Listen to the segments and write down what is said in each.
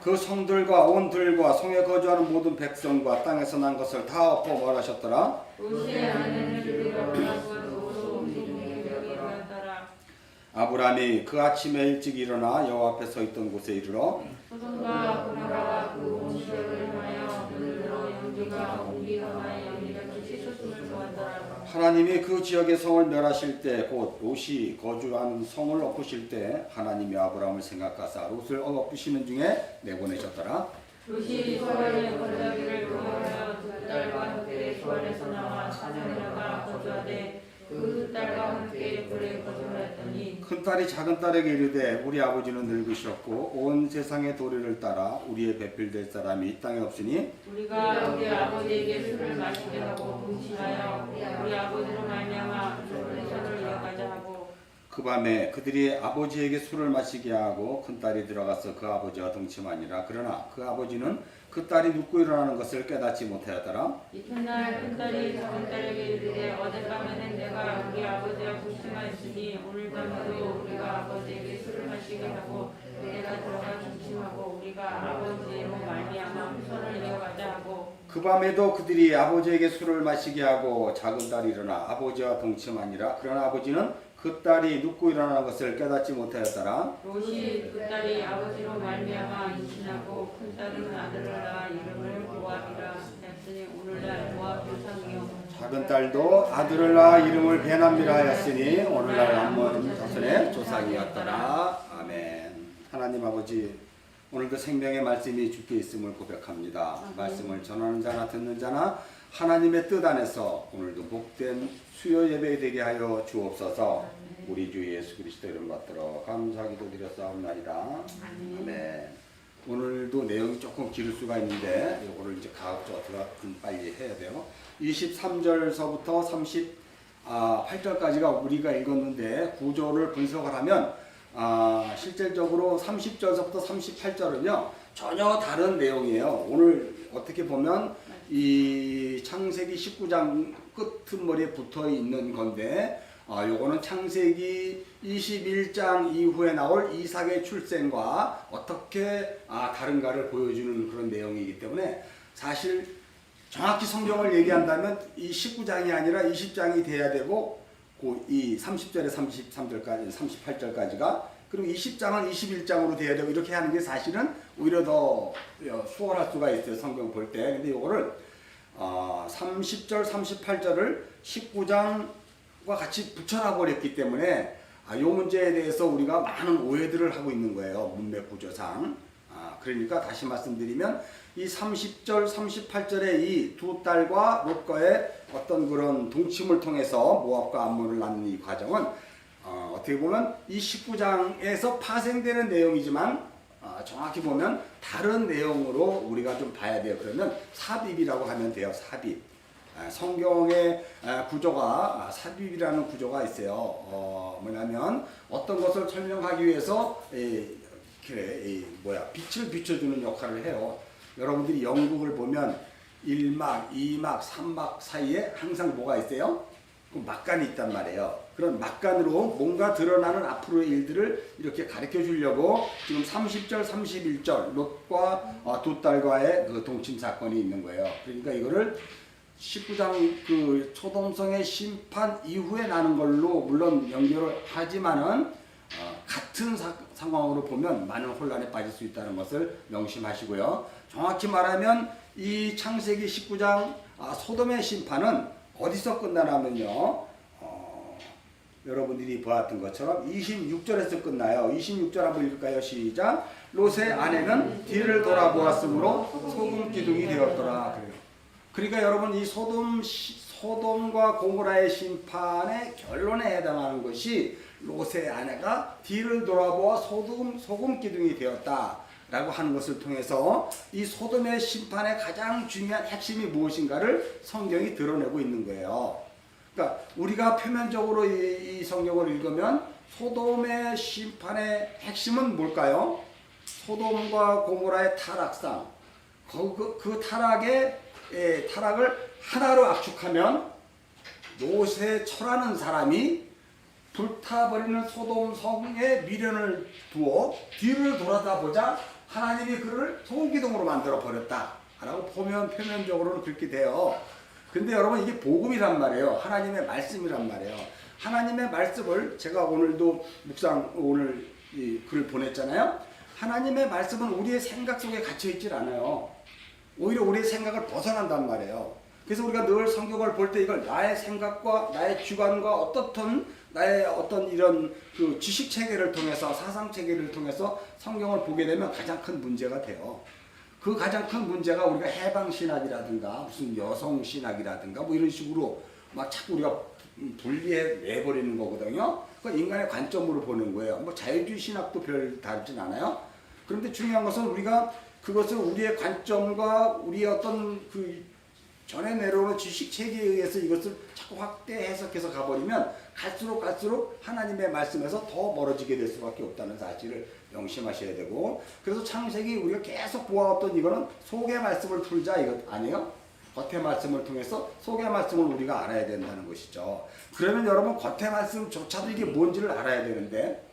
그 성들과 온 들과 성에 거주하는 모든 백성과 땅에서 난 것을 다 엎어 뭐라 하셨더라? 롯의 아내는 그들과 돌아보아도 믿음의 벽에 이르렀더라. 아브라함이 그 아침에 일찍 일어나 여호와 앞에 서 있던 곳에 이르러 소돔과 고모라와 그 온 지역을 향하여 눈을 들어 연기가 옮기거나 연기같이 씻었음을 보았더라. 하나님이 그 지역의 성을 멸하실 때 곧 롯이 거주한 성을 엎으실 때 하나님이 아브라함을 생각하사 롯을 엎으시는 중에 내보내셨더라. 롯이 소알의 거주하기를 도모하여 두 딸과 함께 소알에서 나와 산에 내려가 거주하되 그 딸과 함께 불에 거주하였더니 큰딸이 작은딸에게 이르되 우리 아버지는 늙으셨고 온 세상의 도리를 따라 우리의 배필될 사람이 이 땅에 없으니 우리가 우리 아버지에게 술을 마시게 하고 분실하여 우리 아버지로 말미암아 소를 이어가자 하고 그 밤에 그들이 아버지에게 술을 마시게 하고 큰딸이 들어가서 그 아버지와 동침하니라. 그러나 그 아버지는 그 딸이 눕고 일어나는 것을 깨닫지 못하였더라. 이튿날 큰딸이 작은딸에게 이르되 어젯밤에는 내가 우리 아버지와 동침하였으니 오늘 밤에도 우리가 아버지에게 술을 마시게 하고 내가 들어가 동침하고 우리가 아버지로 말미암아 후손을 이어가자 하고 그 밤에도 그들이 아버지에게 술을 마시게 하고 작은딸이 일어나 아버지와 동침하니라. 그러나 아버지는 그 딸이 눕고 일어나는 것을 깨닫지 못하였더라. 롯이 그 딸이 아버지로 말미암아 임신하고 큰 딸은 아들을 낳아 이름을 모압이라 하였으니 오늘날 모압 조상이요 작은 딸도 아들을 낳아 이름을 베남이라 하였으니 오늘날 암몬 자손의 조상이었더라. 아멘. 하나님 아버지, 오늘도 생명의 말씀이 주께 있음을 고백합니다. 말씀을 전하는 자나 듣는 자나 하나님의 뜻 안에서 오늘도 복된 수요 예배 되게 하여 주옵소서. 우리 주 예수 그리스도 이름 받들어 감사기도 드렸사옵나이다. 아멘. 오늘도 내용이 조금 길을 수가 있는데 이거를 이제 가급적으로 빨리 해야 돼요. 23절서부터 38절까지가 우리가 읽었는데 구조를 분석을 하면 실질적으로 30절서부터 38절은요 전혀 다른 내용이에요. 오늘 어떻게 보면 이 창세기 19장 끝머리에 붙어 있는 건데 요거는 창세기 21장 이후에 나올 이삭의 출생과 어떻게 다른가를 보여주는 그런 내용이기 때문에 사실 정확히 성경을 얘기한다면 이 19장이 아니라 20장이 돼야 되고 이 30절에 33절까지 38절까지가 그리고 20장은 21장으로 돼야 되고 이렇게 하는 게 사실은 오히려 더 수월할 수가 있어요. 성경 볼 때. 근데 이거를 30절 38절을 19장과 같이 붙여놔 버렸기 때문에 이 문제에 대해서 우리가 많은 오해들을 하고 있는 거예요. 문맥 구조상. 그러니까 다시 말씀드리면 이 30절 38절의 이 두 딸과 롯과의 어떤 그런 동침을 통해서 모압과 암몬을 낳는 이 과정은 어떻게 보면 이 19장에서 파생되는 내용이지만 정확히 보면 다른 내용으로 우리가 좀 봐야 돼요. 그러면 삽입이라고 하면 돼요. 삽입. 성경의 구조가 삽입이라는 구조가 있어요. 뭐냐면 어떤 것을 설명하기 위해서 빛을 비춰주는 역할을 해요. 여러분들이 연극을 보면 1막, 2막, 3막 사이에 항상 뭐가 있어요? 그 막간이 있단 말이에요. 그런 막간으로 뭔가 드러나는 앞으로의 일들을 이렇게 가르쳐 주려고 지금 30절, 31절 롯과 두 딸과의 그 동침 사건이 있는 거예요. 그러니까 이거를 19장 그 소돔성의 심판 이후에 나는 걸로 물론 연결을 하지만은 같은 상황으로 보면 많은 혼란에 빠질 수 있다는 것을 명심하시고요. 정확히 말하면 이 창세기 19장 소돔의 심판은 어디서 끝나냐면요. 여러분들이 보았던 것처럼 26절에서 끝나요. 26절 한번 읽을까요? 시작. 롯의 아내는 뒤를 돌아보았으므로 소금 기둥이 되었더라. 그래요. 그러니까 여러분 이 소돔과 고모라의 심판의 결론에 해당하는 것이 롯의 아내가 뒤를 돌아보아 소금 기둥이 되었다라고 하는 것을 통해서 이 소돔의 심판의 가장 중요한 핵심이 무엇인가를 성경이 드러내고 있는 거예요. 그러니까 우리가 표면적으로 이 성경을 읽으면 소돔의 심판의 핵심은 뭘까요? 소돔과 고모라의 타락상. 그 타락을 하나로 압축하면 롯에 처라는 사람이 불타버리는 소돔 성에 미련을 두어 뒤를 돌아다 보자 하나님이 그를 소기둥으로 만들어 버렸다 라고 표면적으로는 그렇게 돼요. 근데 여러분 이게 복음이란 말이에요. 하나님의 말씀이란 말이에요. 하나님의 말씀을 제가 오늘도 묵상 오늘 이 글을 보냈잖아요. 하나님의 말씀은 우리의 생각 속에 갇혀 있질 않아요. 오히려 우리의 생각을 벗어난단 말이에요. 그래서 우리가 늘 성경을 볼 때 이걸 나의 생각과 나의 주관과 어떻든 나의 어떤 이런 그 지식 체계를 통해서 사상 체계를 통해서 성경을 보게 되면 가장 큰 문제가 돼요. 그 가장 큰 문제가 우리가 해방 신학이라든가 무슨 여성 신학이라든가 뭐 이런 식으로 막 자꾸 우리가 분리해 내버리는 거거든요. 그 인간의 관점으로 보는 거예요. 뭐 자유주의 신학도 별 다르진 않아요. 그런데 중요한 것은 우리가 그것을 우리의 관점과 우리의 어떤 그 전에 내려오는 지식 체계에 의해서 이것을 자꾸 확대 해석해서 가버리면 갈수록 하나님의 말씀에서 더 멀어지게 될 수밖에 없다는 사실을 명심하셔야 되고, 그래서 창세기 우리가 계속 보아왔던 이거는 속의 말씀을 풀자 이것 아니에요? 겉의 말씀을 통해서 속의 말씀을 우리가 알아야 된다는 것이죠. 그러면 여러분 겉의 말씀조차도 이게 뭔지를 알아야 되는데,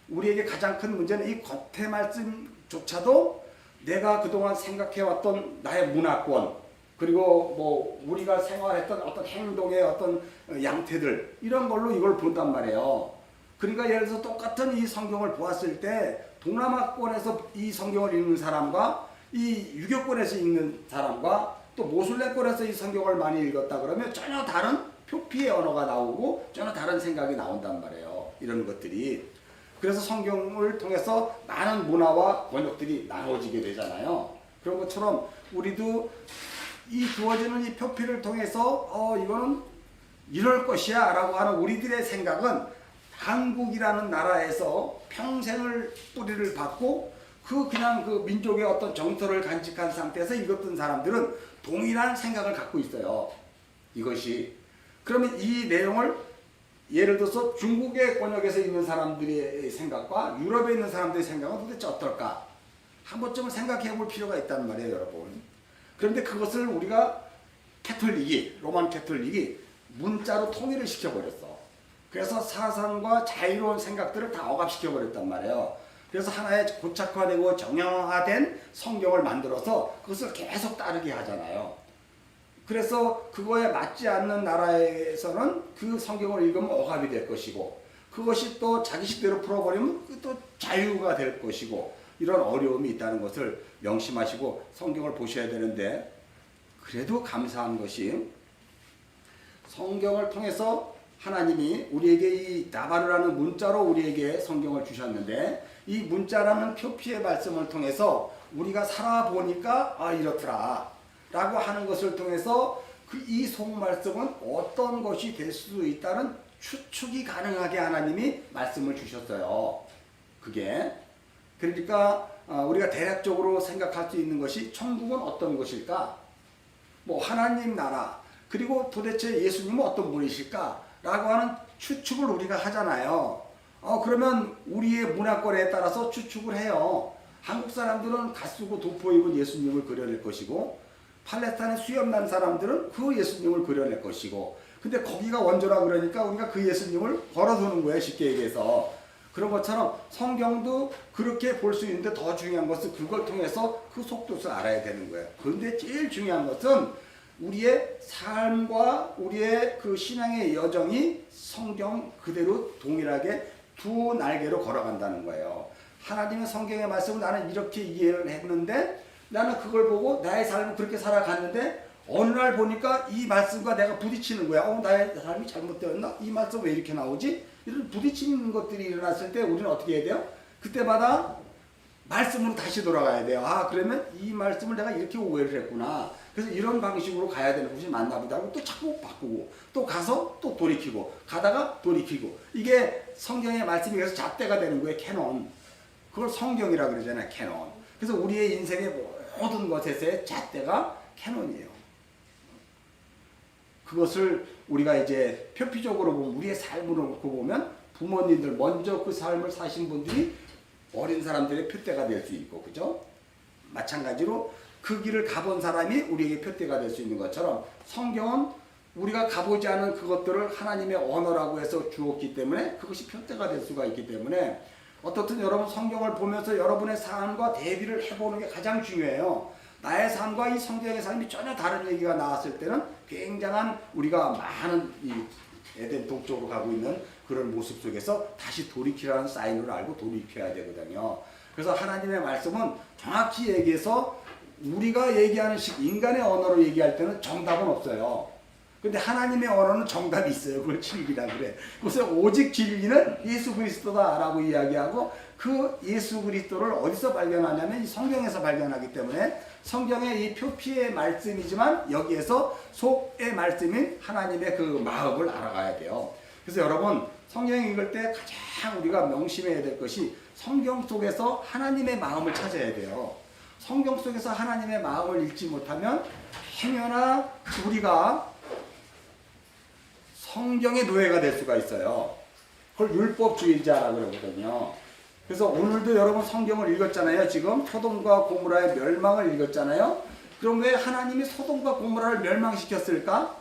우리에게 가장 큰 문제는 이 겉의 말씀조차도 내가 그동안 생각해왔던 나의 문화권, 그리고 뭐 우리가 생활했던 어떤 행동의 어떤 양태들 이런 걸로 이걸 본단 말이에요. 그러니까 예를 들어서 똑같은 이 성경을 보았을 때 동남아권에서 이 성경을 읽는 사람과 이 유교권에서 읽는 사람과 또 모슬렘권에서 이 성경을 많이 읽었다 그러면 전혀 다른 표피의 언어가 나오고 전혀 다른 생각이 나온단 말이에요. 이런 것들이. 그래서 성경을 통해서 많은 문화와 번역들이 나눠지게 되잖아요. 그런 것처럼 우리도 이 주어지는 이 표피를 통해서 이거는 이럴 것이야 라고 하는 우리들의 생각은 한국이라는 나라에서 평생을 뿌리를 받고 그냥 그 민족의 어떤 정서를 간직한 상태에서 읽었던 사람들은 동일한 생각을 갖고 있어요. 이것이. 그러면 이 내용을 예를 들어서 중국의 권역에서 있는 사람들의 생각과 유럽에 있는 사람들의 생각은 도대체 어떨까? 한 번쯤은 생각해 볼 필요가 있다는 말이에요, 여러분. 그런데 그것을 우리가 로만 캐톨릭이 문자로 통일을 시켜버렸어. 그래서 사상과 자유로운 생각들을 다 억압시켜 버렸단 말이에요. 그래서 하나의 고착화되고 정형화된 성경을 만들어서 그것을 계속 따르게 하잖아요. 그래서 그거에 맞지 않는 나라에서는 그 성경을 읽으면 억압이 될 것이고, 그것이 또 자기식대로 풀어버리면 또 자유가 될 것이고, 이런 어려움이 있다는 것을 명심하시고 성경을 보셔야 되는데, 그래도 감사한 것이 성경을 통해서 하나님이 우리에게 이 나바르라는 문자로 우리에게 성경을 주셨는데, 이 문자라는 표피의 말씀을 통해서 우리가 살아보니까 이렇더라 라고 하는 것을 통해서 이 속말씀은 어떤 것이 될 수 있다는 추측이 가능하게 하나님이 말씀을 주셨어요. 그게 그러니까 우리가 대략적으로 생각할 수 있는 것이 천국은 어떤 것일까? 뭐 하나님 나라, 그리고 도대체 예수님은 어떤 분이실까? 라고 하는 추측을 우리가 하잖아요. 그러면 우리의 문화권에 따라서 추측을 해요. 한국 사람들은 갓 쓰고 도포 입은 예수님을 그려낼 것이고, 팔레스타인에 수염 난 사람들은 그 예수님을 그려낼 것이고, 근데 거기가 원조라 그러니까 우리가 그 예수님을 걸어두는 거예요, 쉽게 얘기해서. 그런 것처럼 성경도 그렇게 볼 수 있는데, 더 중요한 것은 그걸 통해서 그 속뜻을 알아야 되는 거예요. 그런데 제일 중요한 것은 우리의 삶과 우리의 그 신앙의 여정이 성경 그대로 동일하게 두 날개로 걸어간다는 거예요. 하나님의 성경의 말씀을 나는 이렇게 이해를 했는데, 나는 그걸 보고 나의 삶을 그렇게 살아갔는데 어느 날 보니까 이 말씀과 내가 부딪히는 거야. 나의 삶이 잘못되었나? 이 말씀 왜 이렇게 나오지? 이런 부딪히는 것들이 일어났을 때 우리는 어떻게 해야 돼요? 그때마다 말씀으로 다시 돌아가야 돼요. 그러면 이 말씀을 내가 이렇게 오해를 했구나. 그래서 이런 방식으로 가야 되는 것이 맞나 보다 하고 또 자꾸 바꾸고, 또 가서 또 돌이키고, 가다가 돌이키고. 이게 성경의 말씀이 그래서 잣대가 되는 거예요. 캐논. 그걸 성경이라고 그러잖아요. 캐논. 그래서 우리의 인생의 모든 것에서의 잣대가 캐논이에요. 그것을 우리가 이제 표피적으로 보면, 우리의 삶으로 놓고 보면 부모님들 먼저 그 삶을 사신 분들이 어린 사람들의 표대가 될 수 있고, 그죠? 마찬가지로 그 길을 가본 사람이 우리에게 표대가 될 수 있는 것처럼 성경은 우리가 가보지 않은 그것들을 하나님의 언어라고 해서 주었기 때문에 그것이 표대가 될 수가 있기 때문에 어떻든 여러분 성경을 보면서 여러분의 삶과 대비를 해보는 게 가장 중요해요. 나의 삶과 이 성경의 삶이 전혀 다른 얘기가 나왔을 때는 굉장한 우리가 많은 이 에덴 동쪽으로 가고 있는 그런 모습 속에서 다시 돌이키라는 사인을 알고 돌이켜야 되거든요. 그래서 하나님의 말씀은 정확히 얘기해서 우리가 얘기하는 인간의 언어로 얘기할 때는 정답은 없어요. 근데 하나님의 언어는 정답이 있어요. 그걸 진리라 그래. 그래서 오직 진리는 예수 그리스도다라고 이야기하고 그 예수 그리스도를 어디서 발견하냐면 이 성경에서 발견하기 때문에 성경의 이 표피의 말씀이지만 여기에서 속의 말씀인 하나님의 그 마음을 알아가야 돼요. 그래서 여러분 성경 읽을 때 가장 우리가 명심해야 될 것이 성경 속에서 하나님의 마음을 찾아야 돼요. 성경 속에서 하나님의 마음을 읽지 못하면 행여나 우리가 성경의 노예가 될 수가 있어요. 그걸 율법주의자라고 그러거든요. 그래서 오늘도 여러분 성경을 읽었잖아요. 지금 소돔과 고모라의 멸망을 읽었잖아요. 그럼 왜 하나님이 소돔과 고모라를 멸망시켰을까?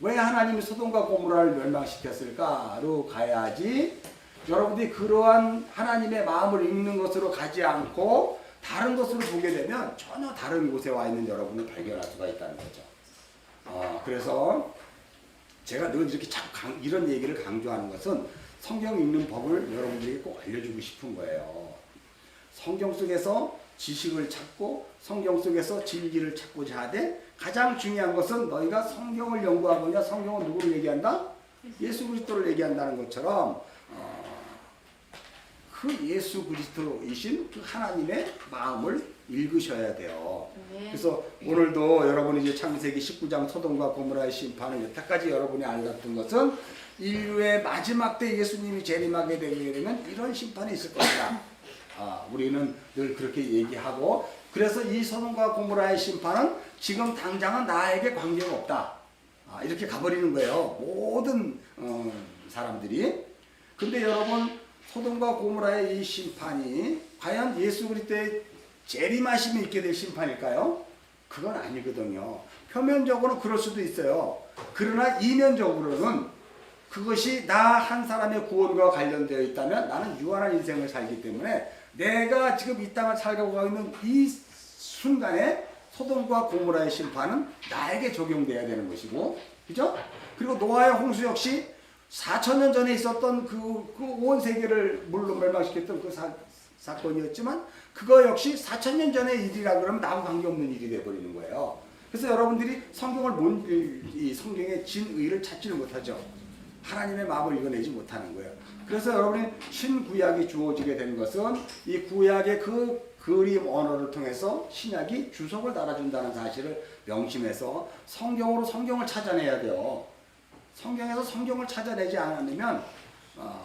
왜 하나님이 소돔과 고모라를 멸망시켰을까로 가야지 여러분들이 그러한 하나님의 마음을 읽는 것으로 가지 않고 다른 것으로 보게 되면 전혀 다른 곳에 와 있는 여러분을 발견할 수가 있다는 거죠. 그래서 제가 늘 이렇게 이런 얘기를 강조하는 것은 성경 읽는 법을 여러분들에게 꼭 알려주고 싶은 거예요. 성경 속에서 지식을 찾고 성경 속에서 진리를 찾고자 하되 가장 중요한 것은 너희가 성경을 연구하거냐 성경은 누구를 얘기한다? 예수 그리스도를 얘기한다는 것처럼 그 예수 그리스도이신 그 하나님의 마음을 읽으셔야 돼요. 그래서 오늘도 여러분이 이제 창세기 19장 소돔과 고모라의 심판을 여태까지 여러분이 알았던 것은 인류의 마지막 때 예수님이 재림하게 되게 되면 이런 심판이 있을 것이다. 우리는 늘 그렇게 얘기하고 그래서 이 소돔과 고모라의 심판은 지금 당장은 나에게 관계가 없다. 이렇게 가버리는 거예요. 모든 사람들이. 근데 여러분 소돔과 고모라의 이 심판이 과연 예수 그리스도의 재림하심이 있게 될 심판일까요? 그건 아니거든요. 표면적으로는 그럴 수도 있어요. 그러나 이면적으로는 그것이 나 한 사람의 구원과 관련되어 있다면 나는 유한한 인생을 살기 때문에 내가 지금 이 땅을 살고 있는 이 순간에 소돔과 고모라의 심판은 나에게 적용돼야 되는 것이고, 그죠? 그리고 노아의 홍수 역시 4,000년 전에 있었던 그 온 세계를 물로 멸망시켰던 그 사건이었지만 그거 역시 4,000년 전의 일이라 그러면 나하고 관계없는 일이 돼버리는 거예요. 그래서 여러분들이 이 성경의 진의를 찾지를 못하죠. 하나님의 마음을 읽어내지 못하는 거예요. 그래서 여러분이 신구약이 주어지게 된 것은 이 구약의 그 그림 언어를 통해서 신약이 주석을 달아준다는 사실을 명심해서 성경으로 성경을 찾아내야 돼요. 성경에서 성경을 찾아내지 않으면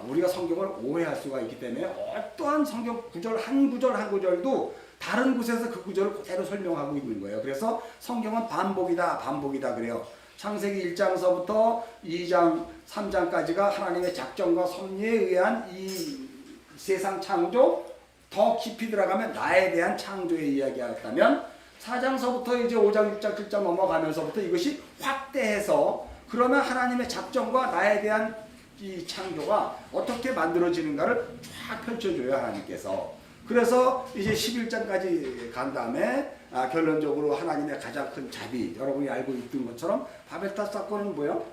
우리가 성경을 오해할 수가 있기 때문에 어떠한 성경 구절 한 구절도 다른 곳에서 그 구절을 그대로 설명하고 있는 거예요. 그래서 성경은 반복이다 그래요. 창세기 1장서부터 2장, 3장까지가 하나님의 작정과 섭리에 의한 이 세상 창조, 더 깊이 들어가면 나에 대한 창조의 이야기였다면 4장서부터 이제 5장, 6장, 7장 넘어가면서부터 이것이 확대해서 그러면 하나님의 작정과 나에 대한 이 창조가 어떻게 만들어지는가를 쫙 펼쳐줘요, 하나님께서. 그래서 이제 11장까지 간 다음에 결론적으로 하나님의 가장 큰 자비, 여러분이 알고 있던 것처럼 바벨탑 사건은 뭐예요?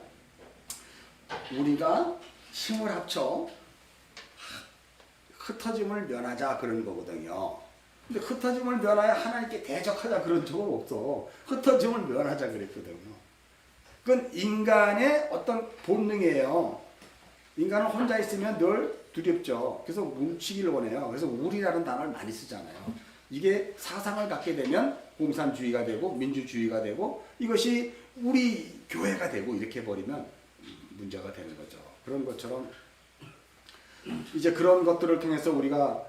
우리가 힘을 합쳐 흩어짐을 면하자 그런 거거든요. 근데 흩어짐을 면하여 하나님께 대적하자 그런 적은 없어. 흩어짐을 면하자 그랬거든요. 그건 인간의 어떤 본능이에요. 인간은 혼자 있으면 늘 두렵죠. 그래서 뭉치기를 원해요. 그래서 우리라는 단어를 많이 쓰잖아요. 이게 사상을 갖게 되면 공산주의가 되고 민주주의가 되고 이것이 우리 교회가 되고 이렇게 버리면 문제가 되는 거죠. 그런 것처럼 이제 그런 것들을 통해서 우리가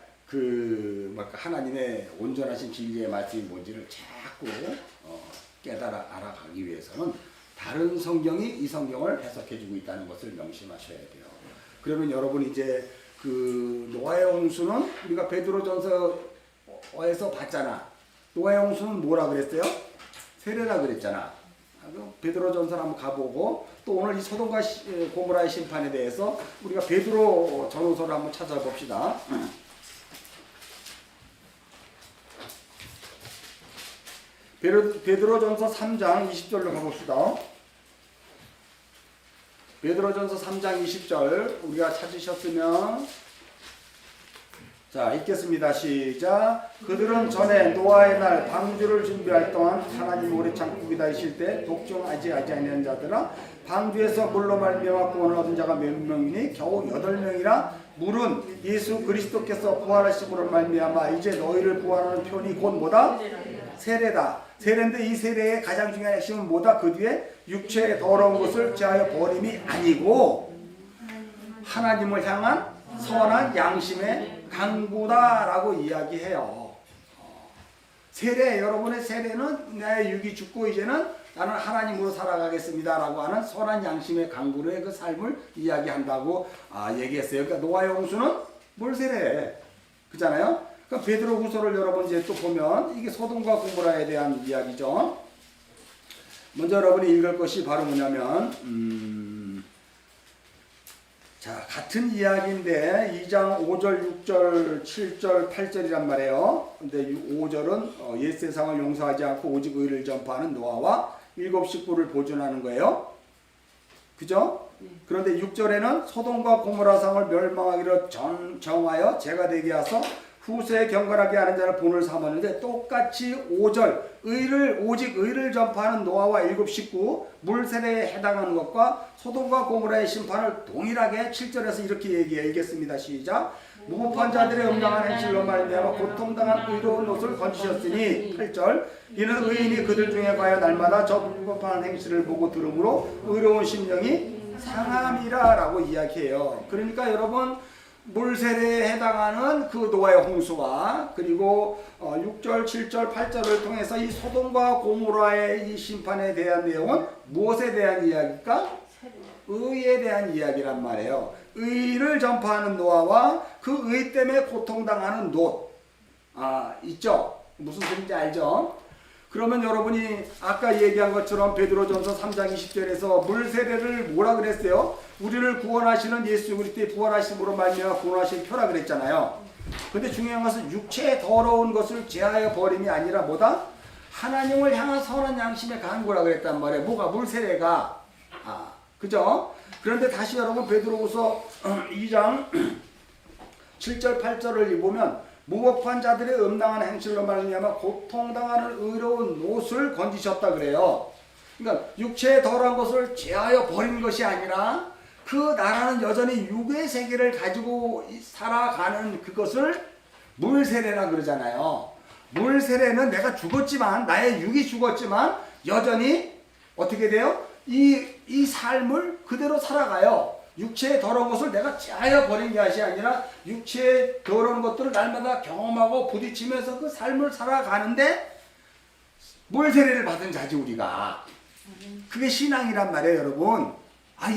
하나님의 온전하신 진리의 말씀이 뭔지를 자꾸 깨달아 알아가기 위해서는 다른 성경이 이 성경을 해석해주고 있다는 것을 명심하셔야 돼요. 그러면 여러분 이제 그 노아의 홍수는 우리가 베드로전서에서 봤잖아. 노아의 홍수는 뭐라 그랬어요? 세례라 그랬잖아. 베드로전서 한번 가보고 또 오늘 이 소돔과 고모라의 심판에 대해서 우리가 베드로 전후서를 한번 찾아봅시다. 베드로전서 3장 20절로 가봅시다. 베드로전서 3장 20절 우리가 찾으셨으면 자 읽겠습니다. 시작. 그들은 전에 노아의 날 방주를 준비할 동안 하나님 오래 창국이다 하실 때 독종하지 아니하는 자들아 방주에서 물로 말미암아 구원을 얻은 자가 몇 명이니 겨우 8명이라 물은 예수 그리스도께서 부활하심으로 말미암아 이제 너희를 구원하는 편이 곧 뭐다? 세례다. 세례인데 이 세례의 가장 중요한 핵심은 뭐다? 그 뒤에 육체의 더러운 것을 제하여 버림이 아니고 하나님을 향한 선한 양심의 강구다라고 이야기해요. 세례, 여러분의 세례는 내 육이 죽고 이제는 나는 하나님으로 살아가겠습니다라고 하는 선한 양심의 강구의 그 삶을 이야기한다고 얘기했어요. 그러니까 노아의 홍수는 물 세례, 그잖아요. 그러니까 베드로후서를 여러분 이제 또 보면 이게 소돔과 고모라에 대한 이야기죠. 먼저 여러분이 읽을 것이 바로 뭐냐면 자, 같은 이야기인데 2장 5절, 6절, 7절, 8절이란 말이에요. 근데 5절은 옛 세상을 용서하지 않고 오직 의를 전파하는 노아와 7 식구를 보존하는 거예요. 그죠? 그런데 6절에는 소돔과 고모라 성을 멸망하기로 정하여 제가 되게 하서 후세에 경건하게 하는 자를 본을 삼았는데 똑같이 5절 오직 의를 전파하는 노아와 7 식구 물세례에 해당하는 것과 소돔과 고모라의 심판을 동일하게 7절에서 이렇게 얘기하겠습니다. 시작. 무법한 자들의 음란한 행실로 말미암아 고통당한 의로운 옷을 건지셨으니 8절 이는 의인이 그들 중에 과연 날마다 저 무법한 행실을 보고 들음으로 의로운 심령이 상함이라 라고 이야기해요. 그러니까 여러분 물세례에 해당하는 그 노아의 홍수와 그리고 6절, 7절, 8절을 통해서 이 소돔과 고모라의 이 심판에 대한 내용은 무엇에 대한 이야기일까? 의에 대한 이야기란 말이에요. 의를 전파하는 노아와 그 의 때문에 고통당하는 롯 있죠? 무슨 소리인지 알죠? 그러면 여러분이 아까 얘기한 것처럼 베드로전서 3장 20절에서 물세례를 뭐라 그랬어요? 우리를 구원하시는 예수 그리스도의 부활하심으로 말미암아 구원하실 표라 그랬잖아요. 근데 중요한 것은 육체의 더러운 것을 제하여 버림이 아니라 뭐다? 하나님을 향한 선한 양심의 간구라 그랬단 말이에요. 뭐가? 물세례가. 그죠? 그런데 다시 여러분 베드로후서 2장 7절 8절을 보면 무법한 자들의 음당한 행실로 말미암아 고통당하는 의로운 옷을 건지셨다 그래요. 그러니까 육체의 더러운 것을 제하여 버린 것이 아니라 그 나라는 여전히 육의 세계를 가지고 살아가는 그것을 물세례라 그러잖아요. 물세례는 내가 죽었지만 나의 육이 죽었지만 여전히 어떻게 돼요? 이 삶을 그대로 살아가요. 육체의 더러운 것을 내가 제하여 버린 것이 아니라 육체의 더러운 것들을 날마다 경험하고 부딪히면서 그 삶을 살아가는데 물세례를 받은 자지 우리가. 그게 신앙이란 말이에요 여러분.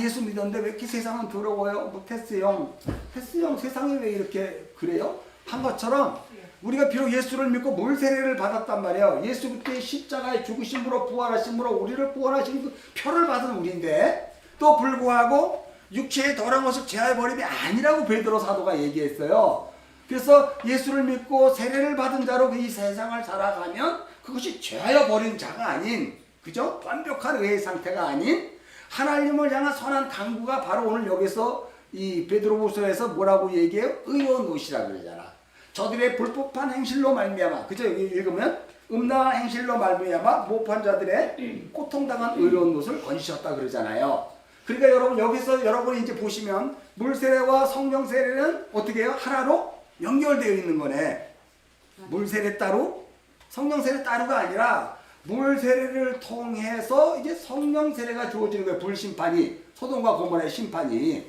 예수 믿었는데 왜 이렇게 세상은 더러워요? 뭐 테스 형 세상이 왜 이렇게 그래요? 한 것처럼 우리가 비록 예수를 믿고 물세례를 받았단 말이에요. 예수 그리스도의 십자가의 죽으심으로 부활하심으로 우리를 구원하신 그 표를 받은 우리인데 또 불구하고 육체의 더러운 것을 제하여 버림이 아니라고 베드로 사도가 얘기했어요. 그래서 예수를 믿고 세례를 받은 자로 이 세상을 살아가면 그것이 제하여 버린 자가 아닌, 그죠? 완벽한 의의 상태가 아닌 하나님을 향한 선한 강구가 바로 오늘 여기서 이 베드로후서에서 뭐라고 얘기해요? 의로운 옷이라 그러잖아. 저들의 불법한 행실로 말미암아, 그죠? 여기 읽으면 음란한 행실로 말미암아 무법한 자들의 고통당한 의로운 옷을 건지셨다 그러잖아요. 그러니까 여러분 여기서 여러분이 이제 보시면 물세례와 성령세례는 어떻게 해요? 하나로 연결되어 있는 거네. 물세례 따로 성령세례 따로가 아니라 물세례를 통해서 이제 성령세례가 주어지는 거예요. 불심판이, 소돔과 고모라의 심판이.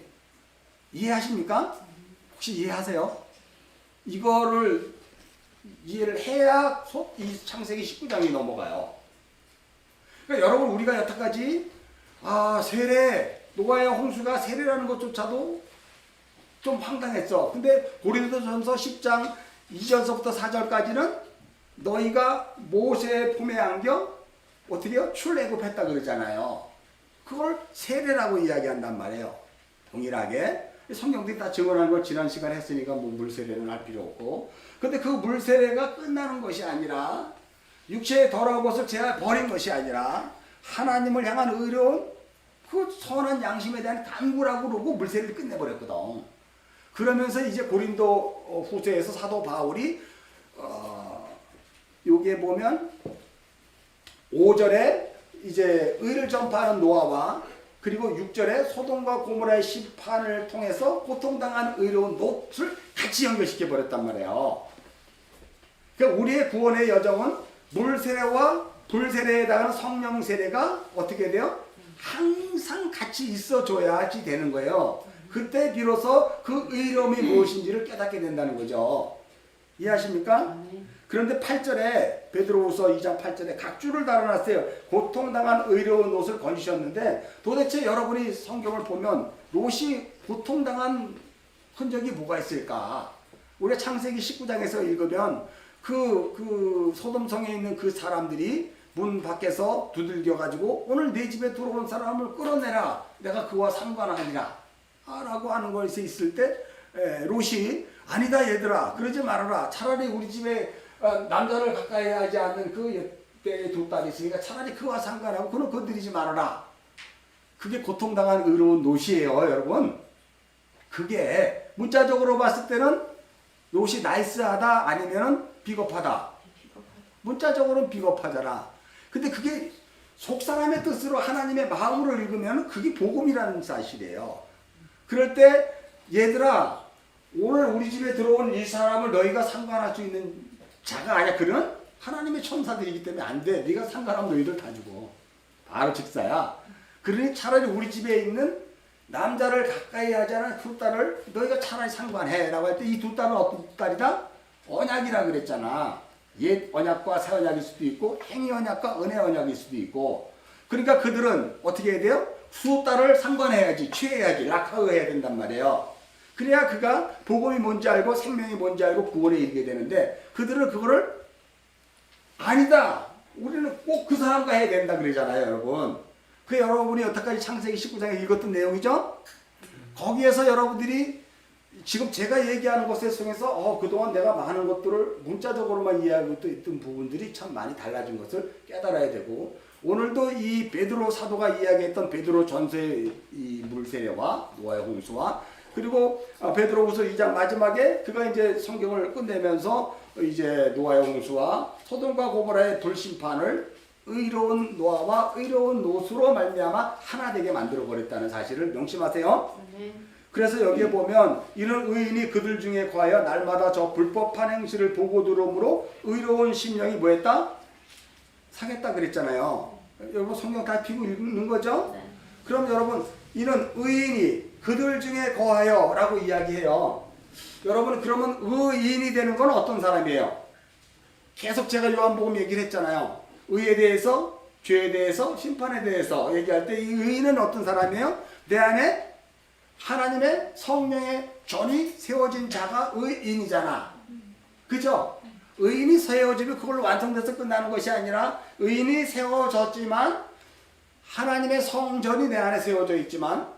이해하십니까? 혹시 이해하세요? 이거를 이해를 해야 이 창세기 19장이 넘어가요. 그러니까 여러분 우리가 여태까지 세례, 노아의 홍수가 세례라는 것조차도 좀 황당했어. 근데 고린도전서 10장 2절서부터 4절까지는 너희가 모세의 품에 안겨 어떻게요? 출애굽했다 그러잖아요. 그걸 세례라고 이야기한단 말이에요. 동일하게. 성경들이 다 증언한 걸 지난 시간에 했으니까 뭐 물세례는 할 필요 없고. 근데 그 물세례가 끝나는 것이 아니라 육체의 더러운 것을 제가 버린 것이 아니라 하나님을 향한 의로운 그 선한 양심에 대한 간구라고 그러고 물세례를 끝내버렸거든. 그러면서 이제 고린도 후서에서 사도 바울이 여기에 보면 5절에 이제 의를 전파하는 노아와 그리고 6절에 소돔과 고모라의 심판을 통해서 고통당한 의로운 롯을 같이 연결시켜 버렸단 말이에요. 그러니까 우리의 구원의 여정은 물세례와 불세례에 해당하는 성령 세례가 어떻게 돼요? 항상 같이 있어줘야지 되는 거예요. 그때 비로소 그 의로움이 무엇인지를 깨닫게 된다는 거죠. 이해하십니까? 그런데 8절에 베드로후서 2장 8절에 각주를 달아놨어요. 고통당한 의로운 롯을 건지셨는데 도대체 여러분이 성경을 보면 롯이 고통당한 흔적이 뭐가 있을까? 우리가 창세기 19장에서 읽으면 그 소돔성에 있는 그 사람들이 문 밖에서 두들겨 가지고 오늘 내 집에 들어온 사람을 끌어내라. 내가 그와 상관하니라. 라고 하는 것이 있을 때 롯이 아니다 얘들아 그러지 말아라. 차라리 우리 집에 남자를 가까이 하지 않는 그 때에 두 딸이 있으니까 차라리 그와 상관하고 그는 건드리지 말아라. 그게 고통당한 의로운 롯이에요 여러분. 그게 문자적으로 봤을 때는 롯이 나이스하다 아니면 비겁하다. 문자적으로는 비겁하잖아. 근데 그게 속사람의 뜻으로 하나님의 마음으로 읽으면 그게 복음이라는 사실이에요. 그럴 때 얘들아 오늘 우리 집에 들어온 이 사람을 너희가 상관할 수 있는 자가 아니야. 그는 하나님의 천사들이기 때문에 안 돼. 네가 상관하면 너희들 다 죽어. 바로 직사야. 그러니 차라리 우리 집에 있는 남자를 가까이 하지 않은 두 딸을 너희가 차라리 상관해 라고 할 때 이 두 딸은 어떤 딸이다? 언약이라 그랬잖아. 옛 언약과 새 언약일 수도 있고 행위 언약과 은혜 언약일 수도 있고. 그러니까 그들은 어떻게 해야 돼요? 두 딸을 상관해야지, 취해야지, 락하여야 된단 말이에요. 그래야 그가 복음이 뭔지 알고 생명이 뭔지 알고 구원에 이르게 되는데 그들은 그거를 아니다. 우리는 꼭 그 사람과 해야 된다 그러잖아요, 여러분. 그 여러분이 여태까지 창세기 19장에 읽었던 내용이죠? 거기에서 여러분들이 지금 제가 얘기하는 것에 통해서 그동안 내가 많은 것들을 문자적으로만 이해하고 있던 부분들이 참 많이 달라진 것을 깨달아야 되고 오늘도 이 베드로 사도가 이야기했던 베드로 전서의 이 물세례와 노아의 홍수와 그리고 베드로후서 2장 마지막에 그가 이제 성경을 끝내면서 이제 노아의 홍수와 소돔과 고모라의 불심판을 의로운 노아와 의로운 롯으로 말미암아 하나 되게 만들어 버렸다는 사실을 명심하세요. 그래서 여기에 보면 이는 의인이 그들 중에 거하여 날마다 저 불법한 행실을 보고 들어오므로 의로운 심령이 뭐했다? 상했다 그랬잖아요. 여러분 성경 다 피고 읽는 거죠? 네. 그럼 여러분 이는 의인이 그들 중에 거하여 라고 이야기해요. 여러분 그러면 의인이 되는 건 어떤 사람이에요? 계속 제가 요한복음 얘기를 했잖아요. 의에 대해서, 죄에 대해서, 심판에 대해서 얘기할 때 이 의인은 어떤 사람이에요? 내 안에 하나님의 성령의 전이 세워진 자가 의인이잖아. 그죠? 의인이 세워지면 그걸로 완성돼서 끝나는 것이 아니라 의인이 세워졌지만 하나님의 성전이 내 안에 세워져 있지만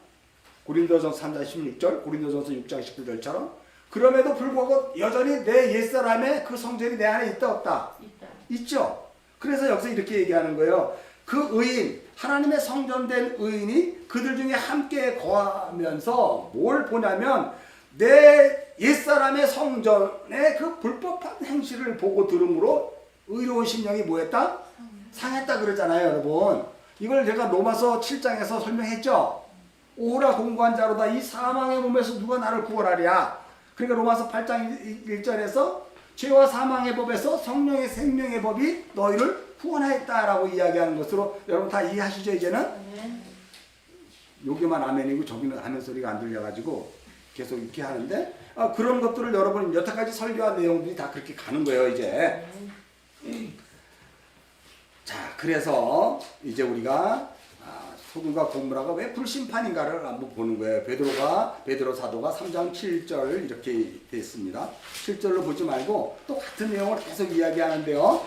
고린도전서 3장 16절, 고린도전서 6장 19절처럼 그럼에도 불구하고 여전히 내 옛사람의 그 성전이 내 안에 있다 없다? 있다. 있죠. 그래서 여기서 이렇게 얘기하는 거예요. 그 의인, 하나님의 성전된 의인이 그들 중에 함께 거하면서 뭘 보냐면 내 옛사람의 성전의 그 불법한 행실을 보고 들음으로 의로운 심령이 뭐했다? 상했다 그러잖아요, 여러분. 이걸 제가 로마서 7장에서 설명했죠. 오라 공고한 자로다 이 사망의 몸에서 누가 나를 구원하랴. 그러니까 로마서 8장 1절에서 죄와 사망의 법에서 성령의 생명의 법이 너희를 구원하였다라고 이야기하는 것으로 여러분 다 이해하시죠 이제는? 여기만 아멘이고 저기는 아멘 소리가 안 들려가지고 계속 이렇게 하는데 그런 것들을 여러분 여태까지 설교한 내용들이 다 그렇게 가는 거예요 이제. 자 그래서 이제 우리가 소돔과 고모라가 왜 불심판인가를 한번 보는 거예요. 베드로 사도가 3장 7절 이렇게 되어 있습니다. 7절로 보지 말고 또 같은 내용을 계속 이야기하는데요.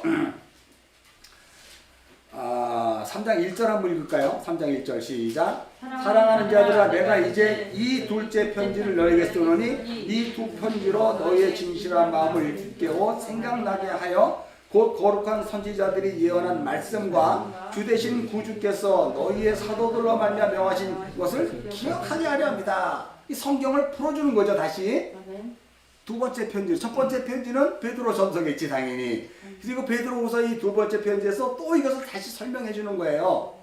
3장 1절 한번 읽을까요? 3장 1절 시작. 사랑하는 자들아 내가 이제 이 둘째 편지를 너에게 쓰노니 이 두 편지로 너희의 진실한 마음을 일깨워 생각나게 하여 곧 거룩한 선지자들이 예언한 말씀과 주 되신 구주께서 너희의 사도들로 말미암아 명하신 것을 기억하게 하려 합니다. 이 성경을 풀어주는 거죠. 다시 두 번째 편지, 첫 번째 편지는 베드로 전서겠지 당연히. 그리고 베드로후서 이 두 번째 편지에서 또 이것을 다시 설명해 주는 거예요.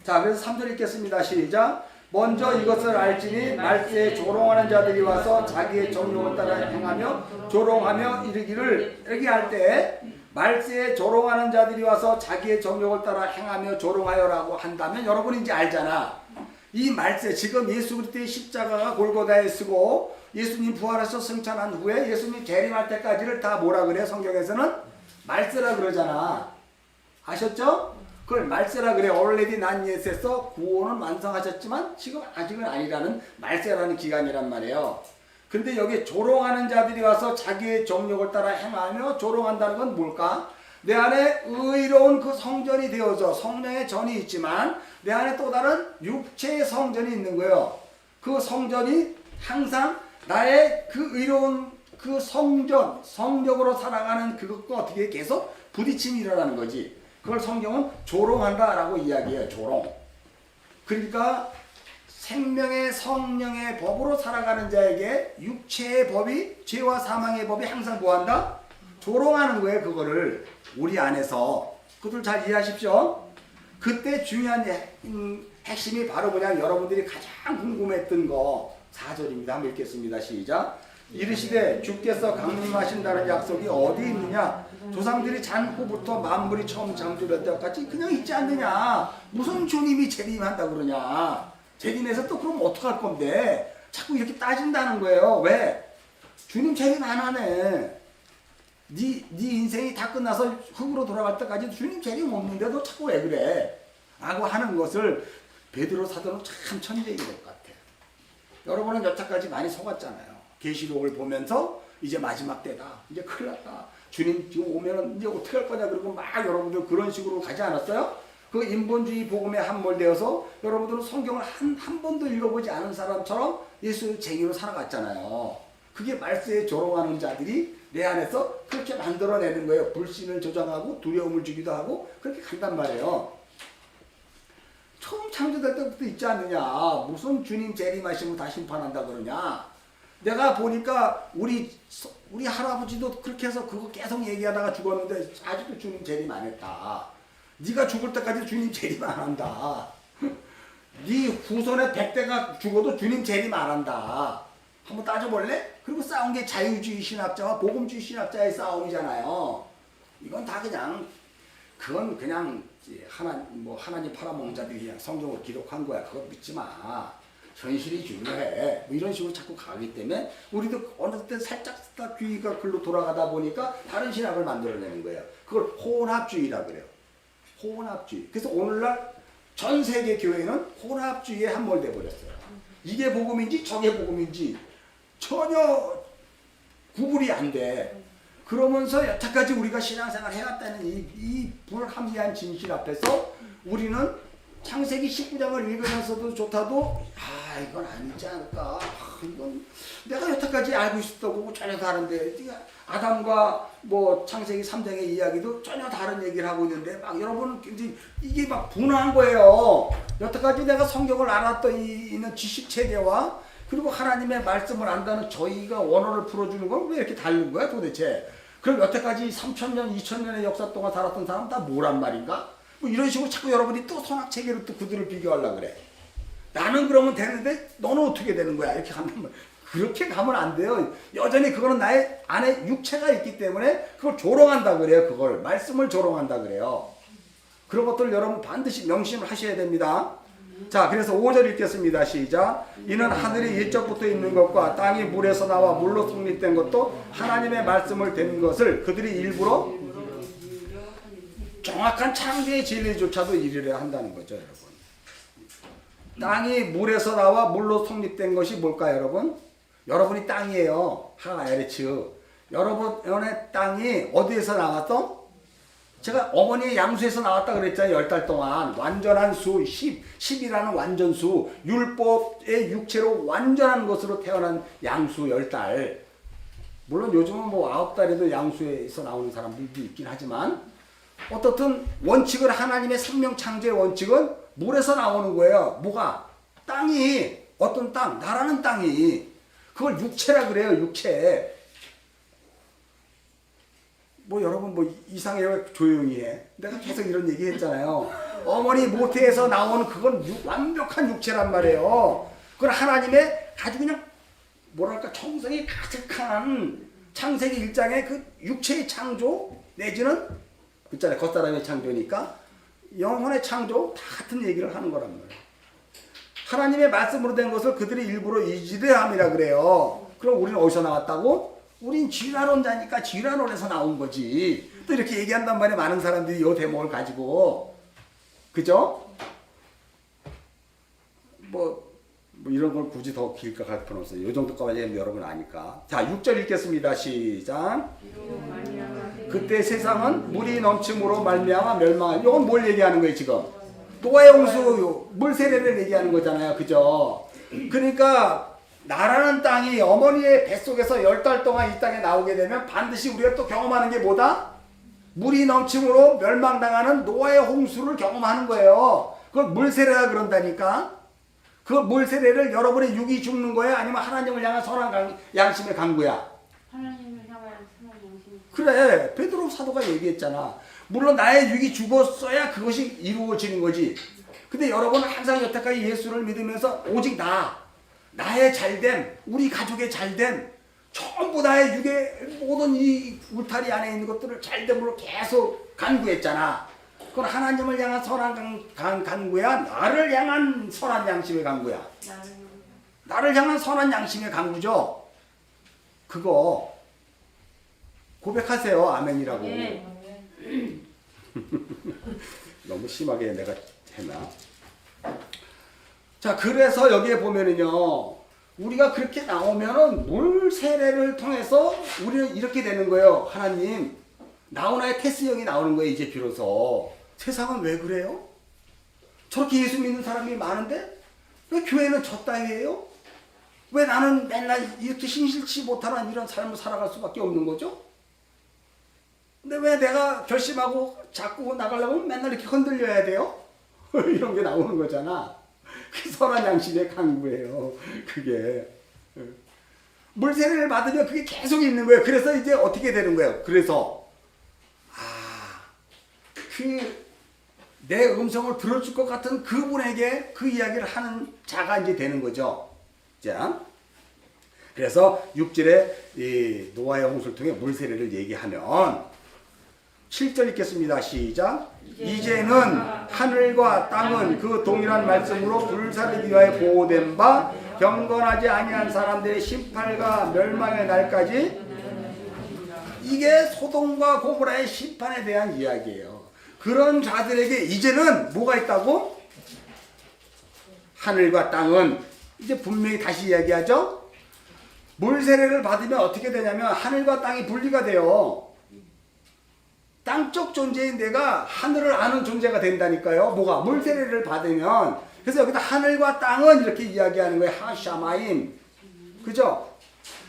자, 그래서 3절 읽겠습니다. 시작. 먼저 이것을 알지니 말세에 조롱하는 자들이 와서 자기의 정욕을 따라 행하며 조롱하며 이르기를 이렇게 할 때 말세에 조롱하는 자들이 와서 자기의 정욕을 따라 행하며 조롱하여라고 한다면 여러분이 이제 알잖아. 이 말세 지금 예수 그리스도의 십자가가 골고다에 쓰고 예수님 부활하셔 승천한 후에 예수님 재림할 때까지를 다 뭐라 그래? 성경에서는 말세라 그러잖아. 아셨죠? 그걸 말세라 그래. already 난 예수에서 구원은 완성하셨지만 지금 아직은 아니라는 말세라는 기간이란 말이에요. 근데 여기 조롱하는 자들이 와서 자기의 정욕을 따라 행하며 조롱한다는 건 뭘까? 내 안에 의로운 그 성전이 되어져 성령의 전이 있지만 내 안에 또 다른 육체의 성전이 있는 거예요. 그 성전이 항상 나의 그 의로운 그 성전, 성령으로 살아가는 그것과 어떻게 계속 부딪힘이 일어나는 거지. 그걸 성경은 조롱한다라고 이야기해요. 조롱. 그러니까 생명의 성령의 법으로 살아가는 자에게 육체의 법이 죄와 사망의 법이 항상 뭐한다? 조롱하는 거예요. 그거를 우리 안에서. 그것을 잘 이해하십시오. 그때 중요한 핵심이 바로 그냥 여러분들이 가장 궁금했던 거 4절입니다. 한번 읽겠습니다. 시작. 이르시되 주께서 강림하신다는 약속이 어디 있느냐? 조상들이 잔 후부터 만물이 처음 창조될 때까지 그냥 있지 않느냐? 무슨 주님이 재림한다 그러냐? 재림해서 또 그럼 어떡할 건데? 자꾸 이렇게 따진다는 거예요. 왜? 주님 재림 안 하네. 네 인생이 다 끝나서 흙으로 돌아갈 때까지 주님 재림 없는데 너 자꾸 왜 그래? 라고 하는 것을 베드로 사도는 참 천재인 것 같아요. 여러분은 여태까지 많이 속았잖아요. 계시록을 보면서 이제 마지막 때다. 이제 큰일 났다. 주님 지금 오면은 이제 어떻게 할 거냐. 그리고 막 여러분들 그런 식으로 가지 않았어요? 그 인본주의 복음에 함몰되어서 여러분들은 성경을 한 번도 읽어보지 않은 사람처럼 예수 쟁이로 살아갔잖아요. 그게 말세에 조롱하는 자들이 내 안에서 그렇게 만들어내는 거예요. 불신을 조장하고 두려움을 주기도 하고 그렇게 간단 말이에요. 처음 창조될 때부터 있지 않느냐. 무슨 주님 재림하시면 다 심판한다 그러냐. 내가 보니까 우리 할아버지도 그렇게 해서 그거 계속 얘기하다가 죽었는데 아직도 주님 재림 안 했다. 네가 죽을 때까지 주님 재림 안 한다. 네 후손의 100대가 죽어도 주님 재림 안 한다. 한번 따져볼래? 그리고 싸운 게 자유주의 신학자와 복음주의 신학자의 싸움이잖아요. 이건 다 그건 그냥 하나님 팔아먹는 자들이 그냥 성경을 기록한 거야. 그거 믿지 마. 현실이 중요해. 뭐 이런 식으로 자꾸 가기 때문에 우리도 어느 때 살짝 귀가 글로 돌아가다 보니까 다른 신학을 만들어내는 거예요. 그걸 혼합주의라 그래요. 혼합주의. 그래서 오늘날 전 세계 교회는 혼합주의에 함몰돼 버렸어요. 이게 복음인지 저게 복음인지 전혀 구분이 안 돼. 그러면서 여태까지 우리가 신앙생활 해왔다는 이 불합리한 진실 앞에서 우리는 창세기 19장을 읽으면서도 좋다도 이건 아니지 않을까. 이건 내가 여태까지 알고 있었던 전혀 다른데 아담과 뭐 창세기 3장의 이야기도 전혀 다른 얘기를 하고 있는데 막 여러분 이게 막 분화한 거예요. 여태까지 내가 성경을 알았던 있는 지식 체계와 그리고 하나님의 말씀을 안다는 저희가 원어를 풀어주는 건 왜 이렇게 다른 거야 도대체? 그럼 여태까지 3,000년, 2,000년의 역사 동안 살았던 사람 다 뭐란 말인가? 뭐 이런 식으로 자꾸 여러분이 또 선악 체계로 또 그들을 비교하려고 그래. 나는 그러면 되는데 너는 어떻게 되는 거야? 이렇게 가면 그렇게 가면 안 돼요. 여전히 그거는 나의 안에 육체가 있기 때문에 그걸 조롱한다 그래요. 그걸 말씀을 조롱한다 그래요. 그런 것들 여러분 반드시 명심을 하셔야 됩니다. 자, 그래서 5절 읽겠습니다. 시작. 이는 하늘이 일적부터 있는 것과 땅이 물에서 나와 물로 성립된 것도 하나님의 말씀을 된 것을 그들이 일부러 정확한 창조의 진리조차도 이르려 한다는 거죠, 여러분. 땅이 물에서 나와 물로 성립된 것이 뭘까요, 여러분? 여러분이 땅이에요. 하에르츠. 여러분의 땅이 어디에서 나왔어? 제가 어머니의 양수에서 나왔다 그랬잖아요. 10달 동안 완전한 수 10이라는 완전수, 율법의 육체로 완전한 것으로 태어난 양수 10달. 물론 요즘은 뭐 9달에도 양수에서 나오는 사람들도 있긴 하지만 어떻든 원칙은 하나님의 생명 창조의 원칙은 물에서 나오는 거예요. 뭐가? 땅이, 어떤 땅, 나라는 땅이, 그걸 육체라 그래요. 육체. 뭐 여러분 뭐 이상해요. 조용히 해. 내가 계속 이런 얘기 했잖아요. 어머니 모태에서 나오는 그건 완벽한 육체란 말이에요. 그건 하나님의 아주 그냥 뭐랄까 정성이 가득한 창세기 1장의 그 육체의 창조 내지는 있잖아요. 겉사람의 창조니까 영혼의 창조 다 같은 얘기를 하는 거란 말이에요. 하나님의 말씀으로 된 것을 그들이 일부러 이지대함이라 그래요. 그럼 우리는 어디서 나왔다고? 우린 쥐라론자니까 쥐라론에서 나온 거지. 또 이렇게 얘기한단 말이에요. 많은 사람들이 이 대목을 가지고. 그죠? 뭐 이런 걸 굳이 더 길까 갈 필요는 없어요. 이 정도까지 여러분 아니까. 자, 6절 읽겠습니다. 시작. 그때 세상은 물이 넘침으로 말미암아 멸망한. 이건 뭘 얘기하는 거예요 지금? 노아의 홍수 물 세례를 얘기하는 거잖아요. 그죠? 그러니까 나라는 땅이 어머니의 뱃속에서 10달 동안 이 땅에 나오게 되면 반드시 우리가 또 경험하는 게 뭐다? 물이 넘침으로 멸망당하는 노아의 홍수를 경험하는 거예요. 그걸 물세례라 그런다니까. 그 물세례를 여러분의 육이 죽는 거야? 아니면 하나님을 향한 선한 양심의 강구야? 하나님을 향한 선한 양심. 그래. 베드로 사도가 얘기했잖아. 물론 나의 육이 죽었어야 그것이 이루어지는 거지. 근데 여러분은 항상 여태까지 예수를 믿으면서 오직 나의 잘됨, 우리 가족의 잘됨, 전부 나의 육의 모든 이 울타리 안에 있는 것들을 잘됨으로 계속 간구했잖아. 그건 하나님을 향한 선한 간구야? 나를 향한 선한 양심의 간구야? 나를 향한 선한 양심의 간구죠. 그거 고백하세요. 아멘이라고. 네. 너무 심하게 내가 했나? 자, 그래서 여기에 보면은요, 우리가 그렇게 나오면은 물 세례를 통해서 우리는 이렇게 되는 거예요. 하나님, 나훈아의 테스형이 나오는 거예요. 이제 비로소. 세상은 왜 그래요? 저렇게 예수 믿는 사람이 많은데 왜 교회는 저 따위예요? 왜 나는 맨날 이렇게 신실치 못하는 이런 삶을 살아갈 수밖에 없는 거죠? 근데 왜 내가 결심하고 자꾸 나가려면 맨날 이렇게 흔들려야 돼요? 이런 게 나오는 거잖아. 그 선한 양심의 강구예요. 그게. 물세례를 받으면 그게 계속 있는 거예요. 그래서 이제 어떻게 되는 거예요? 그래서 내 음성을 들어줄 것 같은 그분에게 그 이야기를 하는 자가 이제 되는 거죠. 자, 그래서 6절에 이 노아의 홍수를 통해 물세례를 얘기하면 7절 읽겠습니다. 시작. 이제는 하늘과 땅은 그 동일한 말씀으로 불사르기 위하여 보호된 바 경건하지 아니한 사람들의 심판과 멸망의 날까지. 이게 소돔과 고모라의 심판에 대한 이야기예요. 그런 자들에게 이제는 뭐가 있다고? 하늘과 땅은 이제 분명히 다시 이야기하죠. 물세례를 받으면 어떻게 되냐면 하늘과 땅이 분리가 돼요. 땅적 존재인 내가 하늘을 아는 존재가 된다니까요. 뭐가? 물세례를 받으면. 그래서 여기다 하늘과 땅은 이렇게 이야기하는 거예요. 하샤마임. 그죠?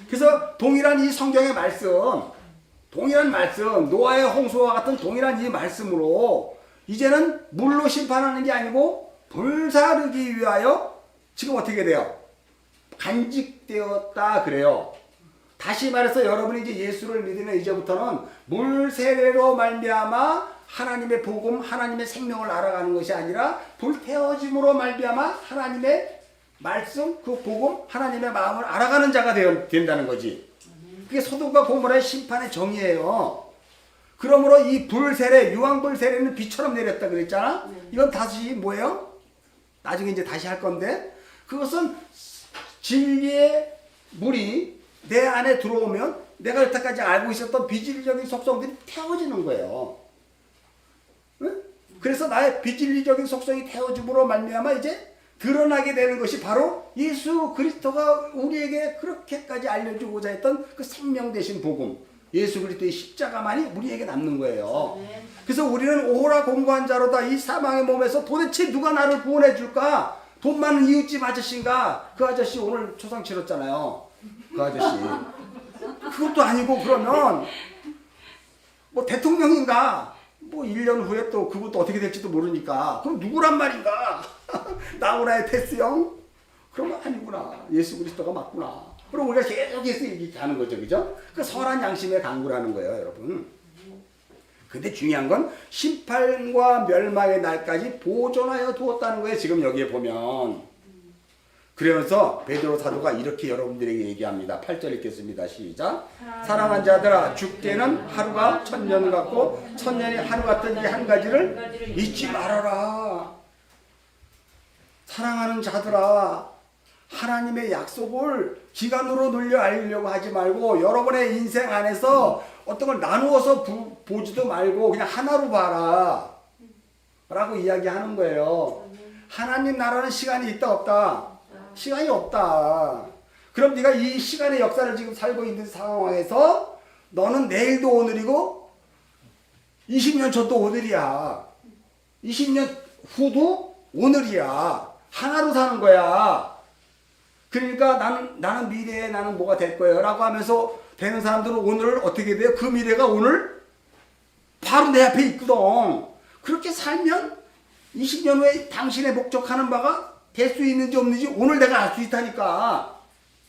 그래서 동일한 이 성경의 말씀, 동일한 말씀, 노아의 홍수와 같은 동일한 이 말씀으로 이제는 물로 심판하는 게 아니고 불사르기 위하여 지금 어떻게 돼요? 간직되었다 그래요. 다시 말해서 여러분이 이제 예수를 믿으면 이제부터는 물 세례로 말미암아 하나님의 복음, 하나님의 생명을 알아가는 것이 아니라 불태워짐으로 말미암아 하나님의 말씀, 그 복음, 하나님의 마음을 알아가는 자가 된다는 거지. 그게 소돔과 고모라의 심판의 정의예요. 그러므로 이 불세례, 유황불 세례는 비처럼 내렸다 그랬잖아. 이건 다시 뭐예요? 나중에 이제 다시 할 건데, 그것은 진리의 물이 내 안에 들어오면 내가 여태까지 알고 있었던 비진리적인 속성들이 태워지는 거예요. 응? 그래서 나의 비진리적인 속성이 태워짐으로 말미암아 이제 드러나게 되는 것이 바로 예수 그리스도가 우리에게 그렇게까지 알려주고자 했던 그 생명 되신 복음, 예수 그리스도의 십자가만이 우리에게 남는 거예요. 그래서 우리는 오라 공고한 자로다. 이 사망의 몸에서 도대체 누가 나를 구원해 줄까? 돈 많은 이웃집 아저씨인가? 그 아저씨 오늘 초상 치렀잖아요. 그 아저씨. 그것도 아니고 그러면 뭐 대통령인가? 뭐 1년 후에 또 그것도 어떻게 될지도 모르니까 그럼 누구란 말인가? 나오라의 테스형? 그러면 아니구나. 예수 그리스도가 맞구나. 그럼 우리가 계속해서 얘기하는 거죠. 그죠? 그 선한 양심의 강구라는 거예요, 여러분. 근데 중요한 건 심판과 멸망의 날까지 보존하여 두었다는 거예요. 지금 여기에 보면. 그러면서 베드로 사도가 이렇게 여러분들에게 얘기합니다. 8절 읽겠습니다. 시작. 사랑한 자들아, 죽게는 하루가 1000년 같고 1000년이 하루 같은 이 한 가지를 잊지 말아라. 사랑하는 자들아, 하나님의 약속을 기간으로 늘려 알려고 하지 말고 여러분의 인생 안에서 어떤 걸 나누어서 보지도 말고 그냥 하나로 봐라 라고 이야기하는 거예요. 하나님 나라는 시간이 있다 없다? 시간이 없다. 그럼 네가 이 시간의 역사를 지금 살고 있는 상황에서 너는 내일도 오늘이고 20년 전도 오늘이야. 20년 후도 오늘이야. 하나로 사는 거야. 그러니까 나는 미래에 나는 뭐가 될 거예요 라고 하면서 되는 사람들은 오늘 어떻게 돼요? 그 미래가 오늘 바로 내 앞에 있거든. 그렇게 살면 20년 후에 당신의 목적하는 바가 될 수 있는지 없는지 오늘 내가 알 수 있다니까.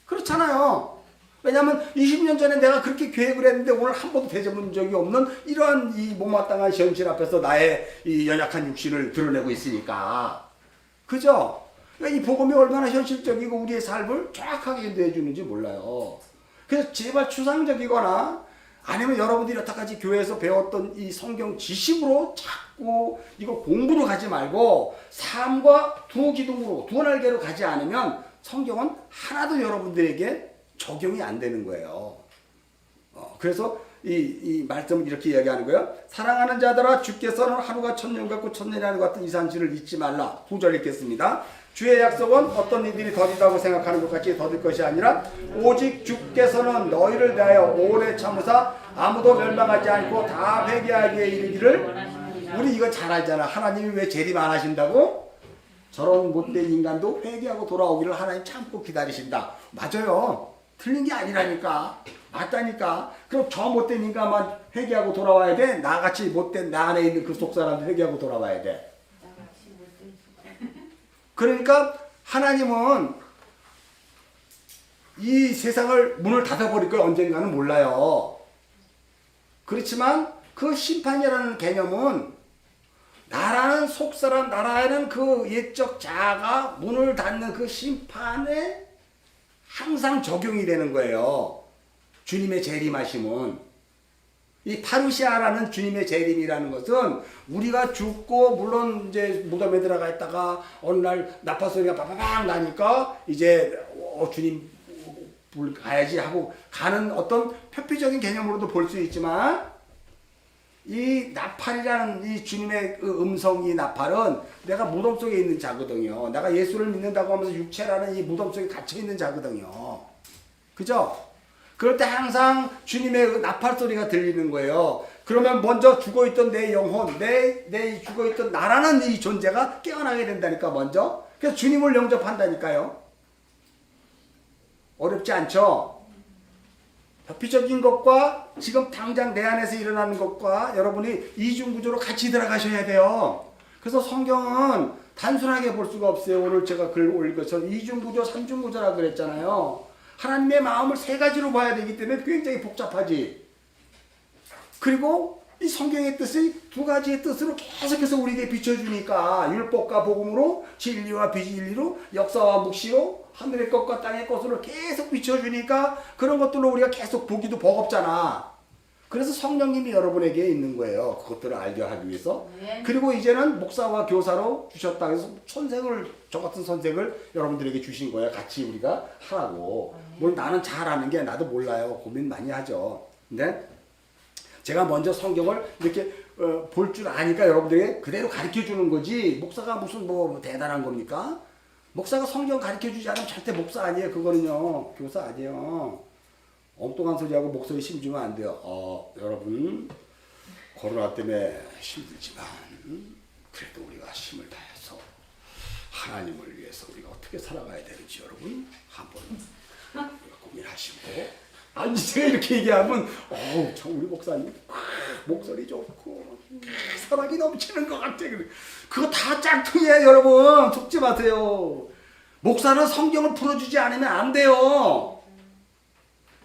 그렇잖아요. 왜냐하면 20년 전에 내가 그렇게 계획을 했는데 오늘 한 번도 되져본 적이 없는 이러한 이 못마땅한 현실 앞에서 나의 이 연약한 육신을 드러내고 있으니까. 그죠? 그러니까 이 복음이 얼마나 현실적이고 우리의 삶을 정확하게 인도해 주는지 몰라요. 그래서 제발 추상적이거나 아니면 여러분들이 여태까지 교회에서 배웠던 이 성경 지식으로 자꾸 이거 공부로 가지 말고 삶과 두 기둥으로 두 날개로 가지 않으면 성경은 하나도 여러분들에게 적용이 안 되는 거예요. 그래서 이 말씀을 이렇게 이야기하는 거예요. 사랑하는 자들아, 주께서는 하루가 1000년 같고 1000년이 하는 것 같은 이 사실을 잊지 말라. 9절 읽겠습니다. 주의 약속은 어떤 이들이 더디다고 생각하는 것 같이 더딜 것이 아니라 오직 주께서는 너희를 대하여 오래 참으사 아무도 멸망하지 않고 다 회개하게 이르기를. 우리 이거 잘 알잖아. 하나님이 왜 재림 안 하신다고? 저런 못된 인간도 회개하고 돌아오기를 하나님 참고 기다리신다. 맞아요. 틀린 게 아니라니까. 맞다니까. 그럼 저 못된 인간만 회개하고 돌아와야 돼? 나같이 못된 나 안에 있는 그 속 사람들 회개하고 돌아와야 돼. 그러니까 하나님은 이 세상을 문을 닫아버릴 걸 언젠가는 몰라요. 그렇지만 그 심판이라는 개념은 나라는 속사람, 나라에는 그 옛적 자아가 문을 닫는 그 심판에 항상 적용이 되는 거예요. 주님의 재림하심은. 이 파루시아라는 주님의 재림이라는 것은 우리가 죽고 물론 이제 무덤에 들어가 있다가 어느 날 나팔 소리가 바바박 나니까 이제 주님 불 가야지 하고 가는 어떤 표피적인 개념으로도 볼 수 있지만 이 나팔이라는 이 주님의 그 음성이 나팔은 내가 무덤 속에 있는 자거든요. 내가 예수를 믿는다고 하면서 육체라는 이 무덤 속에 갇혀 있는 자거든요. 그죠? 그럴 때 항상 주님의 나팔 소리가 들리는 거예요. 그러면 먼저 죽어있던 내 영혼, 내 죽어있던 나라는 이 존재가 깨어나게 된다니까 먼저. 그래서 주님을 영접한다니까요. 어렵지 않죠? 표피적인 것과 지금 당장 내 안에서 일어나는 것과 여러분이 이중구조로 같이 들어가셔야 돼요. 그래서 성경은 단순하게 볼 수가 없어요. 오늘 제가 글 올린 것처럼 이중구조, 삼중구조라고 그랬잖아요. 하나님의 마음을 세 가지로 봐야 되기 때문에 굉장히 복잡하지. 그리고 이 성경의 뜻이 두 가지의 뜻으로 계속해서 우리에게 비춰주니까 율법과 복음으로 진리와 비진리로 역사와 묵시로 하늘의 것과 땅의 것으로 계속 비춰주니까 그런 것들로 우리가 계속 보기도 버겁잖아. 그래서 성령님이 여러분에게 있는 거예요. 그것들을 알게 하기 위해서. 네. 그리고 이제는 목사와 교사로 주셨다. 그래서 저 같은 선생을 여러분들에게 주신 거예요. 같이 우리가 하라고. 물론 나는 잘하는 게 나도 몰라요. 고민 많이 하죠. 근데 제가 먼저 성경을 이렇게 볼 줄 아니까 여러분들에게 그대로 가르쳐 주는 거지. 목사가 무슨 뭐 대단한 겁니까? 목사가 성경 가르쳐 주지 않으면 절대 목사 아니에요. 그거는요. 교사 아니에요. 엉뚱한 소리하고 목소리 심주면 안 돼요. 여러분 코로나 때문에 힘들지만 그래도 우리가 힘을 다해서 하나님을 위해서 우리가 어떻게 살아가야 되는지 여러분 한번 고민하시고 아니 제가 이렇게 얘기하면 참 우리 목사님 목소리 좋고 사랑이 넘치는 것 같아. 그거 다 짝퉁이에요 여러분. 속지 마세요. 목사는 성경을 풀어주지 않으면 안 돼요.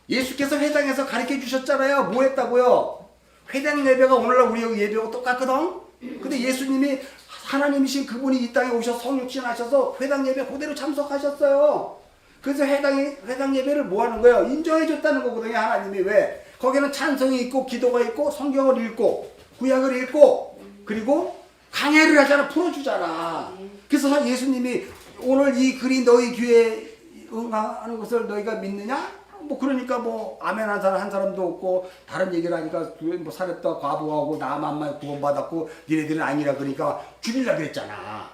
예수께서 회당에서 가르쳐 주셨잖아요. 뭐 했다고요? 회당 예배가 오늘날 우리 여기 예배하고 똑같거든. 근데 예수님이 하나님이신 그분이 이 땅에 오셔서 성육신 하셔서 회당 예배 그대로 참석하셨어요. 그래서 회당 예배를 뭐 하는 거예요? 인정해 줬다는 거거든요. 하나님이. 왜? 거기는 찬송이 있고 기도가 있고 성경을 읽고 구약을 읽고 그리고 강해를 하잖아. 풀어주잖아. 그래서 예수님이 오늘 이 글이 너희 귀에 응하는 것을 너희가 믿느냐? 뭐 그러니까 뭐 아멘 한 사람도 없고 다른 얘기를 하니까 뭐 살았다 과부하고 나만만 구원받았고 니네들은 아니라 그러니까 죽이려고 했잖아.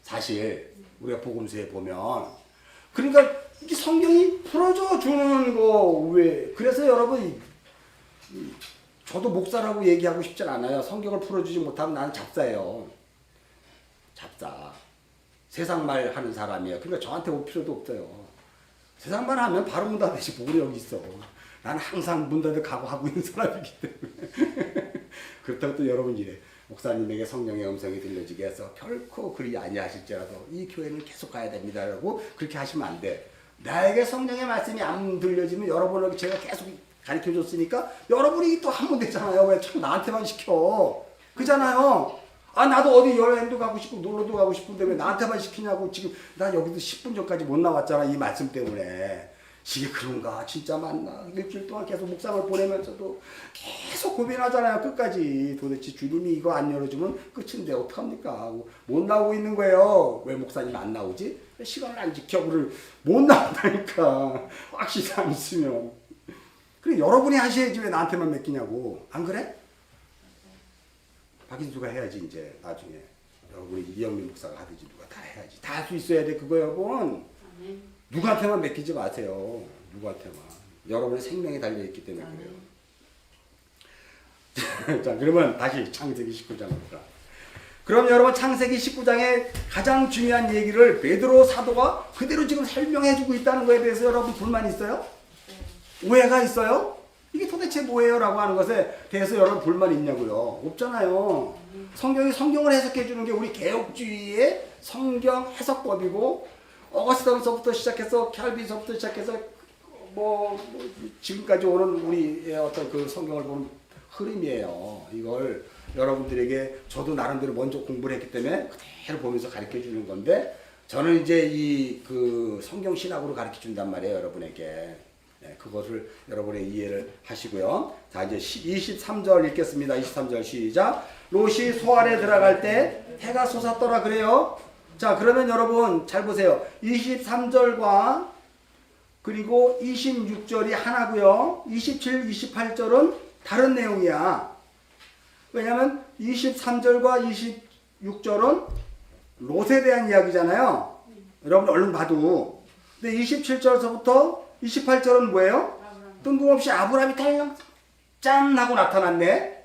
사실 우리가 복음서에 보면 그러니까 이 성경이 풀어줘 주는 거 왜? 그래서 여러분 저도 목사라고 얘기하고 싶진 않아요. 성경을 풀어주지 못하면 나는 잡사예요. 잡사. 세상 말 하는 사람이에요. 그러니까 저한테 올 필요도 없어요. 세상 말 하면 바로 문 닫으시 복음이 여기 있어. 나는 항상 문 닫아 각오하고 있는 사람이기 때문에. 그렇다고 또 여러분 이래. 목사님에게 성령의 음성이 들려지게 해서 결코 그리 아니하실지라도 이 교회는 계속 가야 됩니다라고 그렇게 하시면 안 돼. 나에게 성령의 말씀이 안 들려지면 여러분에게 제가 계속 가르쳐 줬으니까 여러분이 또 하면 되잖아요. 왜 자꾸 나한테만 시켜. 그잖아요. 나도 어디 여행도 가고 싶고 놀러도 가고 싶은데 왜 나한테만 시키냐고. 지금 나 여기도 10분 전까지 못 나왔잖아. 이 말씀 때문에. 이게 그런가? 진짜 맞나? 일주일 동안 계속 묵상을 보내면서도 계속 고민하잖아요. 끝까지. 도대체 주님이 이거 안 열어주면 끝인데 어떡합니까? 못 나오고 있는 거예요. 왜 목사님 안 나오지? 시간을 안 지켜. 그를 못 나온다니까. 확실히 안 있으면. 그래 여러분이 하셔야지 왜 나한테만 맡기냐고. 안 그래? 박인수가 해야지 이제 나중에. 여러분이 이영민 목사가 하든지 누가 다 해야지. 다 할 수 있어야 돼 그거 여러분. 누구한테만 맡기지 마세요. 누구한테만. 여러분의 생명이 달려있기 때문에 그래요. 자 그러면 다시 창세기 19장으로 가. 그럼 여러분 창세기 19장의 가장 중요한 얘기를 베드로 사도가 그대로 지금 설명해주고 있다는 거에 대해서 여러분 불만 있어요? 오해가 있어요? 이게 도대체 뭐예요? 라고 하는 것에 대해서 여러분 불만 있냐고요? 없잖아요. 성경이 성경을 해석해 주는 게 우리 개혁주의의 성경 해석법이고 어거스턴서부터 시작해서 캘빈서부터 시작해서 뭐 지금까지 오는 우리의 어떤 그 성경을 보는 흐름이에요. 이걸 여러분들에게 저도 나름대로 먼저 공부를 했기 때문에 그대로 보면서 가르쳐 주는 건데 저는 이제 이 그 성경 신학으로 가르쳐 준단 말이에요. 여러분에게. 네, 그것을 여러분의 이해를 하시고요. 자 이제 23절 읽겠습니다. 23절 시작. 롯이 소알에 들어갈 때 해가 솟았더라 그래요. 자 그러면 여러분 잘 보세요. 23절과 그리고 26절이 하나고요. 27, 28절은 다른 내용이야. 왜냐하면 23절과 26절은 롯에 대한 이야기잖아요. 여러분 얼른 봐도. 근데 27절서부터 28절은 뭐예요? 뜬금없이 아브라함이 달랑 짠 하고 나타났네.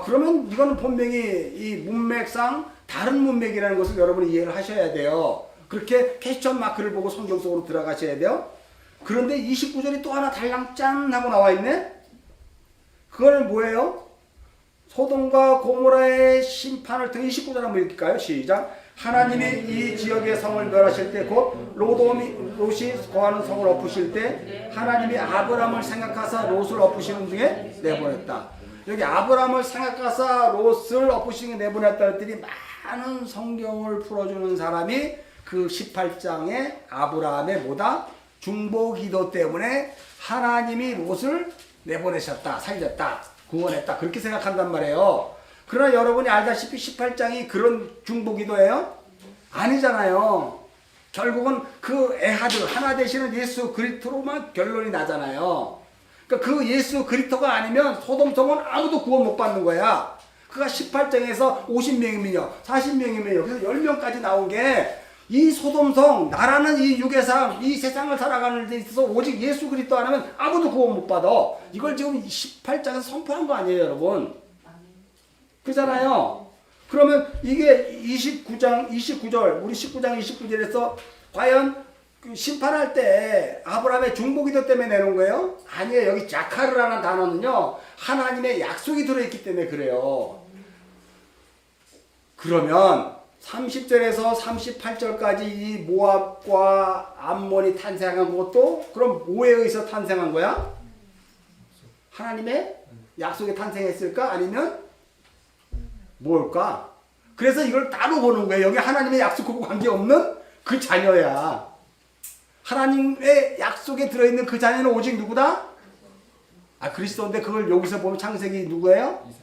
그러면 이거는 분명히 이 문맥상 다른 문맥이라는 것을 여러분이 이해를 하셔야 돼요. 그렇게 퀘스천 마크를 보고 성경 속으로 들어가셔야 돼요. 그런데 29절이 또 하나 달랑 짠 하고 나와 있네. 그거는 뭐예요? 소돔과 고모라의 심판을 통해 29절 한번 읽을까요? 시작. 하나님이 이 지역의 성을 멸하실 때 곧 롯이 거하는 성을 엎으실 때 하나님이 아브라함을 생각하사 롯을 엎으시는 중에 내보냈다. 여기 아브라함을 생각하사 롯을 엎으시는 게 내보냈다 했더니 많은 성경을 풀어주는 사람이 그 18장에 아브라함의 뭐다? 중보기도 때문에 하나님이 롯을 내보내셨다, 살렸다, 구원했다 그렇게 생각한단 말이에요. 그러나 여러분이 알다시피 18장이 그런 중보기도예요? 아니잖아요. 결국은 그 에하드 하나 되시는 예수 그리스도로만 결론이 나잖아요. 그러니까 그 예수 그리스도가 아니면 소돔성은 아무도 구원 못 받는 거야. 그가 18장에서 50명이면요 40명이면요 그래서 10명까지 나온 게 이 소돔성 나라는 이 육의 삶, 이 세상을 살아가는 데 있어서 오직 예수 그리스도 안 하면 아무도 구원 못 받아. 이걸 지금 18장에서 선포한 거 아니에요, 여러분? 그잖아요. 그러면 이게 29절, 우리 19장 29절에서 과연 그 심판할 때 아브라함의 중보기도 때문에 내놓은 거예요? 아니에요. 여기 자카르라는 단어는요, 하나님의 약속이 들어있기 때문에 그래요. 그러면 30절에서 38절까지 이 모압과 암몬이 탄생한 것도 그럼 뭐에 의해서 탄생한 거야? 하나님의 약속에 탄생했을까? 아니면 뭘까? 그래서 이걸 따로 보는 거예요. 여기 하나님의 약속하고 관계없는 그 자녀야. 하나님의 약속에 들어있는 그 자녀는 오직 누구다? 아, 그리스도인데 그걸 여기서 보면 창세기 누구예요? 이삭.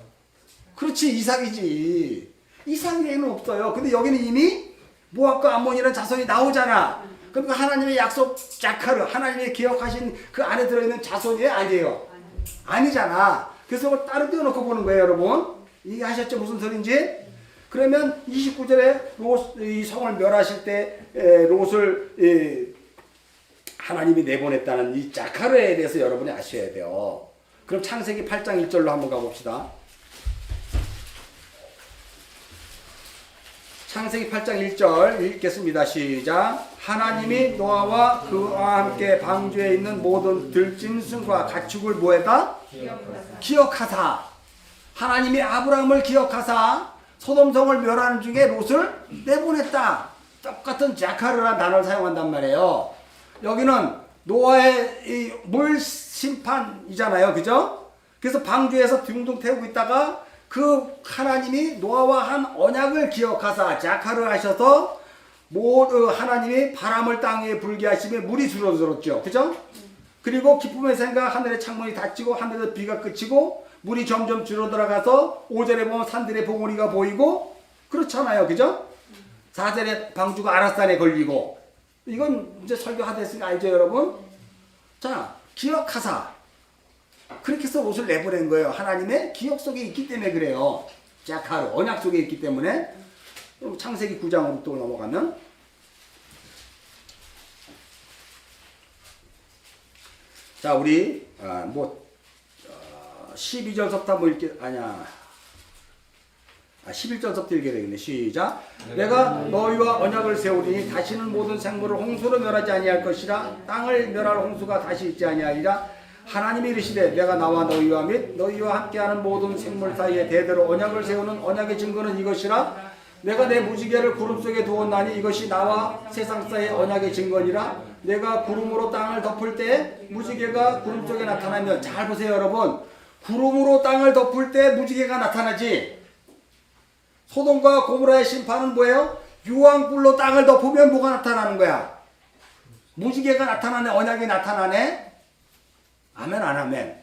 그렇지, 이삭이지. 이삭 외에는 없어요. 근데 여기는 이미 모압과 암몬이라는 자손이 나오잖아. 그러니까 하나님의 약속 자카르, 하나님의 기억하신 그 안에 들어있는 자손이에요? 아니에요? 아니잖아. 그래서 그걸 따로 떼어놓고 보는 거예요, 여러분. 이해하셨죠? 무슨 소린지? 그러면 29절에 이 성을 멸하실 때 롯을 하나님이 내보냈다는 이 자카르에 대해서 여러분이 아셔야 돼요. 그럼 창세기 8장 1절로 한번 가봅시다. 창세기 8장 1절 읽겠습니다. 시작. 하나님이 노아와 그와 함께 방주에 있는 모든 들짐승과 가축을 뭐했다? 기억하사. 하나님이 아브라함을 기억하사 소돔성을 멸하는 중에 롯을 내보냈다. 똑같은 자카르라는 단어를 사용한단 말이에요. 여기는 노아의 이 물 심판이잖아요. 그죠? 그래서 방주에서 둥둥 태우고 있다가 그 하나님이 노아와 한 언약을 기억하사 자카르 하셔서 하나님이 바람을 땅 위에 불게 하시며 물이 줄어들었죠. 그죠? 그리고 기쁨의 생각 하늘의 창문이 닫히고 하늘에서 비가 그치고 물이 점점 줄어들어가서 5절에 보면 산들의 봉우리가 보이고 그렇잖아요. 그죠? 4절에 방주가 아라산에 걸리고 이건 이제 설교하다 했으니까 알죠, 여러분? 자, 기억하사. 그렇게 해서 롯을 내보낸 거예요. 하나님의 기억 속에 있기 때문에 그래요. 자카르, 언약 속에 있기 때문에. 창세기 9장으로 또 넘어가면 자, 우리 12절부터 읽게 11절부터 읽게 되겠네. 시작. 내가 너희와 언약을 세우리니 다시는 모든 생물을 홍수로 멸하지 아니할 것이라. 땅을 멸할 홍수가 다시 있지 아니하리라. 하나님이 이르시되 내가 나와 너희와 및 너희와 함께하는 모든 생물 사이에 대대로 언약을 세우는 언약의 증거는 이것이라. 내가 내 무지개를 구름 속에 두었나니 이것이 나와 세상 사이의 언약의 증거니라. 내가 구름으로 땅을 덮을 때 무지개가 구름 속에 나타나면, 잘 보세요 여러분, 구름으로 땅을 덮을 때 무지개가 나타나지. 소돔과 고모라의 심판은 뭐예요? 유황불로 땅을 덮으면 뭐가 나타나는 거야? 무지개가 나타나네. 언약이 나타나네. 아멘 안 아멘?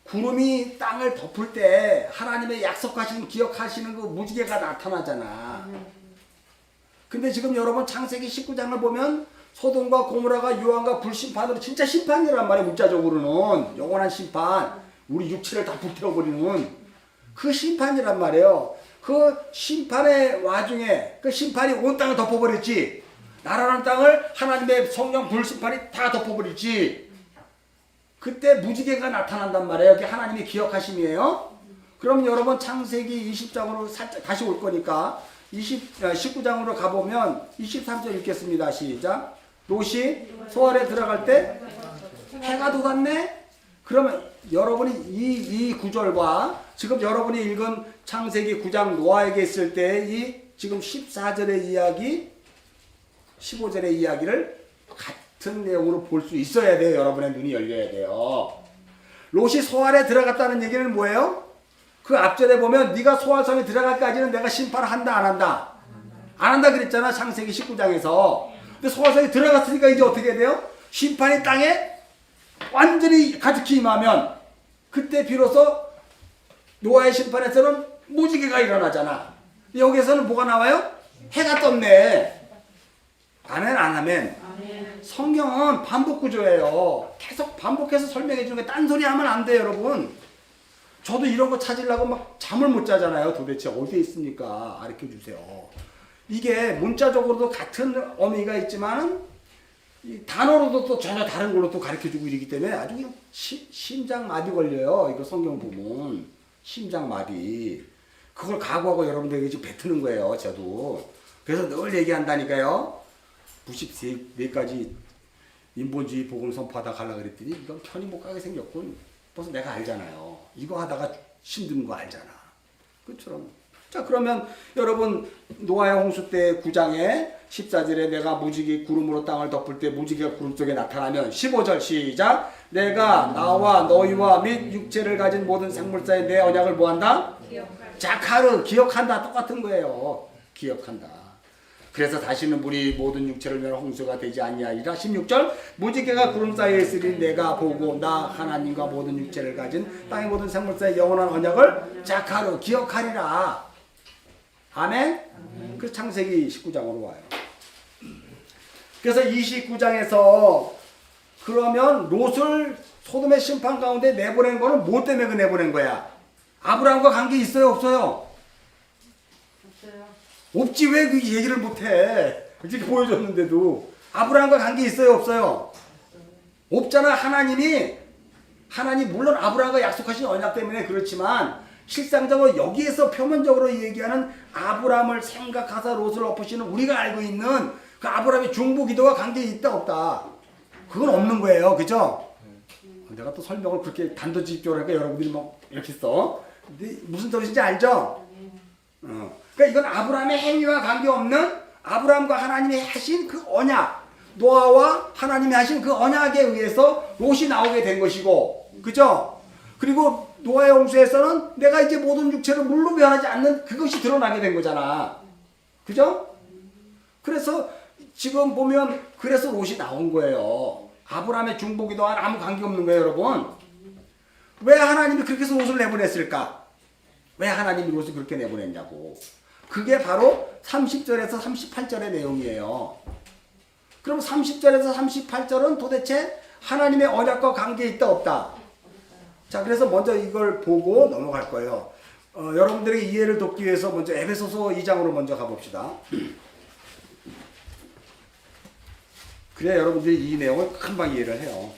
구름이 땅을 덮을 때 하나님의 약속하신 기억하시는 그 무지개가 나타나잖아. 근데 지금 여러분 창세기 19장을 보면 소돔과 고모라가 유황과 불심판으로, 진짜 심판이란 말이에요. 문자적으로는 영원한 심판, 우리 육체를 다 불태워버리는 그 심판이란 말이에요. 그 심판의 와중에 그 심판이 온 땅을 덮어버렸지. 나라는 땅을 하나님의 성령 불심판이 다 덮어버렸지. 그때 무지개가 나타난단 말이에요. 이게 하나님의 기억하심이에요. 그럼 여러분 창세기 20장으로 살짝 다시 올 거니까 19장으로 가보면 23절 읽겠습니다. 시작. 롯이 소알에 들어갈 때 해가 돋았네. 그러면 여러분이 이 구절과 지금 여러분이 읽은 창세기 9장 노아에게 있을 때 이 지금 14절의 이야기, 15절의 이야기를 같은 내용으로 볼 수 있어야 돼요. 여러분의 눈이 열려야 돼요. 롯이 소알에 들어갔다는 얘기는 뭐예요? 그 앞절에 보면 네가 소알성에 들어갈까지는 내가 심판을 한다 안 한다? 안 한다 그랬잖아. 창세기 19장에서. 근데 소알성에 들어갔으니까 이제 어떻게 돼요? 심판이 땅에 완전히 가득히 임하면 그때 비로소 노아의 심판에서는 무지개가 일어나잖아. 여기에서는 뭐가 나와요? 해가 떴네. 아멘 안 아멘? 성경은 반복 구조예요. 계속 반복해서 설명해 주는 게 딴소리 하면 안 돼요, 여러분. 저도 이런 거 찾으려고 막 잠을 못 자잖아요. 도대체 어디에 있습니까? 가르쳐 주세요. 이게 문자적으로도 같은 의미가 있지만은 이 단어로도 또 전혀 다른 걸로 또 가르쳐주고 이러기 때문에 아주 그냥 심장마비 걸려요. 이거 성경 보면 심장마비. 그걸 각오하고 여러분들에게 지금 뱉는 거예요. 저도. 그래서 늘 얘기한다니까요. 94가지 인본주의 복음 선포하다 가려고 그랬더니 이건 편히 못 가게 생겼군. 벌써 내가 알잖아요. 이거 하다가 힘든 거 알잖아. 그처럼. 자, 그러면 여러분 노아의 홍수 때 9장에 14절에 내가 무지개 구름으로 땅을 덮을 때 무지개가 구름 속에 나타나면 15절 시작. 내가 나와 너희와 및 육체를 가진 모든 생물사의 내 언약을 뭐한다? 자카르 기억한다. 똑같은 거예요. 기억한다. 그래서 다시는 물이 모든 육체를 멸 홍수가 되지 아니하리라. 16절 무지개가 구름 사이에 있으니 내가 보고 나 하나님과 모든 육체를 가진 땅의 모든 생물사의 영원한 언약을 자카르 기억하리라. 아멘? 그 창세기 19장으로 와요. 그래서 29장에서 그러면 롯을 소돔의 심판 가운데 내보낸 거는 뭐 때문에 내보낸 거야? 아브라함과 관계 있어요, 없어요? 없어요. 없지. 왜 그 얘기를 못해? 이렇게 보여줬는데도 아브라함과 관계 있어요, 없어요? 없잖아. 하나님 물론 아브라함과 약속하신 언약 때문에 그렇지만 실상적으로 여기에서 표면적으로 얘기하는 아브라함을 생각하사 롯을 엎으시는 우리가 알고 있는 그 아브라함의 중보 기도와 관계 있다 없다? 그건 없는 거예요. 그죠? 내가 또 설명을 그렇게 단도직입적으로 하니까 여러분들이 막 이렇게 써. 근데 무슨 소리인지 알죠? 그러니까 이건 아브라함의 행위와 관계없는 아브라함과 하나님이 하신 그 언약, 노아와 하나님이 하신 그 언약에 의해서 롯이 나오게 된 것이고, 그죠? 그리고 노아의 홍수에서는 내가 이제 모든 육체를 물로 변하지 않는 그것이 드러나게 된 거잖아. 그죠? 그래서 지금 보면 그래서 롯이 나온 거예요. 아브라함의 중보기도와 아무 관계없는 거예요, 여러분. 왜 하나님이 그렇게 해서 롯을 내보냈을까? 왜 하나님이 롯을 그렇게 내보냈냐고. 그게 바로 30절에서 38절의 내용이에요. 그럼 30절에서 38절은 도대체 하나님의 언약과 관계에 있다 없다? 자, 그래서 먼저 이걸 보고 넘어갈 거예요. 여러분들의 이해를 돕기 위해서 먼저 에베소서 2장으로 먼저 가봅시다. 그래야 여러분들이 이 내용을 금방 이해를 해요.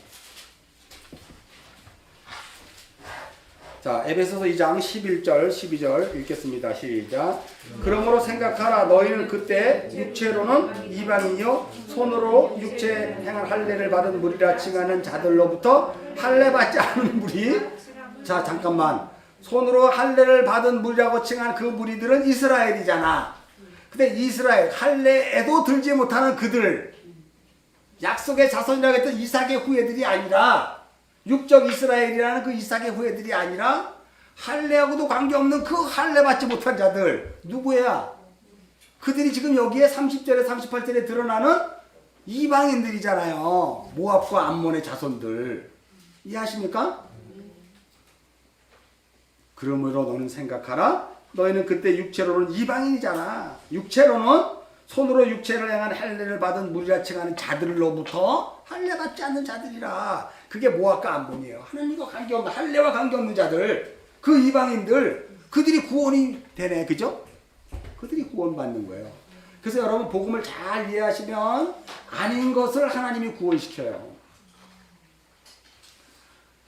자, 에베소서 2장 11절, 12절 읽겠습니다. 시작. 그러므로 생각하라. 너희는 그때 육체로는 이방인이요 손으로 육체 행한 할례를 받은 무리라 칭하는 자들로부터 할례 받지 않은 무리. 자, 잠깐만. 손으로 할례를 받은 무리라고 칭한 그 무리들은 이스라엘이잖아. 근데 이스라엘 할례에도 들지 못하는 그들, 약속의 자손이라고 했던 이삭의 후예들이 아니라, 육적 이스라엘이라는 그 이삭의 후예들이 아니라 할례하고도 관계없는 그 할례 받지 못한 자들 누구야? 그들이 지금 여기에 30절에 38절에 드러나는 이방인들이잖아요. 모압과 암몬의 자손들. 이해하십니까? 그러므로 너는 생각하라. 너희는 그때 육체로는 이방인이잖아. 육체로는 손으로 육체를 행한 할례를 받은 무리라 칭하는 자들로부터 할례 받지 않는 자들이라. 그게 모압과 암몬이에요. 하나님과 관계없는, 할례와 관계없는 자들, 그 이방인들, 그들이 구원이 되네. 그죠? 그들이 구원받는 거예요. 그래서 여러분 복음을 잘 이해하시면 아닌 것을 하나님이 구원시켜요.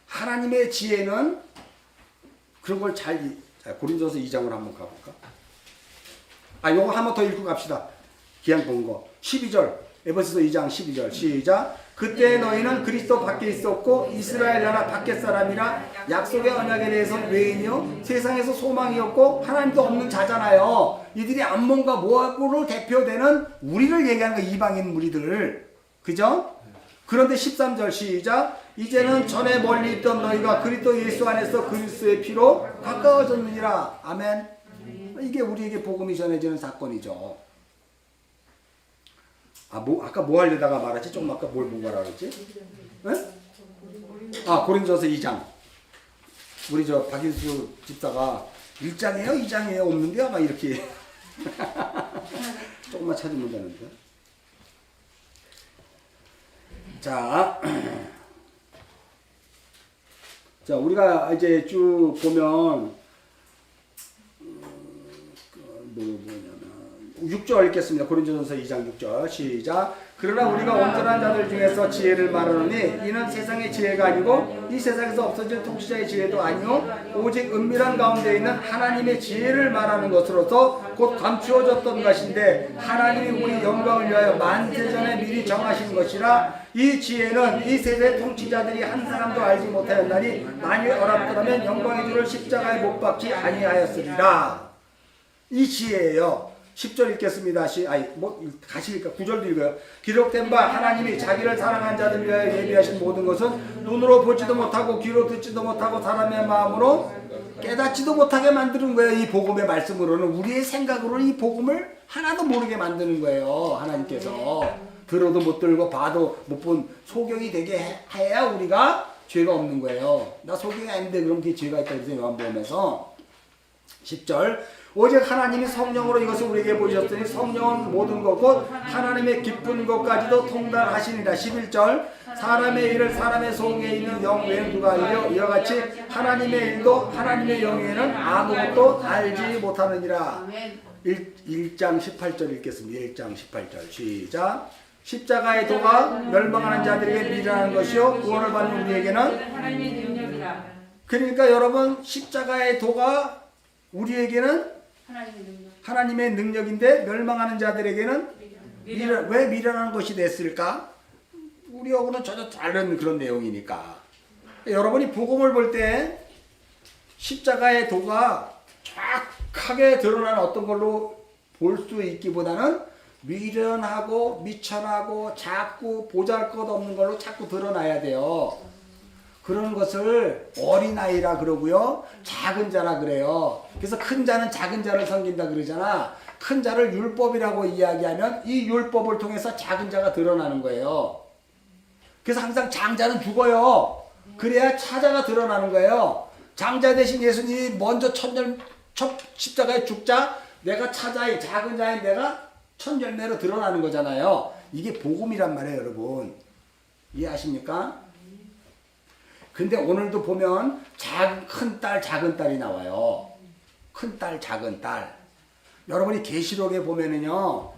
하나님의 지혜는 그런 걸 잘, 고린도서 2장으로 한번 가볼까? 요거 한번 더 읽고 갑시다. 기왕 본 거. 12절. 에베소서 2장 12절. 시작. 그때 너희는 그리스도 밖에 있었고 이스라엘 나라 밖에 사람이라 약속의 언약에 대해서 외인이요 세상에서 소망이었고 하나님도 없는 자잖아요. 이들이 암몬과 모압으로 대표되는 우리를 얘기하는 거, 이방인 무리들. 그죠? 그런데 13절 시작. 이제는 전에 멀리 있던 너희가 그리스도 예수 안에서 그리스도의 피로 가까워졌느니라. 아멘. 이게 우리에게 복음이 전해지는 사건이죠. 아까 뭐 하려다가 말하지? 조금 아까 뭘 보고 하라 그랬지? 네? 고린도서 2장. 우리 저 박인수 집사가 1장이에요? 2장이에요? 없는데요? 막 이렇게. 조금만 찾으면 되는데. 자, 우리가 이제 쭉 보면, 뭐냐면, 6절 읽겠습니다. 고린도전서 2장 6절 시작. 그러나 우리가 온전한 자들 중에서 지혜를 말하노니 이는 세상의 지혜가 아니고 이 세상에서 없어질 통치자의 지혜도 아니요 오직 은밀한 가운데 있는 하나님의 지혜를 말하는 것으로서 곧 감추어졌던 것인데 하나님이 우리 영광을 위하여 만세전에 미리 정하신 것이라. 이 지혜는 이 세대 통치자들이 한 사람도 알지 못하였나니 만일 어랍더라면 영광의 주를 십자가에 못 박지 아니하였으리라. 이 지혜예요. 10절 읽겠습니다. 같이 읽까? 9절도 읽어요. 기록된 바 하나님이 자기를 사랑한 자들 위하여 예비하신 모든 것은 눈으로 보지도 못하고 귀로 듣지도 못하고 사람의 마음으로 깨닫지도 못하게 만드는 거예요. 이 복음의 말씀으로는 우리의 생각으로는 이 복음을 하나도 모르게 만드는 거예요. 하나님께서 들어도 못 들고 봐도 못 본 소경이 되게 해야 우리가 죄가 없는 거예요. 나 소경이 아닌데 그럼 그게 죄가 있다 그래서 요한복음에서 10절 오직 하나님이 성령으로 이것을 우리에게 보이셨으니 성령은 모든 것 곧 하나님의 깊은 것까지도 통달하시니라. 11절 사람의 일을 사람의 속에 있는 영 외에는 누가 알려 이와 같이 하나님의 일도 하나님의 영에는 아무것도 알지 못하느니라. 1장 18절 읽겠습니다. 1장 18절 시작. 십자가의 도가 멸망하는 자들에게 미련한 것이요 구원을 받는 우리에게는 하나님의 능력이라. 그러니까 여러분 십자가의 도가 우리에게는 하나님의 능력인데 멸망하는 자들에게는 왜 미련한 것이 됐을까? 우리하고는 전혀 다른 그런 내용이니까. 여러분이 복음을 볼 때 십자가의 도가 정확하게 드러나는 어떤 걸로 볼 수 있기보다는 미련하고 미천하고 자꾸 보잘것없는 걸로 자꾸 드러나야 돼요. 그런 것을 어린아이라 그러고요. 작은 자라 그래요. 그래서 큰 자는 작은 자를 섬긴다 그러잖아. 큰 자를 율법이라고 이야기하면 이 율법을 통해서 작은 자가 드러나는 거예요. 그래서 항상 장자는 죽어요. 그래야 차자가 드러나는 거예요. 장자 대신 예수님이 먼저 첫 십자가에 죽자 내가 차자인 작은 자인 내가 첫 열매로 드러나는 거잖아요. 이게 복음이란 말이에요, 여러분. 이해하십니까? 근데 오늘도 보면 큰 딸, 작은 딸이 나와요. 큰 딸, 작은 딸. 여러분이 계시록에 보면은요,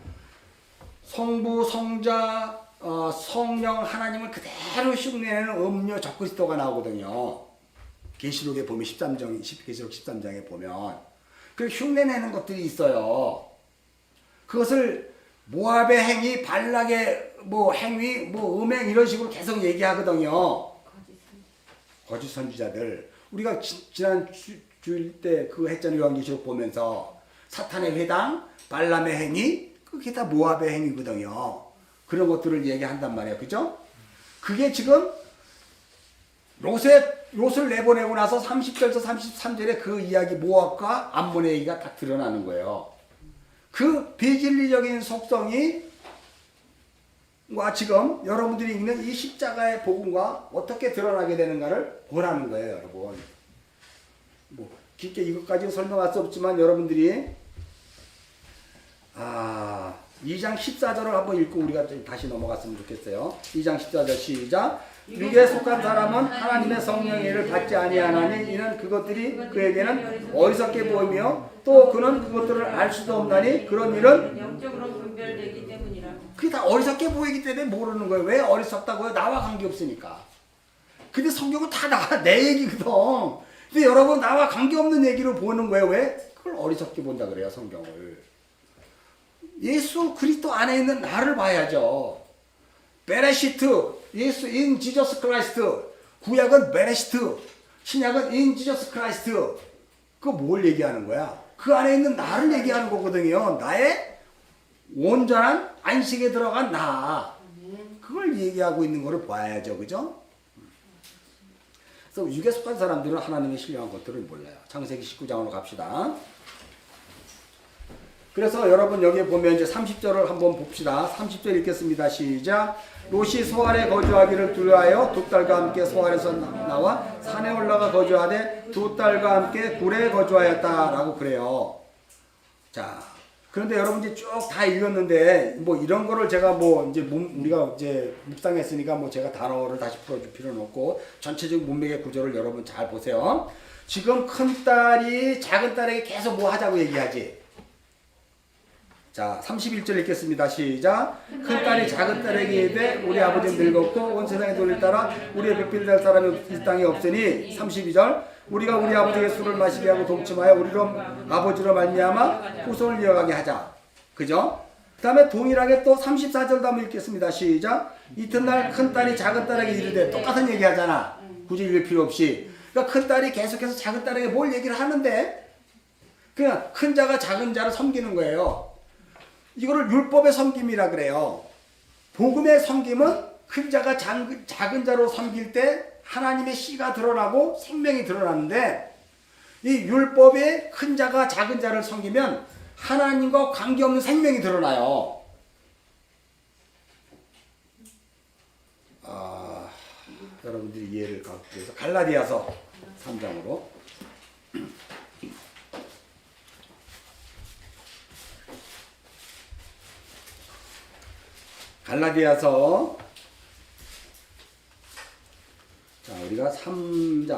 성부, 성자, 성령 하나님을 그대로 흉내내는 음료 적그리스도가 나오거든요. 계시록에 보면 계시록 13장에 보면 그 흉내내는 것들이 있어요. 그것을 모압의 행위, 발락의 행위, 음행 이런 식으로 계속 얘기하거든요. 거짓 선지자들. 우리가 지난 주일 때 그거 했잖아요. 요한계시록 보면서 사탄의 회당, 발람의 행위, 그게 다 모압의 행위거든요. 그런 것들을 얘기한단 말이에요. 그죠? 그게 지금 롯을 내보내고 나서 30절에서 33절에 그 이야기 모압과 암몬의 얘기가 딱 드러나는 거예요. 그 비진리적인 속성이 지금 여러분들이 읽는 이 십자가의 복음과 어떻게 드러나게 되는가를 보라는 거예요, 여러분. 깊게 이것까지는 설명할 수 없지만 여러분들이 2장 14절을 한번 읽고 우리가 다시 넘어갔으면 좋겠어요. 2장 14절 시작. 육에 속한 사람은 하나님의 성령의 일을 받지 아니하나니 이는 그것들이 그에게는 어리석게 보이며 또 그는 그것들을 알 수도 없나니 그런 일은 영적으로 분별되기 때문이라. 그게 다 어리석게 보이기 때문에 모르는 거예요. 왜 어리석다고요? 나와 관계없으니까. 근데 성경은 다 내 얘기거든. 근데 여러분 나와 관계없는 얘기를 보는 거예요. 왜? 그걸 어리석게 본다 그래요, 성경을. 예수 그리스도 안에 있는 나를 봐야죠. 베레시트, 예수 in Jesus Christ. 구약은 베레시트, 신약은 in Jesus Christ. 그거 뭘 얘기하는 거야? 그 안에 있는 나를 얘기하는 거거든요. 나의 온전한 안식에 들어간 나. 그걸 얘기하고 있는 거를 봐야죠. 그죠? 그래서 육에 속한 사람들은 하나님의 신령한 것들을 몰라요. 창세기 19장으로 갑시다. 그래서 여러분 여기에 보면 이제 30절을 한번 봅시다. 30절 읽겠습니다. 시작. 롯이 소알에 거주하기를 두려하여 두 딸과 함께 소알에서 나와 산에 올라가 거주하되 두 딸과 함께 굴에 거주하였다라고 그래요. 자, 그런데 여러분 이제 쭉 다 읽었는데 이런 거를 제가 우리가 이제 묵상했으니까 제가 단어를 다시 풀어줄 필요는 없고 전체적인 문맥의 구조를 여러분 잘 보세요. 지금 큰 딸이 작은 딸에게 계속 뭐 하자고 얘기하지? 자, 31절 읽겠습니다. 시작. 큰 딸이 작은 딸에게 이르되 우리 아버지는 늙었고 온 세상의 돈을 따라 우리의 백비를 달 사람이 이 땅에 없으니 32절 우리가 우리 아버지에게 술을 마시게 하고 동침하여 우리로 아버지로 말미암아 후손을 이어가게 하자. 그죠? 그 다음에 동일하게 또 34절도 한번 읽겠습니다. 시작. 이튿날 큰 딸이 작은 딸에게 이르되 똑같은 얘기 하잖아. 굳이 읽을 필요 없이. 그러니까 큰 딸이 계속해서 작은 딸에게 뭘 얘기를 하는데 그냥 큰 자가 작은 자를 섬기는 거예요. 이거를 율법의 섬김이라 그래요. 복음의 섬김은 큰 자가 작은 자로 섬길 때 하나님의 씨가 드러나고 생명이 드러나는데 이 율법의 큰 자가 작은 자를 섬기면 하나님과 관계없는 생명이 드러나요. 여러분들이 이해를 갖기 위해서 갈라디아서 3장으로 갈라디아서 자 우리가 3장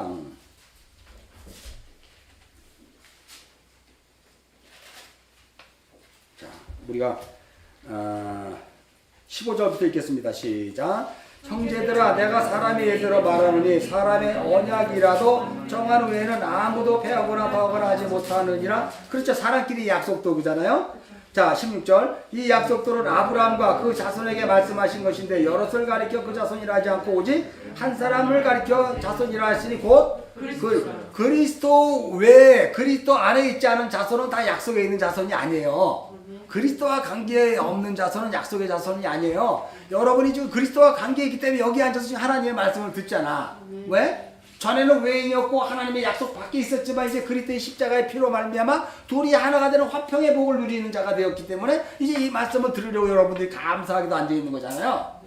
자 우리가 15절부터 읽겠습니다. 시작. 형제들아 내가 사람의 예대로 말하노니 사람의 언약이라도 정한 후에는 아무도 패하거나 더하거나 하지 못하느니라. 그렇죠. 사람끼리 약속도구잖아요. 자 16절 이 약속도는 아브라함과 그 자손에게 말씀하신 것인데 여럿을 가리켜 그 자손이라 하지 않고 오직 한 사람을 가리켜 자손이라 하시니 곧 그리스도 외에 그리스도 안에 있지 않은 자손은 다 약속에 있는 자손이 아니에요. 그리스도와 관계에 없는 자손은 약속의 자손이 아니에요. 여러분이 지금 그리스도와 관계에 있기 때문에 여기 앉아서 지금 하나님의 말씀을 듣잖아. 왜? 전에는 외인이었고 하나님의 약속 밖에 있었지만 이제 그리스도의 십자가의 피로 말미암아 둘이 하나가 되는 화평의 복을 누리는 자가 되었기 때문에 이제 이 말씀을 들으려고 여러분들이 감사하게도 앉아있는 거잖아요.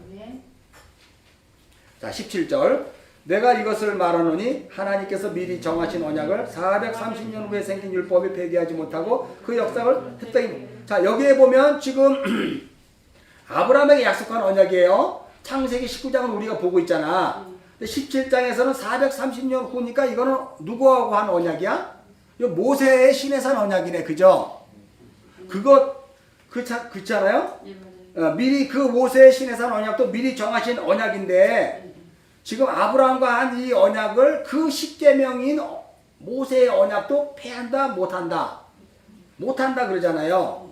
자 17절 내가 이것을 말하노니 하나님께서 미리 정하신 언약을 430년 후에 생긴 율법이 폐기하지 못하고 그 역사를 했더니 자 여기에 보면 지금 아브라함에게 약속한 언약이에요. 창세기 19장을 우리가 보고 있잖아. 17장에서는 430년 후니까 이거는 누구하고 한 언약이야? 이거 모세의 시내산 언약이네. 그죠? 그렇잖아요? 미리 그 모세의 시내산 언약도 미리 정하신 언약인데 지금 아브라함과 한 이 언약을 그 10계명인 모세의 언약도 폐한다 못한다 그러잖아요.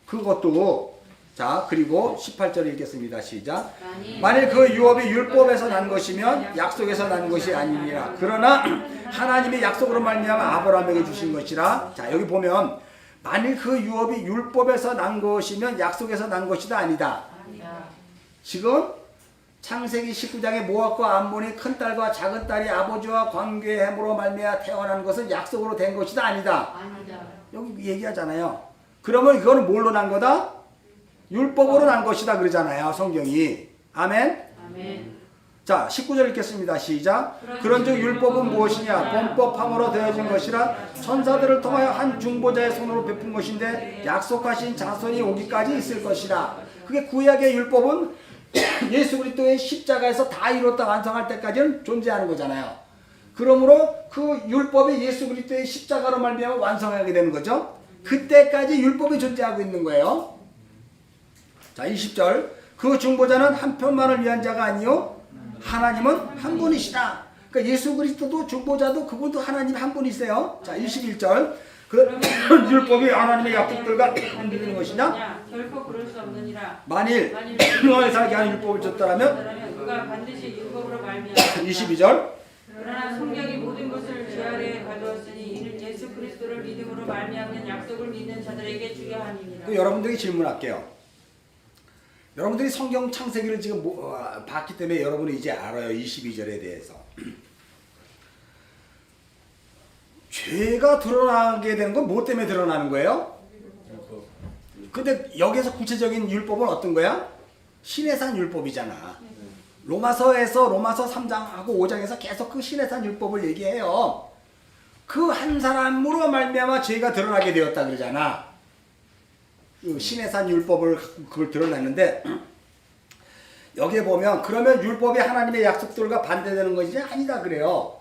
그것도 자 그리고 18절 읽겠습니다. 시작. 만일 그 유업이 율법에서 난 것이면 약속에서 난 것이 아니니라. 그러나 하나님의 약속으로 말미암아 아브라함에게 주신 것이라. 자 여기 보면 만일 그 유업이 율법에서 난 것이면 약속에서 난 것이다 아니다. 지금 창세기 19장에 모압과 암몬이 큰딸과 작은딸이 아버지와 관계함으로 말미암아 태어난 것은 약속으로 된 것이다 아니다. 여기 얘기하잖아요. 그러면 이거는 뭘로 난 거다? 율법으로 난 것이다 그러잖아요. 성경이. 아멘? 자 19절 읽겠습니다. 시작. 그런즉 율법은 무엇이냐? 범법함으로 되어진 것이라 천사들을 통하여 한 중보자의 손으로 베푼 것인데 약속하신 자손이 오기까지 있을 것이라. 그게 구약의 율법은 예수 그리스도의 십자가에서 다 이뤘다 완성할 때까지는 존재하는 거잖아요. 그러므로 그 율법이 예수 그리스도의 십자가로 말미암아 완성하게 되는 거죠. 그때까지 율법이 존재하고 있는 거예요. 자 20절 그 중보자는 한 편만을 위한 자가 아니요 하나님은 한 분이시다. 그러니까 예수 그리스도도 중보자도 그분도 하나님 한 분이세요. 자 21절 그 율법이 하나님의 약속들과 흔들리는 것이냐? 결코 그럴 수 없느니라. 만일 너희 살게 하는 율법을 줬더라면 그가 반드시 율법으로 말미암아 22절 그러나 성경이 모든 것을 제 아래에 가두었으니 이는 예수 그리스도를 믿음으로 말미암는 약속을 믿는 자들에게 주려 함이니라. 또 여러분들에게 질문할게요. 여러분들이 성경 창세기를 지금 봤기 때문에 여러분이 이제 알아요. 22절에 대해서. 죄가 드러나게 되는 건 뭐 때문에 드러나는 거예요? 근데 여기서 구체적인 율법은 어떤 거야? 시내산 율법이잖아. 로마서 3장하고 5장에서 계속 그 시내산 율법을 얘기해요. 그 한 사람으로 말미암아 죄가 드러나게 되었다 그러잖아. 그 시내산 율법을 그걸 드러냈는데 여기에 보면 그러면 율법이 하나님의 약속들과 반대되는 것이지 아니다 그래요.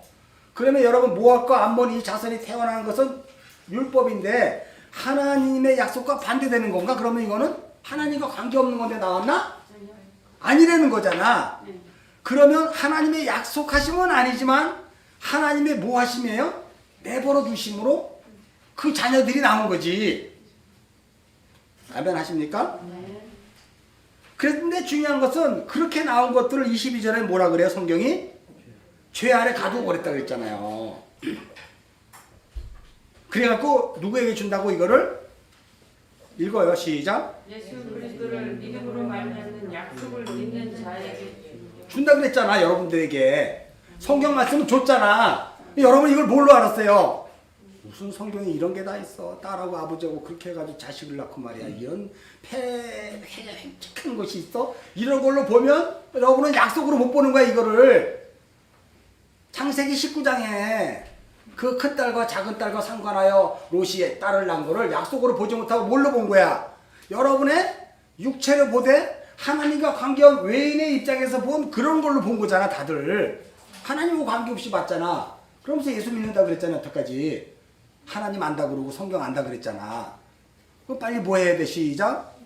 그러면 여러분 모압과 암몬 이 자손이 태어난 것은 율법인데 하나님의 약속과 반대되는 건가? 그러면 이거는 하나님과 관계없는 건데 나왔나? 아니라는 거잖아. 그러면 하나님의 약속하심은 아니지만 하나님의 뭐 하심이에요? 내버려 두심으로 그 자녀들이 나온 거지. 아멘 하십니까? 그런데 중요한 것은 그렇게 나온 것들을 22절에 뭐라 그래요? 성경이? 죄 아래 가두어 버렸다 그랬잖아요. 그래갖고 누구에게 준다고 이거를? 읽어요. 시작. 예수 그리스도를 믿음으로 말하는 약속을 믿는 자에게 준다 그랬잖아. 여러분들에게. 성경 말씀은 줬잖아. 여러분 이걸 뭘로 알았어요? 무슨 성경에 이런 게 다 있어. 딸하고 아버지하고 그렇게 해가지고 자식을 낳고 말이야. 이런 획책한 것이 있어? 이런 걸로 보면 여러분은 약속으로 못 보는 거야 이거를. 창세기 19장에 그 큰 딸과 작은 딸과 상관하여 롯이 딸을 낳은 거를 약속으로 보지 못하고 뭘로 본 거야? 여러분의 육체를 보되 하나님과 관계없는 외인의 입장에서 본 그런 걸로 본 거잖아 다들. 하나님과 관계없이 봤잖아. 그러면서 예수 믿는다 그랬잖아 여태까지. 하나님 안다 그러고 성경 안다 그랬잖아. 그럼 빨리 뭐 해야 돼? 시작.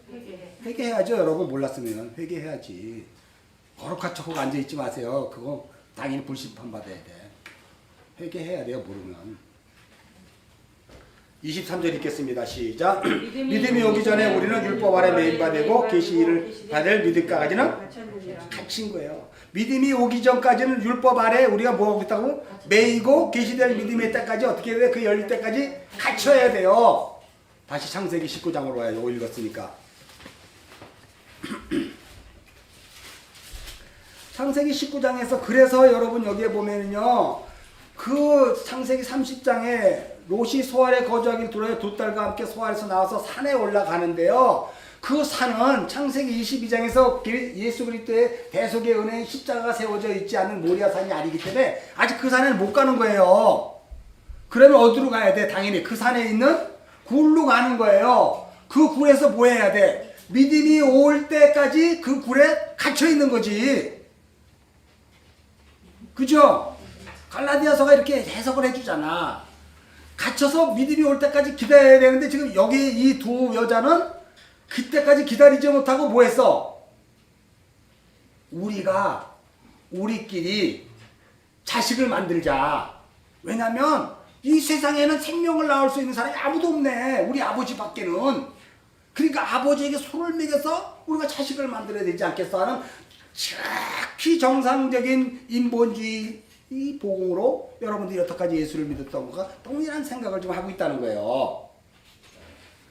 회개해야죠. 여러분 몰랐으면 회개해야지. 거룩한 척하고 앉아있지 마세요. 그거 당연히 불심판 받아야 돼. 회개해야 돼요. 모르면. 23절 읽겠습니다. 시작. 믿음이 오기 전에 우리는 율법 아래 매인바 되고 계시를 받을 믿음까지는 갇힌 거예요. 믿음이 오기 전까지는 율법 아래 우리가 뭐하고 있다고? 매이고 계시될 믿음의 때까지 어떻게 해야 돼? 그 열릴 때까지 갇혀야 돼요. 다시 창세기 19장으로 와요. 읽었으니까. 창세기 19장에서 그래서 여러분 여기에 보면은요. 그 창세기 30장에 롯이 소알에 거주하길 두려워 두 딸과 함께 소알에서 나와서 산에 올라가는데요. 그 산은 창세기 22장에서 예수 그리스도의 대속의 은혜의 십자가가 세워져 있지 않은 모리아산이 아니기 때문에 아직 그 산에는 못 가는 거예요. 그러면 어디로 가야 돼? 당연히 그 산에 있는 굴로 가는 거예요. 그 굴에서 뭐 해야 돼? 믿음이 올 때까지 그 굴에 갇혀 있는 거지. 그죠? 갈라디아서가 이렇게 해석을 해주잖아. 갇혀서 믿음이 올 때까지 기다려야 되는데 지금 여기 이 두 여자는 그때까지 기다리지 못하고 뭐 했어? 우리끼리 자식을 만들자. 왜냐면 이 세상에는 생명을 낳을 수 있는 사람이 아무도 없네. 우리 아버지밖에는. 그러니까 아버지에게 손을 먹여서 우리가 자식을 만들어야 되지 않겠어 하는 지극히 정상적인 인본주의 이 복음으로 여러분들이 여태까지 예수를 믿었던 것과 동일한 생각을 좀 하고 있다는 거예요.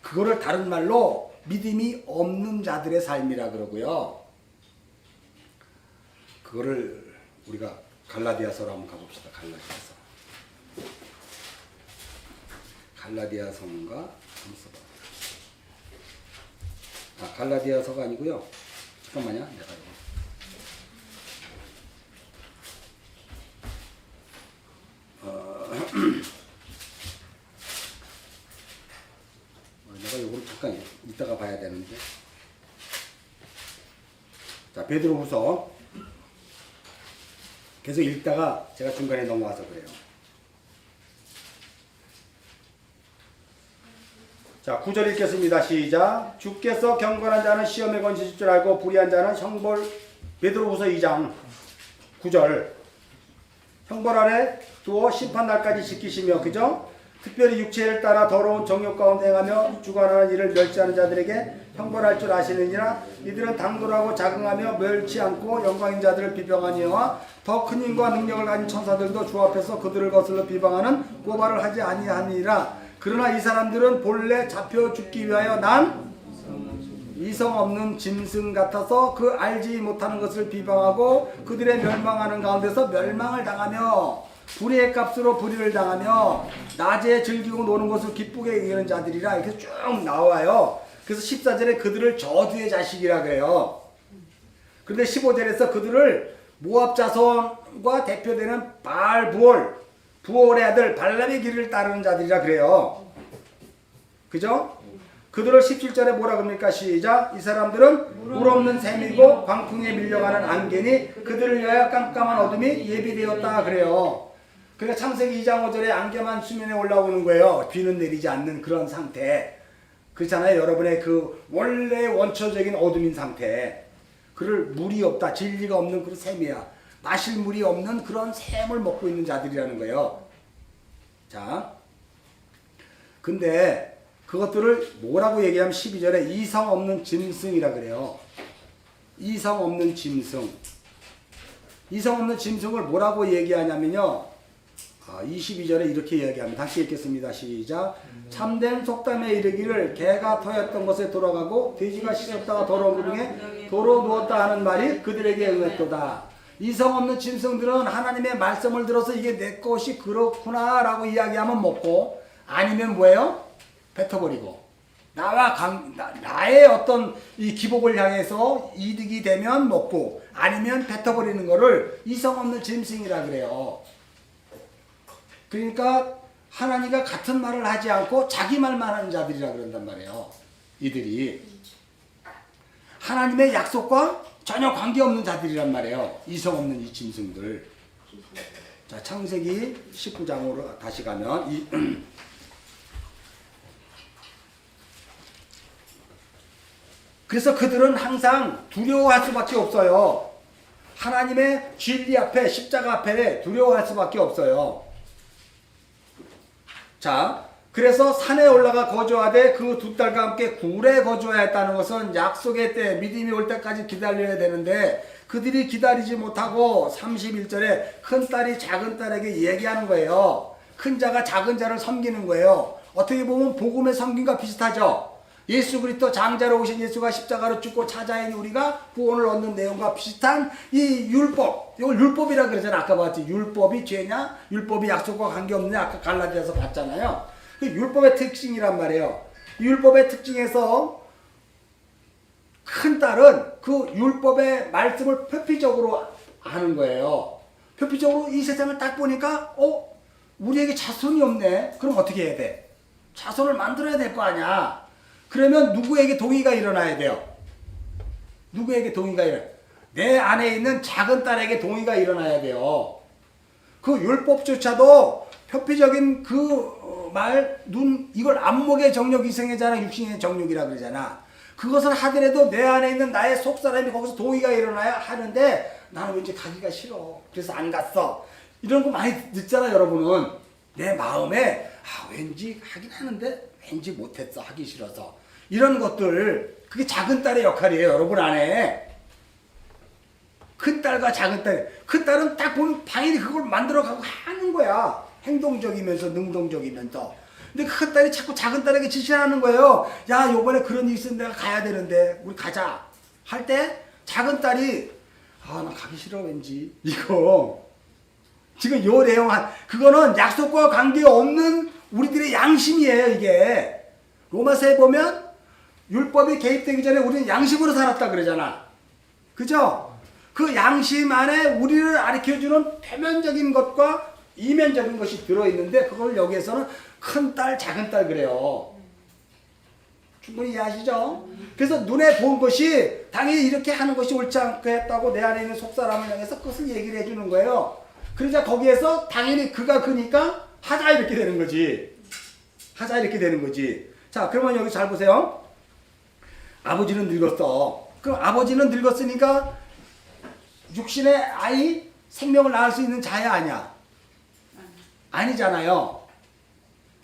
그거를 다른 말로 믿음이 없는 자들의 삶이라 그러고요. 그거를 우리가 갈라디아서로 한번 가봅시다. 갈라디아서인가? 갈라디아서가 아니고요. 잠깐만요. 내가 이거. 내가 이거를 잠깐 이따가 봐야 되는데. 자, 베드로후서 계속 읽다가 제가 중간에 넘어와서 그래요. 자, 9절 읽겠습니다. 시작. 주께서 경건한 자는 시험에 건지실 줄 알고 불의한 자는 형벌. 베드로후서 2장 9절. 형벌 아래 두어 심판날까지 지키시며, 그죠? 특별히 육체를 따라 더러운 정욕 가운데 행하며 주관하는 일을 멸시하는 자들에게 형벌할 줄 아시느니라. 이들은 당돌하고 자긍하며 멸치 않고 영광인 자들을 비방하니와 더 큰 힘과 능력을 가진 천사들도 주 앞에서 그들을 거슬러 비방하는 고발을 하지 아니하니라. 그러나 이 사람들은 본래 잡혀 죽기 위하여 난 이성 없는 짐승 같아서 그 알지 못하는 것을 비방하고 그들의 멸망하는 가운데서 멸망을 당하며 불의의 값으로 불의를 당하며 낮에 즐기고 노는 것을 기쁘게 여기는 자들이라. 이렇게 쭉 나와요. 그래서 14절에 그들을 저주의 자식이라 그래요. 그런데 15절에서 그들을 모압 자손과 대표되는 부올의 아들 발람의 길을 따르는 자들이라 그래요. 그죠? 그들을 17절에 뭐라 그럽니까? 시작. 이 사람들은 물 없는 샘이고 광풍에 밀려가는 안개니 그들을 위하여 깜깜한 어둠이 예비되었다 그래요. 그러니까 창세기 2장 5절에 안개만 수면에 올라오는 거예요. 비는 내리지 않는 그런 상태. 그렇잖아요. 여러분의 그 원래 원초적인 어둠인 상태. 그를 물이 없다. 진리가 없는 그런 샘이야. 마실 물이 없는 그런 샘을 먹고 있는 자들이라는 거예요. 자, 근데 그것들을 뭐라고 얘기하면 12절에 이성 없는 짐승이라 그래요. 이성 없는 짐승. 이성 없는 짐승을 뭐라고 얘기하냐면요. 22절에 이렇게 이야기합니다. 다시 읽겠습니다. 시작. 참된 속담에 이르기를 개가 터였던 곳에 돌아가고 돼지가 씻었다가 더러운 구덩이에 도로 누웠다 하는 말이 그들에게 응했도다. 이성 없는 짐승들은 하나님의 말씀을 들어서 이게 내 것이 그렇구나 라고 이야기하면 먹고, 아니면 뭐예요? 뱉어버리고, 나의 어떤 이 기복을 향해서 이득이 되면 먹고, 아니면 뱉어버리는 거를 이성 없는 짐승이라 그래요. 그러니까 하나님과 같은 말을 하지 않고 자기 말만 하는 자들이라 그런단 말이에요. 이들이 하나님의 약속과 전혀 관계없는 자들이란 말이에요. 이성 없는 이 짐승들. 자, 창세기 19장으로 다시 가면 그래서 그들은 항상 두려워할 수밖에 없어요. 하나님의 진리 앞에, 십자가 앞에 두려워할 수밖에 없어요. 자, 그래서 산에 올라가 거주하되 그 두 딸과 함께 굴에 거주해야 했다는 것은 약속의 때, 믿음이 올 때까지 기다려야 되는데 그들이 기다리지 못하고 31절에 큰 딸이 작은 딸에게 얘기하는 거예요. 큰 자가 작은 자를 섬기는 거예요. 어떻게 보면 복음의 섬김과 비슷하죠. 예수 그리스도 장자로 오신 예수가 십자가로 죽고 찾아인 우리가 구원을 얻는 내용과 비슷한 이 율법, 이걸 율법이라 그러잖아. 아까 봤지. 율법이 죄냐? 율법이 약속과 관계없느냐? 아까 갈라디아서 봤잖아요. 그 율법의 특징이란 말이에요. 율법의 특징에서 큰 딸은 그 율법의 말씀을 표피적으로 하는 거예요. 표피적으로 이 세상을 딱 보니까 우리에게 자손이 없네. 그럼 어떻게 해야 돼? 자손을 만들어야 될 거 아니야. 그러면 누구에게 동의가 일어나야 돼요? 누구에게 동의가 일어나야 돼요? 내 안에 있는 작은 딸에게 동의가 일어나야 돼요. 그 율법조차도 표피적인 이걸 안목의 정욕 이성애잖아. 육신의 정욕이라 그러잖아. 그것을 하더라도 내 안에 있는 나의 속사람이 거기서 동의가 일어나야 하는데 나는 왠지 가기가 싫어. 그래서 안 갔어. 이런 거 많이 듣잖아, 여러분은. 내 마음에 왠지 하긴 하는데 왠지 못했어. 하기 싫어서. 이런 것들, 그게 작은 딸의 역할이에요. 여러분 안에. 큰 딸과 작은 딸. 큰 딸은 딱 보면 당연히 그걸 만들어가고 하는 거야. 행동적이면서 능동적이면서. 근데 큰 딸이 자꾸 작은 딸에게 지시하는 거예요. 야, 요번에 그런 일 있으면 내가 가야 되는데 우리 가자. 할 때 작은 딸이 나 가기 싫어 왠지. 이거. 지금 요 내용 그거는 약속과 관계없는 우리들의 양심이에요, 이게. 로마서에 보면 율법이 개입되기 전에 우리는 양심으로 살았다 그러잖아. 그죠? 그 양심 안에 우리를 가르쳐주는 표면적인 것과 이면적인 것이 들어있는데 그걸 여기에서는 큰 딸, 작은 딸 그래요. 충분히 이해하시죠? 그래서 눈에 본 것이 당연히 이렇게 하는 것이 옳지 않겠다고 내 안에 있는 속사람을 향해서 그것을 얘기를 해주는 거예요. 그러자 거기에서 당연히 그가 그니까 하자 이렇게 되는 거지. 하자 이렇게 되는 거지. 자, 그러면 여기 잘 보세요. 아버지는 늙었어. 그럼 아버지는 늙었으니까 육신의 아이, 생명을 낳을 수 있는 자야 아니야? 아니잖아요.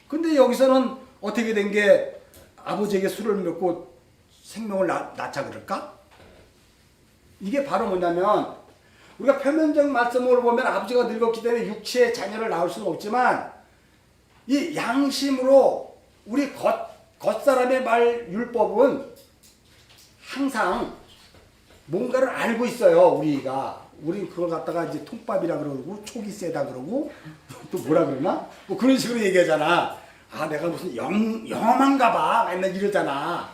근데 여기서는 어떻게 된 게 아버지에게 술을 먹고 생명을 낳자 그럴까? 이게 바로 뭐냐면 우리가 표면적 말씀으로 보면 아버지가 늙었기 때문에 육체의 자녀를 낳을 수는 없지만 이 양심으로 우리 겉사람의 말 율법은 항상 뭔가를 알고 있어요. 우린 그걸 갖다가 이제 통밥이라 그러고 촉이 세다 그러고 또 뭐라 그러나? 뭐 그런 식으로 얘기하잖아. 내가 무슨 영험한가 봐. 맨날 이러잖아.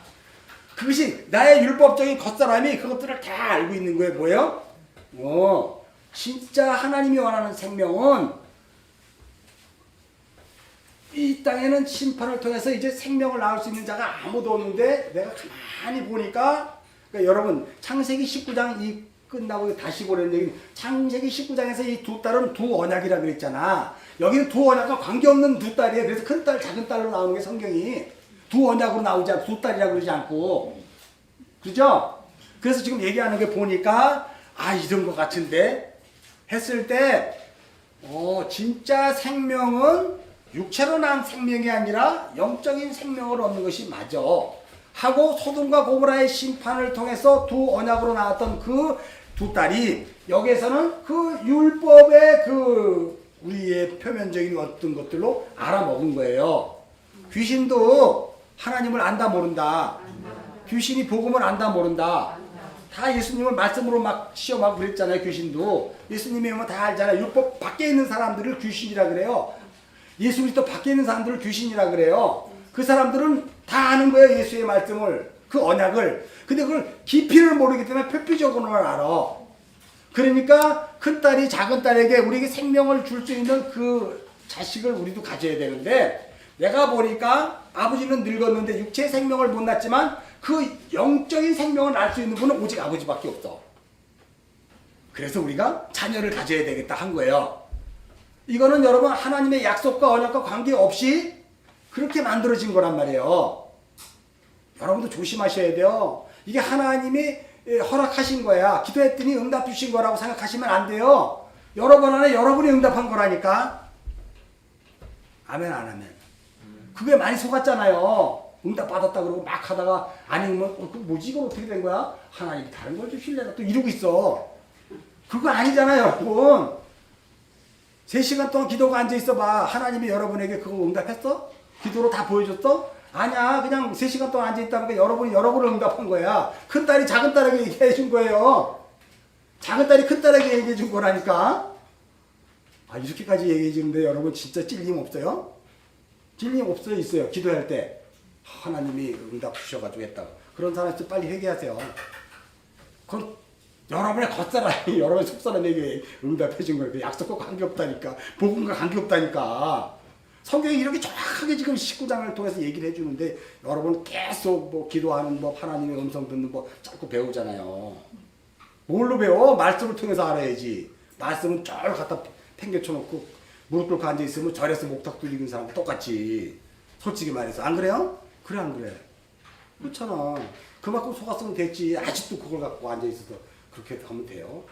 그것이 나의 율법적인 겉사람이 그것들을 다 알고 있는 거예요. 뭐예요? 진짜 하나님이 원하는 생명은 이 땅에는 심판을 통해서 이제 생명을 낳을 수 있는 자가 아무도 없는데 내가 가만히 보니까 그러니까 여러분 창세기 19장 끝나고 다시 보내는 얘기는 창세기 19장에서 이 두 딸은 두 언약이라 그랬잖아. 여기는 두 언약과 관계없는 두 딸이에요. 그래서 큰 딸, 작은 딸로 나오는 게 성경이 두 언약으로 나오지 않고 두 딸이라고 그러지 않고. 그죠? 그래서 지금 얘기하는 게 보니까 이런 것 같은데 했을 때 진짜 생명은 육체로 난 생명이 아니라 영적인 생명을 얻는 것이 맞아. 하고 소돔과 고모라의 심판을 통해서 두 언약으로 나왔던 그 두 딸이 여기에서는 그 율법의 그 우리의 표면적인 어떤 것들로 알아먹은 거예요. 귀신도 하나님을 안다 모른다. 귀신이 복음을 안다 모른다. 다 예수님을 말씀으로 막 시험하고 그랬잖아요. 귀신도 예수님이 오면 다 알잖아요. 율법 밖에 있는 사람들을 귀신이라 그래요. 예수 그리스도 밖에 있는 사람들을 귀신이라 그래요. 그 사람들은 다 아는 거예요. 예수의 말씀을, 그 언약을. 근데 그걸 깊이를 모르기 때문에 표피적으로는 알아. 그러니까 큰딸이 작은딸에게 우리에게 생명을 줄 수 있는 그 자식을 우리도 가져야 되는데, 내가 보니까 아버지는 늙었는데 육체의 생명을 못 낳지만 그 영적인 생명을 낳을 수 있는 분은 오직 아버지밖에 없어. 그래서 우리가 자녀를 가져야 되겠다 한 거예요. 이거는 여러분 하나님의 약속과 언약과 관계없이 그렇게 만들어진 거란 말이에요. 여러분도 조심하셔야 돼요. 이게 하나님이 허락하신 거야. 기도했더니 응답 주신 거라고 생각하시면 안 돼요. 여러 번 안에 여러분이 응답한 거라니까. 아멘 안 아멘. 그게 많이 속았잖아요. 응답 받았다 그러고 막 하다가 아니면 뭐지 이거 어떻게 된 거야? 하나님이 다른 걸 주실래나 또 이러고 있어. 그거 아니잖아요 여러분. 3시간 동안 기도가 앉아있어 봐. 하나님이 여러분에게 그거 응답했어? 기도로 다 보여줬어? 아니야. 그냥 3시간 동안 앉아있다 보니까 여러분이 여러분을 응답한 거야. 큰딸이 작은딸에게 얘기해 준 거예요. 작은딸이 큰딸에게 얘기해 준 거라니까. 이렇게까지 얘기해 주는데 여러분 진짜 찔림 없어요? 찔림 없어요? 있어요. 기도할 때 하나님이 응답 주셔가지고 했다고. 그런 사람 있으면 빨리 회개하세요. 그건 여러분의 겉사람이 여러분의 속사람에게 응답해 준 거예요. 약속과 관계없다니까. 복음과 관계없다니까. 성경이 이렇게 정확하게 지금 19장을 통해서 얘기를 해주는데 여러분 계속 뭐 기도하는 법, 하나님의 음성 듣는 법 자꾸 배우잖아요. 뭘로 배워? 말씀을 통해서 알아야지. 말씀은 절 갖다 팽개쳐놓고 무릎 꿇고 앉아있으면 절에서 목탁 두리는 사람과 똑같이. 솔직히 말해서. 안 그래요? 그래 안 그래? 그렇잖아. 그만큼 속았으면 됐지. 아직도 그걸 갖고 앉아있어서 그렇게 하면 돼요.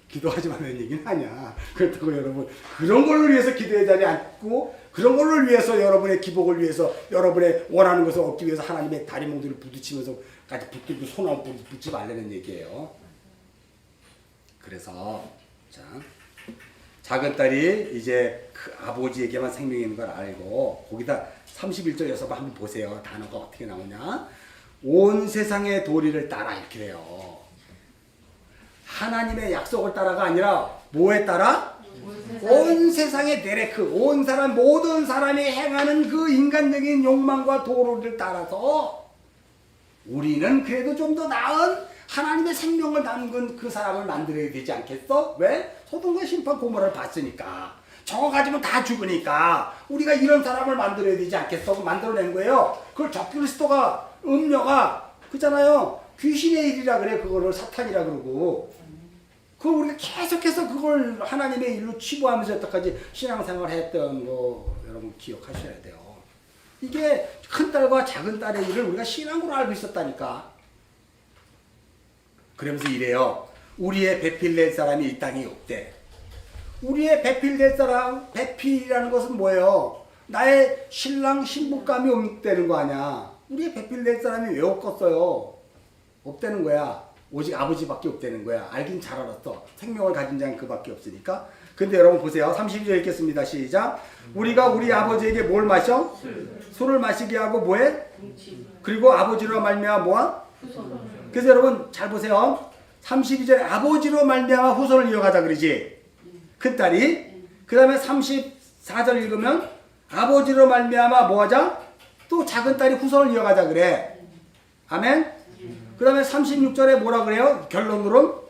기도하지 말라는 얘기는 아니야. 그렇다고 여러분 그런 걸로 위해서 기도의 자리에 앉고 그런 걸로 위해서 여러분의 기복을 위해서 여러분의 원하는 것을 얻기 위해서 하나님의 다리 몽둥이를 부딪히면서까지 붙들고 손안 붙지 말라는 얘기예요. 그래서 자 작은딸이 이제 그 아버지에게만 생명이 있는 걸 알고 거기다 31절에서 한번 보세요. 단어가 어떻게 나오냐. 온 세상의 도리를 따라 이렇게 돼요. 하나님의 약속을 따라가 아니라 뭐에 따라? 온 세상의 데레크, 온 사람 모든 사람이 행하는 그 인간적인 욕망과 도로를 따라서 우리는 그래도 좀 더 나은 하나님의 생명을 담근 그 사람을 만들어야 되지 않겠어? 왜? 소돔과 심판 고모라를 봤으니까. 저거 가지면 다 죽으니까 우리가 이런 사람을 만들어야 되지 않겠어? 만들어낸 거예요. 그걸 적그리스도가 음녀가 그잖아요. 귀신의 일이라 그래. 그거를 사탄이라 그러고. 그걸 우리가 계속해서 그걸 하나님의 일로 치부하면서 여태까지 신앙생활 했던 거 여러분 기억하셔야 돼요. 이게 큰딸과 작은딸의 일을 우리가 신앙으로 알고 있었다니까. 그러면서 이래요. 우리의 배필될 사람이 이 땅에 없대. 우리의 배필될 사람, 배필이라는 것은 뭐예요? 나의 신랑 신부감이 없다는 거 아니야. 우리의 배필될 사람이 왜 없겠어요? 없다는 거야. 오직 아버지밖에 없다는 거야. 알긴 잘 알았어. 생명을 가진 자는 그밖에 없으니까. 근데 여러분 보세요. 32절 읽겠습니다. 시작. 우리가 우리 아버지에게 뭘 마셔? 술을 마시게 하고 뭐해? 그리고 아버지로 말미암아 뭐야? 그래서 여러분 잘 보세요. 32절에 아버지로 말미암아 후손을 이어가자 그러지. 큰딸이. 그 다음에 34절 읽으면 아버지로 말미암아 뭐하자? 또 작은딸이 후손을 이어가자 그래. 아멘. 그 다음에 36절에 뭐라 그래요? 결론으로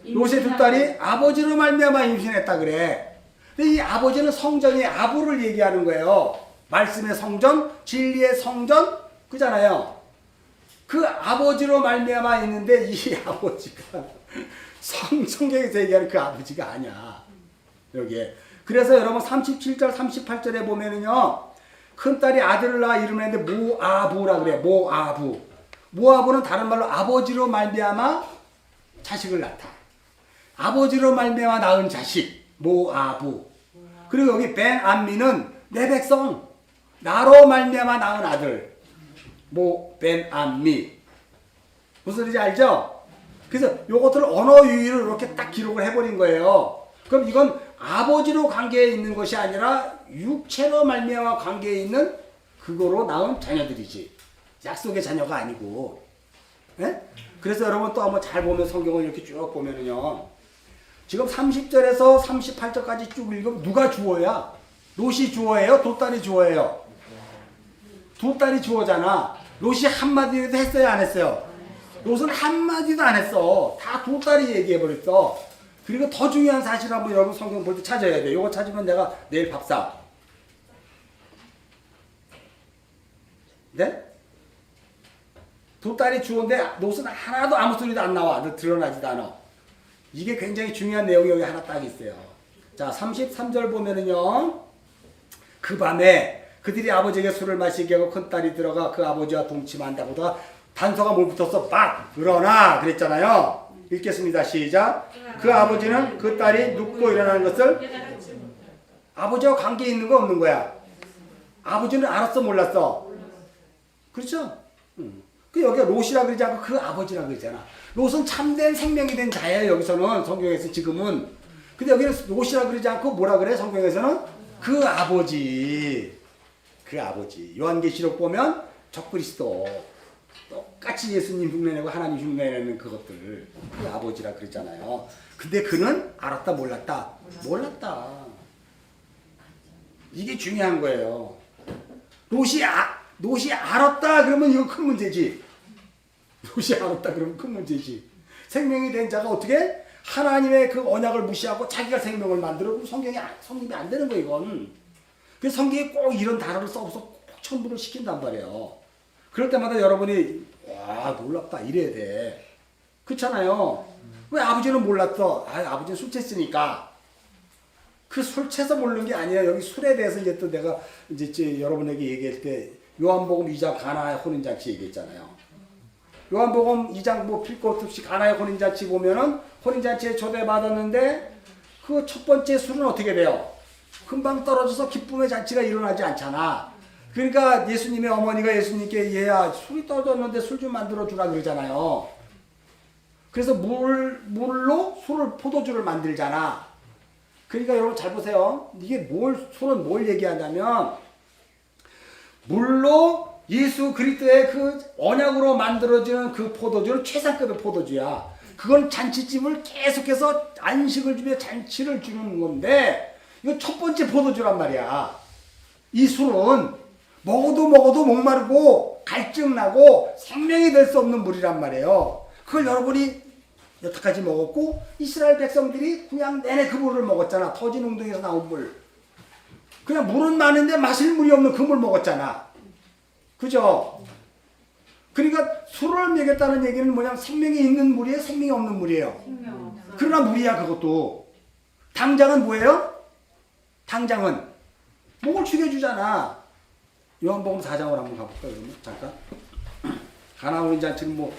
롯의 두 딸이 아버지로 말미암아 임신했다 그래. 근데 이 아버지는 성전의 아부를 얘기하는 거예요. 말씀의 성전, 진리의 성전 그잖아요. 그 아버지로 말미암아 있는데 이 아버지가 성경에서 얘기하는 그 아버지가 아니야. 여기에. 그래서 여러분 37절 38절에 보면은요. 큰딸이 아들을 낳아 이름을 했는데 모아부라 그래. 모아부. 모아부는 다른 말로 아버지로 말미암아 자식을 낳다. 아버지로 말미암아 낳은 자식. 모아부. 그리고 여기 벤암미는 내 백성. 나로 말미암아 낳은 아들. 벤암미. 무슨 소리인지 알죠? 그래서 요것들을 언어 유희를 이렇게 딱 기록을 해버린 거예요. 그럼 이건 아버지로 관계에 있는 것이 아니라 육체로 말미암아 관계에 있는 그거로 낳은 자녀들이지. 약속의 자녀가 아니고. 예? 그래서 여러분 또 한번 잘 보면 성경을 이렇게 쭉 보면은요. 지금 30절에서 38절까지 쭉 읽으면 누가 주어야? 롯이 주어예요? 돗딸이 주어예요? 두 딸이 주어잖아. 롯이 한마디라도 했어요? 안 했어요? 롯은 한마디도 안 했어. 다 두 딸이 얘기해버렸어. 그리고 더 중요한 사실 한번 여러분 성경 볼 때 찾아야 돼. 이거 찾으면 내가 내일 밥 사. 네? 두 딸이 주어인데 롯은 하나도 아무 소리도 안 나와. 드러나지도 않아. 이게 굉장히 중요한 내용이 여기 하나 딱 있어요. 자, 33절 보면은요. 그 밤에 그들이 아버지에게 술을 마시게 하고 큰딸이 들어가 그 아버지와 동침한다보다 단서가 뭘 붙었어? 막 일어나 그랬잖아요. 읽겠습니다. 시작. 그 아버지는 그 딸이 눕고 일어나는 것을 아버지와 관계 있는 거 없는 거야. 아버지는 알았어 몰랐어? 그렇죠? 그 여기가 롯이라 그러지 않고 그 아버지라 그러잖아. 롯은 참된 생명이 된 자예요. 여기서는 성경에서 지금은. 근데 여기는 롯이라 그러지 않고 뭐라 그래? 성경에서는 그 아버지. 그 아버지. 요한계시록 보면 적그리스도. 똑같이 예수님 흉내내고 하나님 흉내내는 그것들. 그 아버지라 그랬잖아요. 근데 그는 알았다 몰랐다? 몰랐다. 이게 중요한 거예요. 롯이 알았다 그러면 이거 큰 문제지. 롯이 알았다 그러면 큰 문제지. 생명이 된 자가 어떻게 하나님의 그 언약을 무시하고 자기가 생명을 만들어 성경이 안 되는 거예요 이건. 그래서 성경에 꼭 이런 단어를 써서 꼭 첨부를 시킨단 말이에요. 그럴 때마다 여러분이 와 놀랍다 이래야 돼. 그렇잖아요. 왜 아버지는 몰랐어? 아버지는 술 챘으니까. 그 술 채서 모르는 게 아니라 여기 술에 대해서 이제 또 내가 이제 여러분에게 얘기할 때 요한복음 2장 가나의 혼인잔치 얘기했잖아요. 요한복음 2장 뭐 필 것 없이 가나의 혼인잔치 보면은 혼인잔치에 초대받았는데 그 첫 번째 술은 어떻게 돼요? 금방 떨어져서 기쁨의 잔치가 일어나지 않잖아. 그러니까 예수님의 어머니가 예수님께 얘야 술이 떨어졌는데 술 좀 만들어 주라 그러잖아요. 그래서 물로 술을 포도주를 만들잖아. 그러니까 여러분 잘 보세요. 이게 술은 뭘 얘기하냐면 물로 예수 그리스도의 그 언약으로 만들어지는 그 포도주는 최상급의 포도주야. 그건 잔치집을 계속해서 안식을 주며 잔치를 주는 건데 이거 첫 번째 포도주란 말이야. 이 술은 먹어도 목마르고 갈증나고 생명이 될 수 없는 물이란 말이에요. 그걸 여러분이 여태까지 먹었고 이스라엘 백성들이 그냥 내내 그 물을 먹었잖아. 터진 웅덩이에서 나온 물. 그냥 물은 많은데 마실 물이 없는 그 물 먹었잖아. 그죠? 그러니까 술을 먹였다는 얘기는 뭐냐면 생명이 있는 물이에요? 생명이 없는 물이에요? 그러나 물이야 그것도. 당장은 뭐예요? 당장은 목을 죽여주잖아. 요한복음 4장으로 한번 가볼까요? 그러면 잠깐. 가나안 잔치는 뭐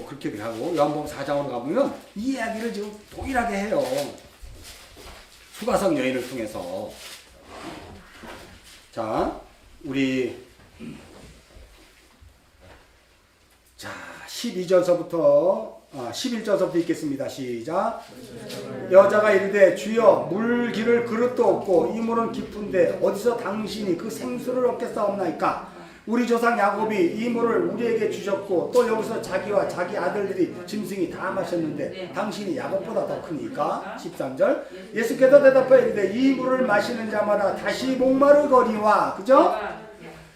그렇게 하고 요한복음 4장으로 가보면 이 이야기를 지금 동일하게 해요. 수가성 여인을 통해서. 자, 우리 11절서부터 읽겠습니다. 시작. 여자가 이르되 주여 물기를 그릇도 없고 이 물은 깊은데 어디서 당신이 그 생수를 얻겠사옵나이까? 우리 조상 야곱이 이 물을 우리에게 주셨고 또 여기서 자기와 자기 아들들이 짐승이 다 마셨는데 당신이 야곱보다 더 크니까? 13절. 예수께서 대답하여 이르되 이 물을 마시는 자마다 다시 목마르거니와. 그죠?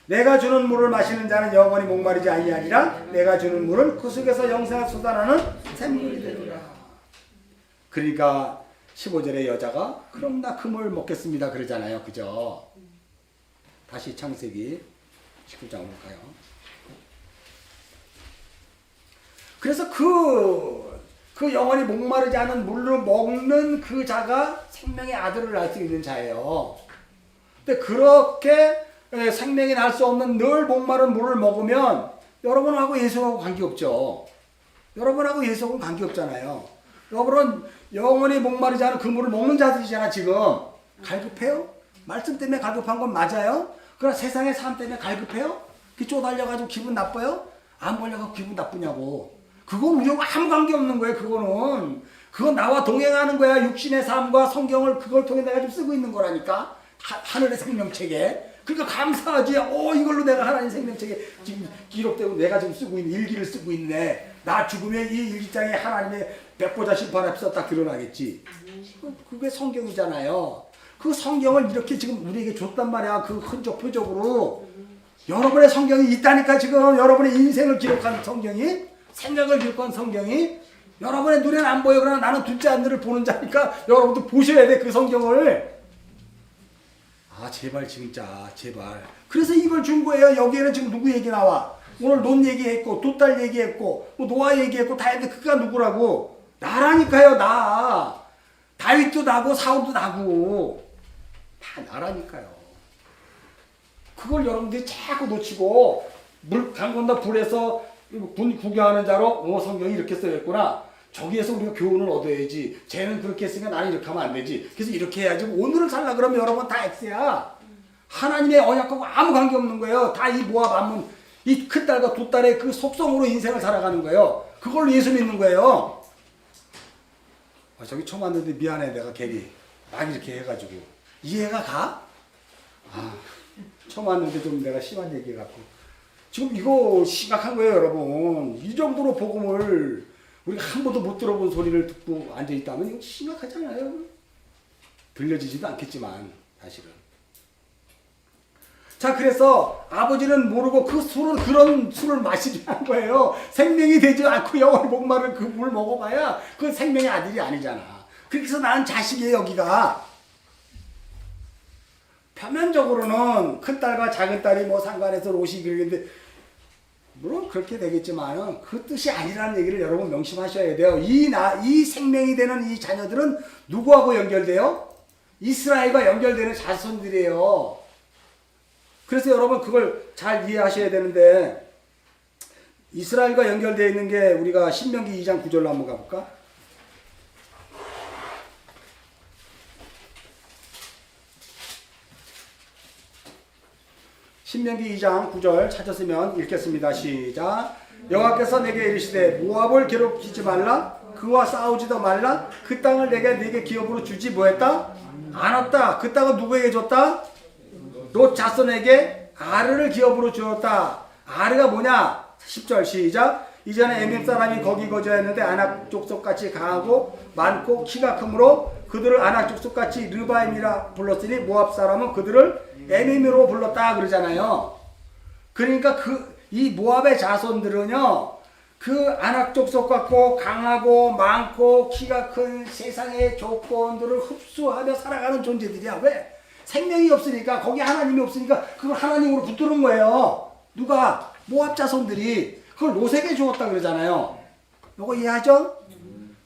내가 주는 물을 마시는 자는 영원히 목마르지 아니하리라. 내가 주는 물은 그 속에서 영생을 솟아나는 샘물이 되리라. 그러니까 15절에 여자가 그럼 나 그 물 먹겠습니다 그러잖아요. 그죠? 다시 창세기 19장으로 가요. 그래서 그 영원히 목마르지 않은 물을 먹는 그 자가 생명의 아들을 낳을 수 있는 자예요. 근데 그렇게 생명이 날 수 없는 늘 목마른 물을 먹으면 여러분하고 예수하고 관계없죠. 여러분하고 예수하고는 관계없잖아요. 여러분은 영원히 목마르지 않은 그 물을 먹는 자들이잖아 지금. 갈급해요? 말씀 때문에 갈급한 건 맞아요? 그러나 세상의 삶 때문에 갈급해요? 쪼달려가지고 기분 나빠요? 안 벌려가지고 기분 나쁘냐고. 그건 우리하고 아무 관계없는 거예요. 그건 나와 동행하는 거야. 육신의 삶과 성경을 그걸 통해 내가 좀 쓰고 있는 거라니까. 하늘의 생명책에. 그러니까 감사하지. 이걸로 내가 하나님 생명책에 지금 기록되고 내가 지금 쓰고 있는 일기를 쓰고 있네. 나 죽으면 이 일기장에 하나님의 백보자 심판 앞에서 딱 드러나겠지. 그게 성경이잖아요. 그 성경을 이렇게 지금 우리에게 줬단 말이야. 그 흔적 표적으로. 여러분의 성경이 있다니까. 지금 여러분의 인생을 기록한 성경이, 생각을 기록한 성경이 여러분의 눈에는 안 보여. 그러나 나는 둘째 하늘을 보는 자니까 여러분도 보셔야 돼. 그 성경을. 제발 진짜 제발. 그래서 이걸 준 거예요. 여기에는 지금 누구 얘기 나와? 오늘 논 얘기했고 두 딸 얘기했고 노아 얘기했고 다 했는데 그가 누구라고? 나라니까요. 나. 다윗도 나고 사울도 나고 다 나라니까요. 그걸 여러분들이 자꾸 놓치고 물 강건다 불에서 군 구경하는 자로 성경이 이렇게 써있구나. 저기에서 우리가 교훈을 얻어야지. 쟤는 그렇게 했으니까 나는 이렇게 하면 안 되지. 그래서 이렇게 해야지. 오늘을 살라 그러면 여러분 다 X야. 하나님의 언약하고 아무 관계없는 거예요. 다 이 모압 안문 이 큰딸과 두 딸의 그 속성으로 인생을 살아가는 거예요. 그걸로 예수 믿는 거예요. 저기 처음 왔는데 미안해. 내가 괜히 막 이렇게 해가지고 이해가 가? 처음 왔는데 좀 내가 심한 얘기 해갖고 지금 이거 심각한 거예요. 여러분 이 정도로 복음을 우리가 한 번도 못 들어본 소리를 듣고 앉아있다면 이거 심각하잖아요. 들려지지도 않겠지만 사실은. 자, 그래서 아버지는 모르고 그 술은 그런 술을 마시지 않은 거예요. 생명이 되지 않고 영원히 목마른 그 물 먹어봐야 그 생명의 아들이 아니잖아. 그래서 나는 자식이에요. 여기가. 표면적으로는 큰딸과 작은딸이 뭐 상관해서 롯이 그러는데 물론 그렇게 되겠지만 그 뜻이 아니라는 얘기를 여러분 명심하셔야 돼요. 이 생명이 되는 이 자녀들은 누구하고 연결돼요? 이스라엘과 연결되는 자손들이에요. 그래서 여러분 그걸 잘 이해하셔야 되는데 이스라엘과 연결되어 있는 게 우리가 신명기 2장 9절로 한번 가볼까? 신명기 2장 9절 찾았으면 읽겠습니다. 시작. 여호와께서 내게 이르시되 모압을 괴롭히지 말라. 그와 싸우지도 말라. 그 땅을 내게 기업으로 주지 뭐했다? 않았다. 그 땅은 누구에게 줬다? 롯 자손에게 아르를 기업으로 주었다. 아르가 뭐냐? 10절 시작. 이전에 에밈 사람이 거기 거주했는데 아낙 족속같이 강하고 많고 키가 크므로 그들을 아낙 족속같이 르바임이라 불렀으니 모압 사람은 그들을 에밈으로 불렀다 그러잖아요. 그러니까 이 모압의 자손들은요, 그 아낙 족속 같고 강하고 많고 키가 큰 세상의 조건들을 흡수하며 살아가는 존재들이야. 왜? 생명이 없으니까, 거기 하나님이 없으니까 그걸 하나님으로 붙드는 거예요. 누가? 모압 자손들이. 그걸 롯에게 주었다 그러잖아요. 이거 이해하죠?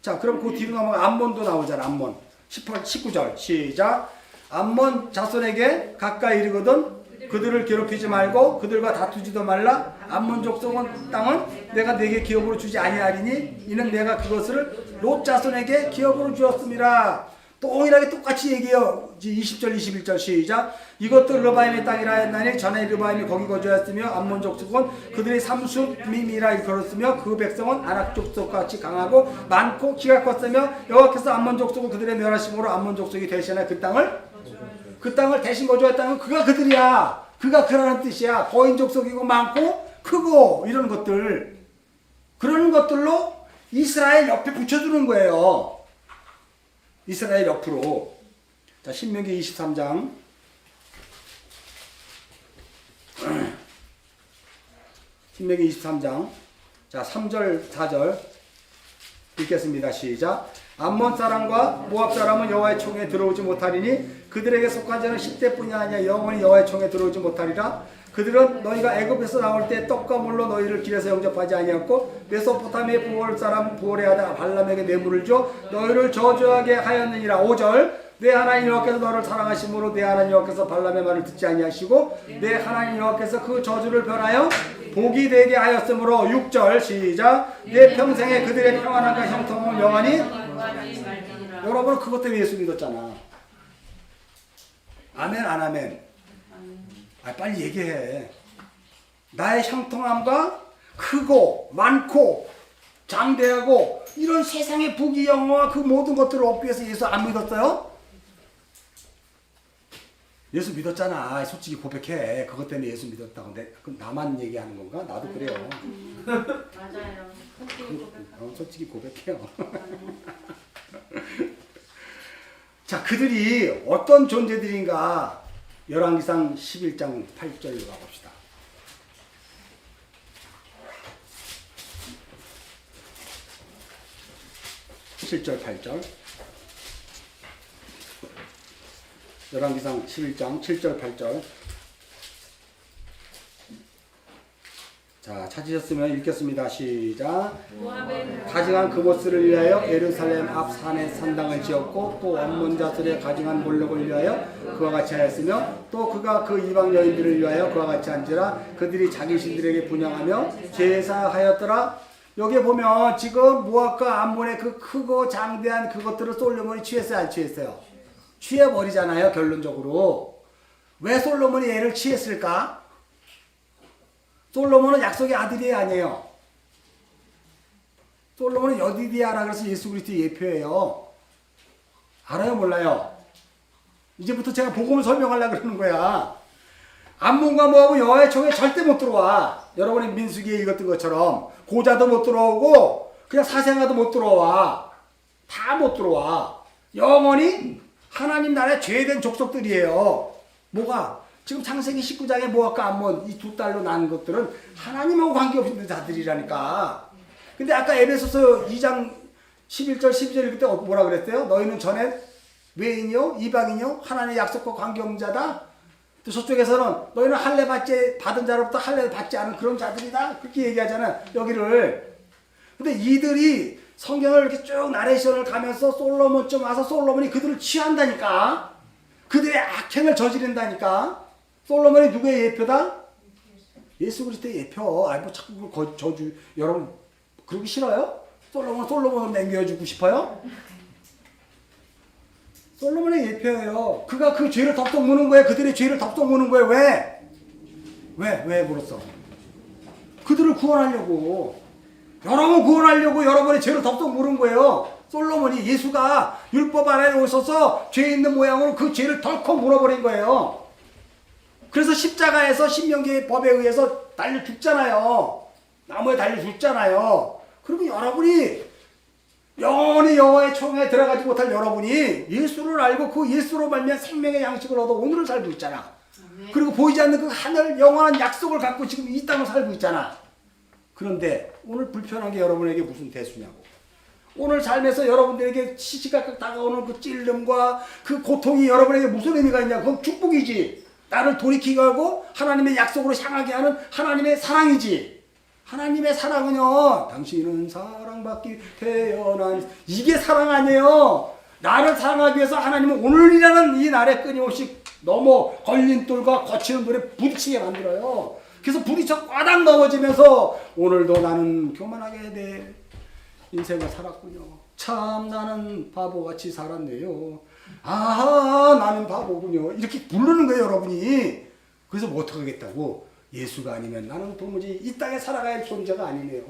자, 그럼 그 뒤로 가면 암몬도 나오잖아. 암몬 19절 시작. 암몬 자손에게 가까이 이르거든 그들을 괴롭히지 말고 그들과 다투지도 말라. 암몬 족속은 땅은 내가 네게 기업으로 주지 아니하리니 이는 내가 그것을 롯 자손에게 기업으로 주었습니다. 동일하게 똑같이 얘기해요. 20절 21절 시작. 이것도 르바임의 땅이라 했나니 전에 르바임이 거기 거주하였으며 암몬 족속은 그들의 삼수밈이라 일컬었으며 그 백성은 아낙 족속같이 강하고 많고 키가 컸으며 여호와께서 암몬 족속을 그들의 멸하심으로 암몬 족속이 대신하여 그 땅을 대신 거주했다는 그가 그들이야. 그가 그라는 뜻이야. 거인 족속이고 많고 크고 이런 것들. 그런 것들로 이스라엘 옆에 붙여주는 거예요. 이스라엘 옆으로. 자, 신명기 23장. 신명기 23장. 자, 3절, 4절 읽겠습니다. 시작. 암몬 사람과 모압 사람은 여호와의 총에 들어오지 못하리니 그들에게 속한 자는 10대뿐이 아니라 영원히 여호와의 총에 들어오지 못하리라. 그들은 너희가 애굽에서 나올 때 떡과 물로 너희를 길에서 영접하지 아니하였고 메소포타미아 부올 사람 부올에하다 발람에게 뇌물을 줘 너희를 저주하게 하였느니라. 5절 내 하나님 여호와께서 너를 사랑하심으로 내 하나님 여호와께서 발람의 말을 듣지 아니하시고 내 하나님 여호와께서 그 저주를 변하여 복이 되게 하였으므로. 6절 시작 내 평생에 그들의 평안함과 형통을 영원히. 여러분 그것 때문에 예수 믿었잖아. 아멘 안 아멘? 빨리 얘기해. 나의 형통함과 크고 많고 장대하고 이런 세상의 부귀 영화와 그 모든 것들을 얻기 위해서 예수 안 믿었어요? 예수 믿었잖아. 솔직히 고백해. 그것 때문에 예수 믿었다고. 그럼 나만 얘기하는 건가? 나도 그래요. 맞아요. 솔직히 고백해요. 자, 그들이 어떤 존재들인가? 열왕기상 11장 8절로 가봅시다. (7절) 8절 열왕기상 11장 7절 8절. 자, 찾으셨으면 읽겠습니다. 시작. 가증한 그모스를 위하여 예루살렘 앞 산에 산당을 지었고 또 원문 자들의 가증한 몰록을 위하여 그와 같이 하였으며 또 그가 그 이방 여인들을 위하여 그와 같이 한지라 그들이 자기 신들에게 분향하며 제사하였더라. 여기 보면 지금 모압과 암몬의 그 크고 장대한 그것들을 솔로몬이 취했어요 안 취했어요? 취해버리잖아요 결론적으로. 왜 솔로몬이 얘를 취했을까? 솔로몬은 약속의 아들이 아니에요. 솔로몬은 여디디아라 그래서 예수 그리스도의 예표예요. 알아요 몰라요? 이제부터 제가 복음을 설명하려고 그러는 거야. 암몬과 모압은 여호와의 총에 절대 못 들어와. 여러분이 민수기에 읽었던 것처럼 고자도 못 들어오고 그냥 사생아도 못 들어와. 다 못 들어와. 영원히 하나님 나라의 죄된 족속들이에요. 뭐가? 지금 창세기 19장에 모압과 암몬 이 두 딸로 난 것들은 하나님하고 관계없는 자들이라니까. 근데 아까 에베소서 2장 11절 12절 읽을 때 뭐라 그랬어요? 너희는 전에 외인이요 이방인이요 하나님의 약속과 관계없는 자다. 또 저쪽에서는 너희는 할례 받은 자로부터 할례 받지 않은 그런 자들이다. 그렇게 얘기하잖아요 여기를. 근데 이들이 성경을 이렇게 쭉 나레이션을 가면서 솔로몬쯤 와서 솔로몬이 그들을 취한다니까. 그들의 악행을 저지른다니까. 솔로몬이 누구의 예표다? 예수 그리스도의 예표. 뭐 자꾸 그걸 저주. 여러분 그러기 싫어요? 솔로몬을 남겨주고 싶어요? 솔로몬의 예표예요. 그가 그 죄를 덥석 무는 거예요. 그들의 죄를 덥석 무는 거예요. 왜 물었어? 그들을 구원하려고. 여러분 구원하려고 여러분의 죄를 덥석 무는 거예요. 솔로몬이 예수가 율법 안에 오셔서 죄 있는 모양으로 그 죄를 덜컥 물어버린 거예요. 그래서 십자가에서 신명기의 법에 의해서 달려 죽잖아요. 나무에 달려 죽잖아요. 그러면 여러분이 영원히 여호와의 총에 들어가지 못할 여러분이 예수를 알고 그 예수로 말미암아 생명의 양식을 얻어 오늘을 살고 있잖아. 그리고 보이지 않는 그 하늘 영원한 약속을 갖고 지금 이 땅을 살고 있잖아. 그런데 오늘 불편한 게 여러분에게 무슨 대수냐고. 오늘 삶에서 여러분들에게 시시각각 다가오는 그 찔림과 그 고통이 여러분에게 무슨 의미가 있냐. 그건 축복이지. 나를 돌이키게 하고 하나님의 약속으로 향하게 하는 하나님의 사랑이지. 하나님의 사랑은요, 당신은 사랑받기 태어난, 이게 사랑 아니에요. 나를 사랑하기 위해서 하나님은 오늘이라는 이 날에 끊임없이 넘어 걸림돌과 거치는 돌에 부딪히게 만들어요. 그래서 부딪혀 꽈당 넘어지면서 오늘도 나는 교만하게 내 인생을 살았군요. 참 나는 바보같이 살았네요. 아하 나는 바보군요. 이렇게 부르는 거예요 여러분이. 그래서 뭐 어떡하겠다고. 예수가 아니면 나는 도무지 이 땅에 살아가야 할 존재가 아니네요.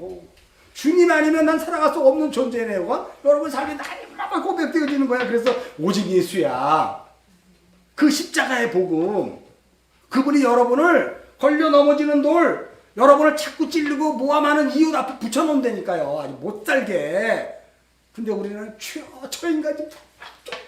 주님 아니면 난 살아갈 수 없는 존재네요. 여러분 삶이 날마다 고백되어지는 거야. 그래서 오직 예수야. 그 십자가의 복음. 그분이 여러분을 걸려 넘어지는 돌, 여러분을 자꾸 찌르고 모함하는 이유 앞에 붙여놓는다니까요. 아주 못 살게. 근데 우리는 저 인간이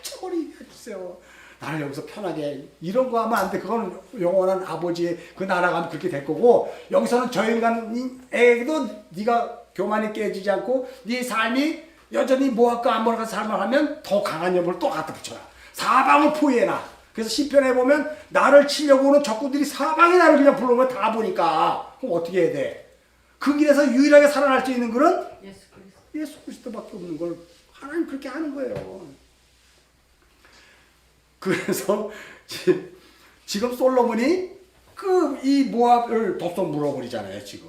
쫓아버리게 해주세요. 나를 여기서 편하게 이런 거 하면 안 돼. 그거는 영원한 아버지의 그 나라 가면 그렇게 될 거고, 여기서는 저 인간에게도 네가 교만이 깨지지 않고 네 삶이 여전히 모압과 아모르가 살만하면 더 강한 여부를 또 갖다 붙여라. 사방을 포위해놔. 그래서 시편에 보면 나를 치려고 오는 적군들이 사방에 나를 그냥 불러오면 다 보니까 그럼 어떻게 해야 돼? 그 길에서 유일하게 살아날 수 있는 것은 예수 그리스도밖에 없는 걸 하나님 그렇게 하는 거예요. 그래서 지금 솔로몬이 이 모압을 덥석 물어버리잖아요. 지금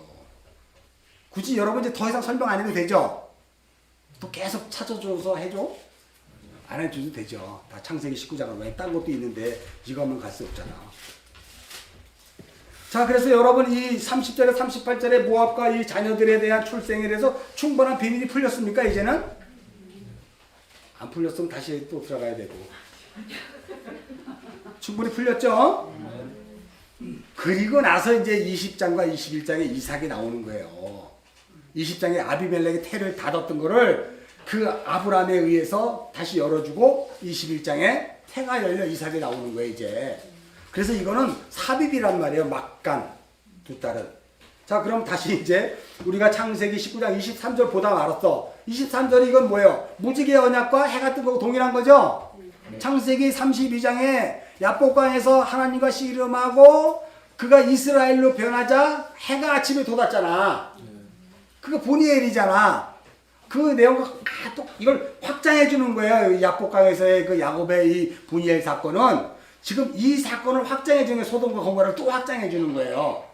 굳이 여러분 이제 더 이상 설명 안 해도 되죠? 또 계속 찾아줘서 해줘? 안 해줘도 되죠. 다 창세기 19장을 왜 딴 것도 있는데 이거만 갈 수 없잖아. 자, 그래서 여러분 이 30절에 38절에 모압과 이 자녀들에 대한 출생에 대해서 충분한 비밀이 풀렸습니까? 이제는? 안 풀렸으면 다시 또 들어가야 되고. 충분히 풀렸죠? 그리고 나서 이제 20장과 21장에 이삭이 나오는 거예요. 20장에 아비멜렉의 태를 닫았던 거를 그 아브라함에 의해서 다시 열어주고 21장에 태가 열려 이삭이 나오는 거예요, 이제. 그래서 이거는 삽입이란 말이에요, 막간 두 딸은. 자, 그럼 다시 이제 우리가 창세기 19장 23절 보다 말았어. 23절이 이건 뭐예요? 무지개 언약과 해가 뜬 거고 동일한 거죠? 창세기 32장에 야복강에서 하나님과 씨름하고 그가 이스라엘로 변하자 해가 아침에 돋았잖아. 그거 보니엘이잖아. 그 내용과 또 이걸 확장해 주는 거예요. 야복강에서의 그 야곱의 이 보니엘 사건은 지금 이 사건을 확장해 주는 거예요. 소돔과 고모라를 또 확장해 주는 거예요.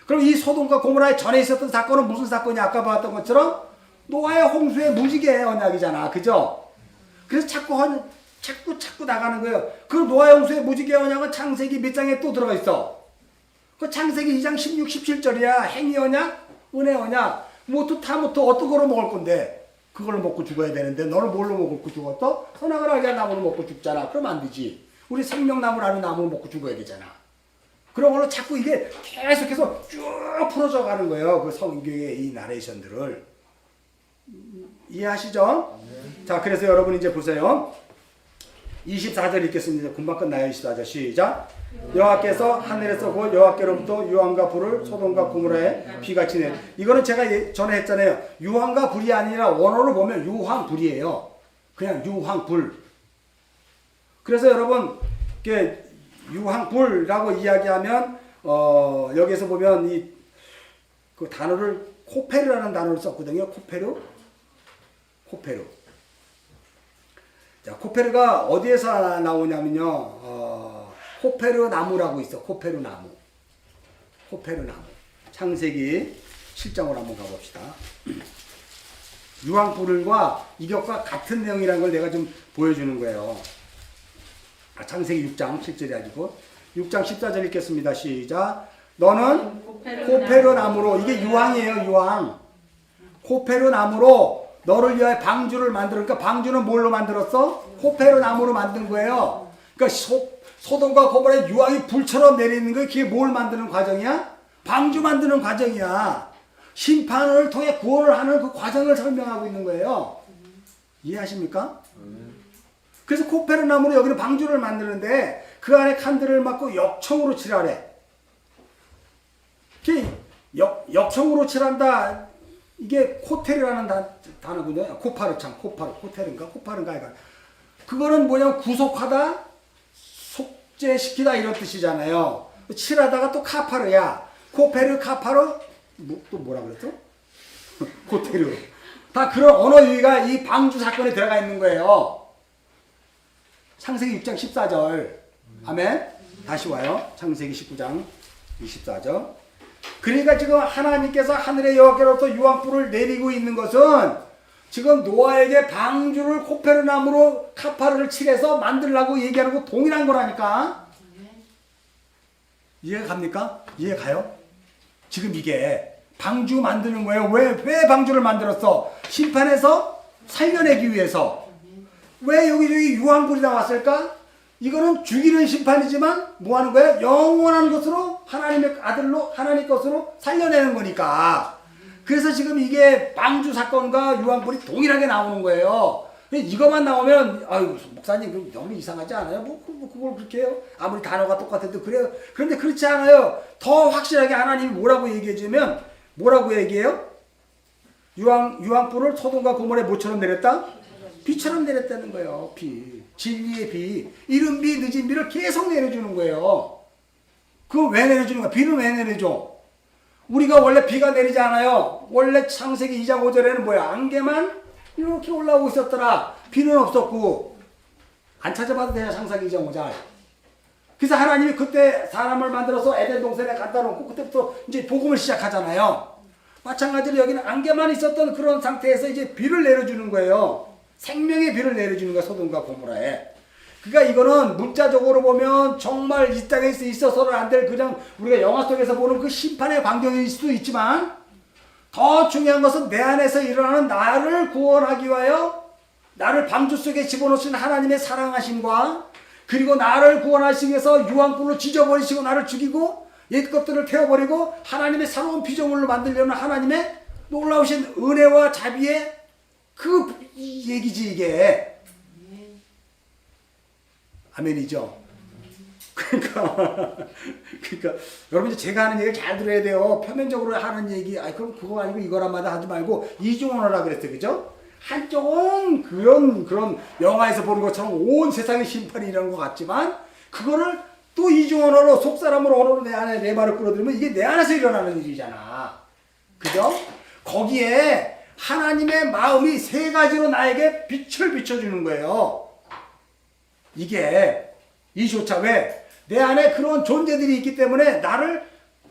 그럼 이 소돔과 고모라에 전에 있었던 사건은 무슨 사건이 아까 봤던 것처럼 노아의 홍수의 무지개 언약이잖아. 그죠? 그래서 자꾸 나가는 거예요. 그 노아의 홍수의 무지개 언약은 창세기 몇 장에 또 들어가 있어. 그 창세기 2장 16, 17절이야. 행위 언약, 은혜 언약. 모토 타모토 어떤 거로 먹을 건데 그걸로 먹고 죽어야 되는데 너는 뭘로 먹고 죽었어? 선악을 알게 한 나무를 먹고 죽잖아. 그럼 안 되지. 우리 생명나무라는 나무를 먹고 죽어야 되잖아. 그런 걸로 자꾸 이게 계속해서 쭉 풀어져 가는 거예요. 그 성경의 이 나레이션들을. 이해하시죠? 자, 그래서 여러분 이제 보세요. 24절 읽겠습니다. 금방 끝나요. 24절 시작. 여호와께서 하늘에서 곧 여호와께로부터 유황과 불을 소돔과 고모라에 비같이 내. 이거는 제가 전에 했잖아요. 유황과 불이 아니라 원어로 보면 유황불이에요. 그냥 유황불. 그래서 여러분 이게 유황불이라고 이야기하면 여기서 보면 이 그 단어를 코페르라는 단어를 썼거든요. 코페르. 자, 코페르가 어디에서 나오냐면요. 코페르 나무라고 있어. 코페르 나무. 창세기 7장으로 한번 가봅시다. 유황불과 이것과 같은 내용이라는 걸 내가 좀 보여주는 거예요. 창세기 6장 7절이 아니고 6장 14절 읽겠습니다. 시작. 너는 코페르 나무로, 이게 유황이에요. 유황. 코페르 나무로 너를 위하여 방주를 만들어. 그러니까 방주는 뭘로 만들었어? 코페르 나무로 만든 거예요. 그러니까 소돔과 고모라의 유황이 불처럼 내리는 거예요. 그게 뭘 만드는 과정이야? 방주 만드는 과정이야. 심판을 통해 구원을 하는 그 과정을 설명하고 있는 거예요. 이해하십니까? 그래서 코페르 나무로 여기는 방주를 만드는데 그 안에 칸들을 막고 역청으로 칠하래. 역청으로 칠한다. 이게 코테르라는 단어군요. 코테르인가? 그거는 뭐냐면 구속하다, 속죄시키다 이런 뜻이잖아요. 칠하다가 또 카파르야. 코페르, 카파르, 또 뭐라 그랬죠? 코테르. 다 그런 언어 유희가 이 방주 사건에 들어가 있는 거예요. 창세기 6장 14절. 아멘. 다시 와요. 창세기 19장 24절. 그러니까 지금 하나님께서 하늘의 여호와께로부터 유황불을 내리고 있는 것은 지금 노아에게 방주를 코페르 나무로 카파르를 칠해서 만들라고 얘기하는 거 동일한 거라니까. 이해가 갑니까? 이해 가요? 지금 이게 방주 만드는 거예요. 왜 방주를 만들었어? 심판에서 살려내기 위해서. 왜 여기저기 유황불이 나왔을까? 이거는 죽이는 심판이지만 뭐 하는 거예요? 영원한 것으로 하나님의 아들로 하나님 것으로 살려내는 거니까. 그래서 지금 이게 방주 사건과 유황불이 동일하게 나오는 거예요. 이것만 나오면 아유 목사님 너무 이상하지 않아요? 그걸 그렇게 해요? 아무리 단어가 똑같아도 그래요. 그런데 그렇지 않아요. 더 확실하게 하나님이 뭐라고 얘기해 주면 뭐라고 얘기해요? 유황불을 소돔과 고모라에 뭐처럼 내렸다? 비처럼 내렸다는 거예요. 비. 진리의 비. 이른 비, 늦은 비를 계속 내려주는 거예요. 그거 왜 내려주는 거야? 비는 왜 내려줘? 우리가 원래 비가 내리지 않아요. 원래 창세기 2장 5절에는 뭐야? 안개만 이렇게 올라오고 있었더라. 비는 없었고. 안 찾아봐도 돼요. 창세기 2장 5절. 그래서 하나님이 그때 사람을 만들어서 에덴 동산에 갖다 놓고 그때부터 이제 복음을 시작하잖아요. 마찬가지로 여기는 안개만 있었던 그런 상태에서 이제 비를 내려주는 거예요. 생명의 비를 내려주는 거야, 소돔과 고모라에. 그러니까 이거는 문자적으로 보면 정말 이 땅에 있어서는 안 될 그냥 우리가 영화 속에서 보는 그 심판의 광경일 수도 있지만 더 중요한 것은 내 안에서 일어나는 나를 구원하기 위하여 나를 방주 속에 집어넣으신 하나님의 사랑하심과 그리고 나를 구원하시기 위해서 유황불로 지져버리시고 나를 죽이고 옛 것들을 태워버리고 하나님의 새로운 피조물로 만들려는 하나님의 놀라우신 은혜와 자비의 그 얘기지 이게. 아멘이죠. 그러니까 여러분 이제 제가 하는 얘기를 잘 들어야 돼요. 표면적으로 하는 얘기, 그럼 그거 아니고 이거란 말도 하지 말고 이중언어라 그랬어요, 그죠? 한쪽은 그런 영화에서 보는 것처럼 온 세상의 심판이 일어나는 것 같지만 그거를 또 이중언어로 속사람으로 언어로 내 안에 내 말을 끌어들이면 이게 내 안에서 일어나는 일이잖아, 그죠? 거기에 하나님의 마음이 세 가지로 나에게 빛을 비춰주는 거예요. 이게 이조차 왜? 내 안에 그런 존재들이 있기 때문에 나를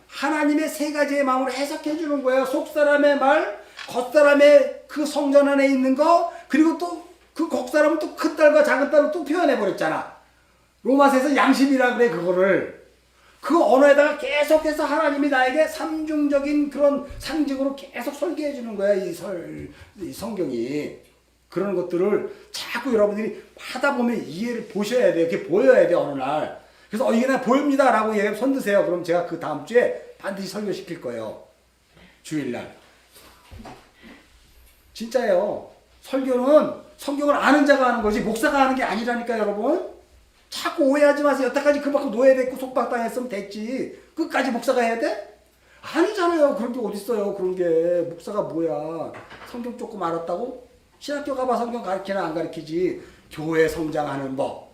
하나님의 세 가지의 마음으로 해석해 주는 거예요. 속사람의 말, 겉사람의 그 성전 안에 있는 거, 그리고 또 그 겉사람은 또 큰 딸과 작은 딸로 또 표현해 버렸잖아. 로마서에서 양심이라 그래, 그거를. 그 언어에다가 계속해서 하나님이 나에게 삼중적인 그런 상징으로 계속 설계해 주는 거야, 이 성경이. 그런 것들을 자꾸 여러분들이 하다 보면 이해를 보셔야 돼요. 이렇게 보여야 돼요, 어느 날. 그래서 이게 나 보입니다 라고 얘기하면 손 드세요. 그럼 제가 그 다음 주에 반드시 설교시킬 거예요. 주일날. 진짜예요. 설교는 성경을 아는 자가 하는 거지 목사가 하는 게 아니라니까 여러분. 자꾸 오해하지 마세요. 여태까지 그만큼 노예됐고 속박당했으면 됐지. 끝까지 목사가 해야 돼? 아니잖아요. 그런 게 어딨어요. 그런 게. 목사가 뭐야. 성경 조금 알았다고? 신학교 가봐 성경 가르치나 안 가르치지. 교회 성장하는 법,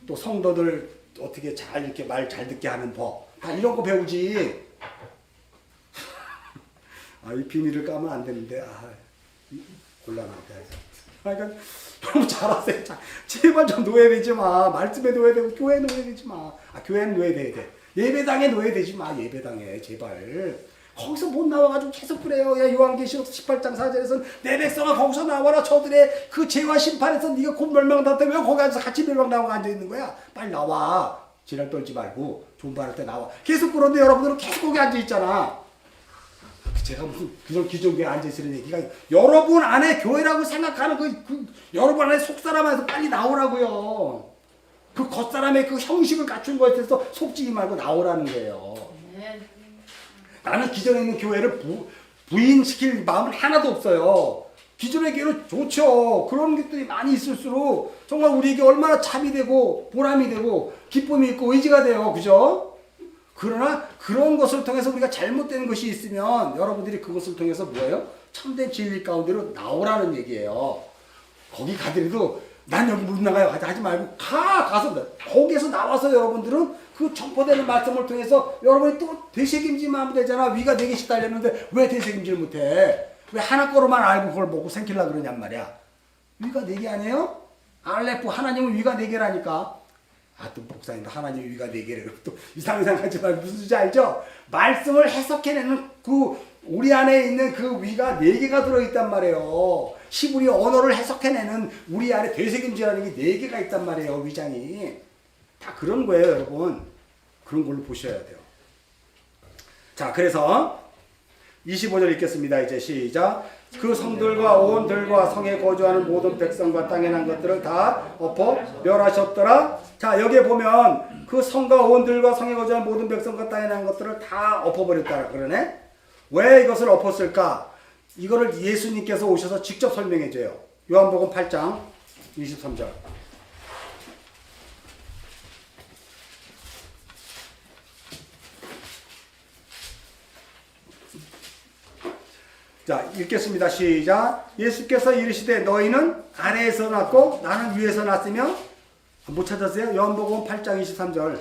또 성도들 어떻게 잘 이렇게 말 잘 듣게 하는 법, 다 이런 거 배우지. 이 비밀을 까면 안 되는데 곤란하다. 그러니까 너무 잘하세요. 제발 좀 노예되지 마. 말씀에 노예되고 교회에 노예되지 마. 교회는 노예돼야 돼. 예배당에 노예되지 마. 예배당에 제발. 거기서 못 나와가지고 계속 그래요. 야, 요한계시록 18장 4절에서는 내 백성아 거기서 나와라. 저들의 그 죄와 심판에서 네가 곧 멸망당했다. 왜 거기 앉아서 같이 멸망당하고 앉아있는 거야? 빨리 나와. 지랄 떨지 말고 존버할 때 나와. 계속 그런데 여러분들은 계속 거기 앉아있잖아. 제가 무슨 그런 기존교회에 앉아있으는 얘기가 여러분 안에 교회라고 생각하는 여러분 안에 속사람 안에서 빨리 나오라고요. 그 겉사람의 그 형식을 갖춘 것에 대해서 속지 말고 나오라는 거예요. 나는 기존에 있는 교회를 부인시킬 마음은 하나도 없어요. 기존의 교회는 좋죠. 그런 것들이 많이 있을수록 정말 우리에게 얼마나 참이 되고 보람이 되고 기쁨이 있고 의지가 돼요. 그죠? 그러나 그런 것을 통해서 우리가 잘못된 것이 있으면 여러분들이 그것을 통해서 뭐예요? 참된 진리 가운데로 나오라는 얘기예요. 거기 가더라도 난 여기 못 나가요 하지 말고 가서 거기에서 나와서 여러분들은 그 전포되는 말씀을 통해서 여러분이 또 되새김질만 하면 되잖아. 위가 4개씩 달렸는데 왜 되새김질 못해? 왜 하나 거로만 알고 그걸 먹고 생킬라 그러냔 말이야. 위가 4개 아니에요? 알레포 하나님은 위가 4개라니까. 또 목사님 하나님 위가 4개래. 또 이상하지 말고 무슨 소리인지 알죠? 말씀을 해석해내는 그 우리 안에 있는 그 위가 4개가 들어있단 말이에요. 시브리 언어를 해석해내는 우리 안에 되새김질하는 게 4개가 있단 말이에요. 위장이. 다 그런 거예요, 여러분. 그런 걸로 보셔야 돼요. 자, 그래서 25절 읽겠습니다. 이제 시작. 그 성들과 온 들과 성에 거주하는 모든 백성과 땅에 난 것들을 다 엎어 멸하셨더라. 자, 여기에 보면 그 성과 온 들과 성에 거주하는 모든 백성과 땅에 난 것들을 다 엎어버렸다라 그러네. 왜 이것을 엎었을까? 이거를 예수님께서 오셔서 직접 설명해 줘요. 요한복음 8장 23절. 자, 읽겠습니다. 시작. 예수께서 이르시되 너희는 아래에서 났고 나는 위에서 났으며, 못 찾았어요? 요한복음 8장 23절.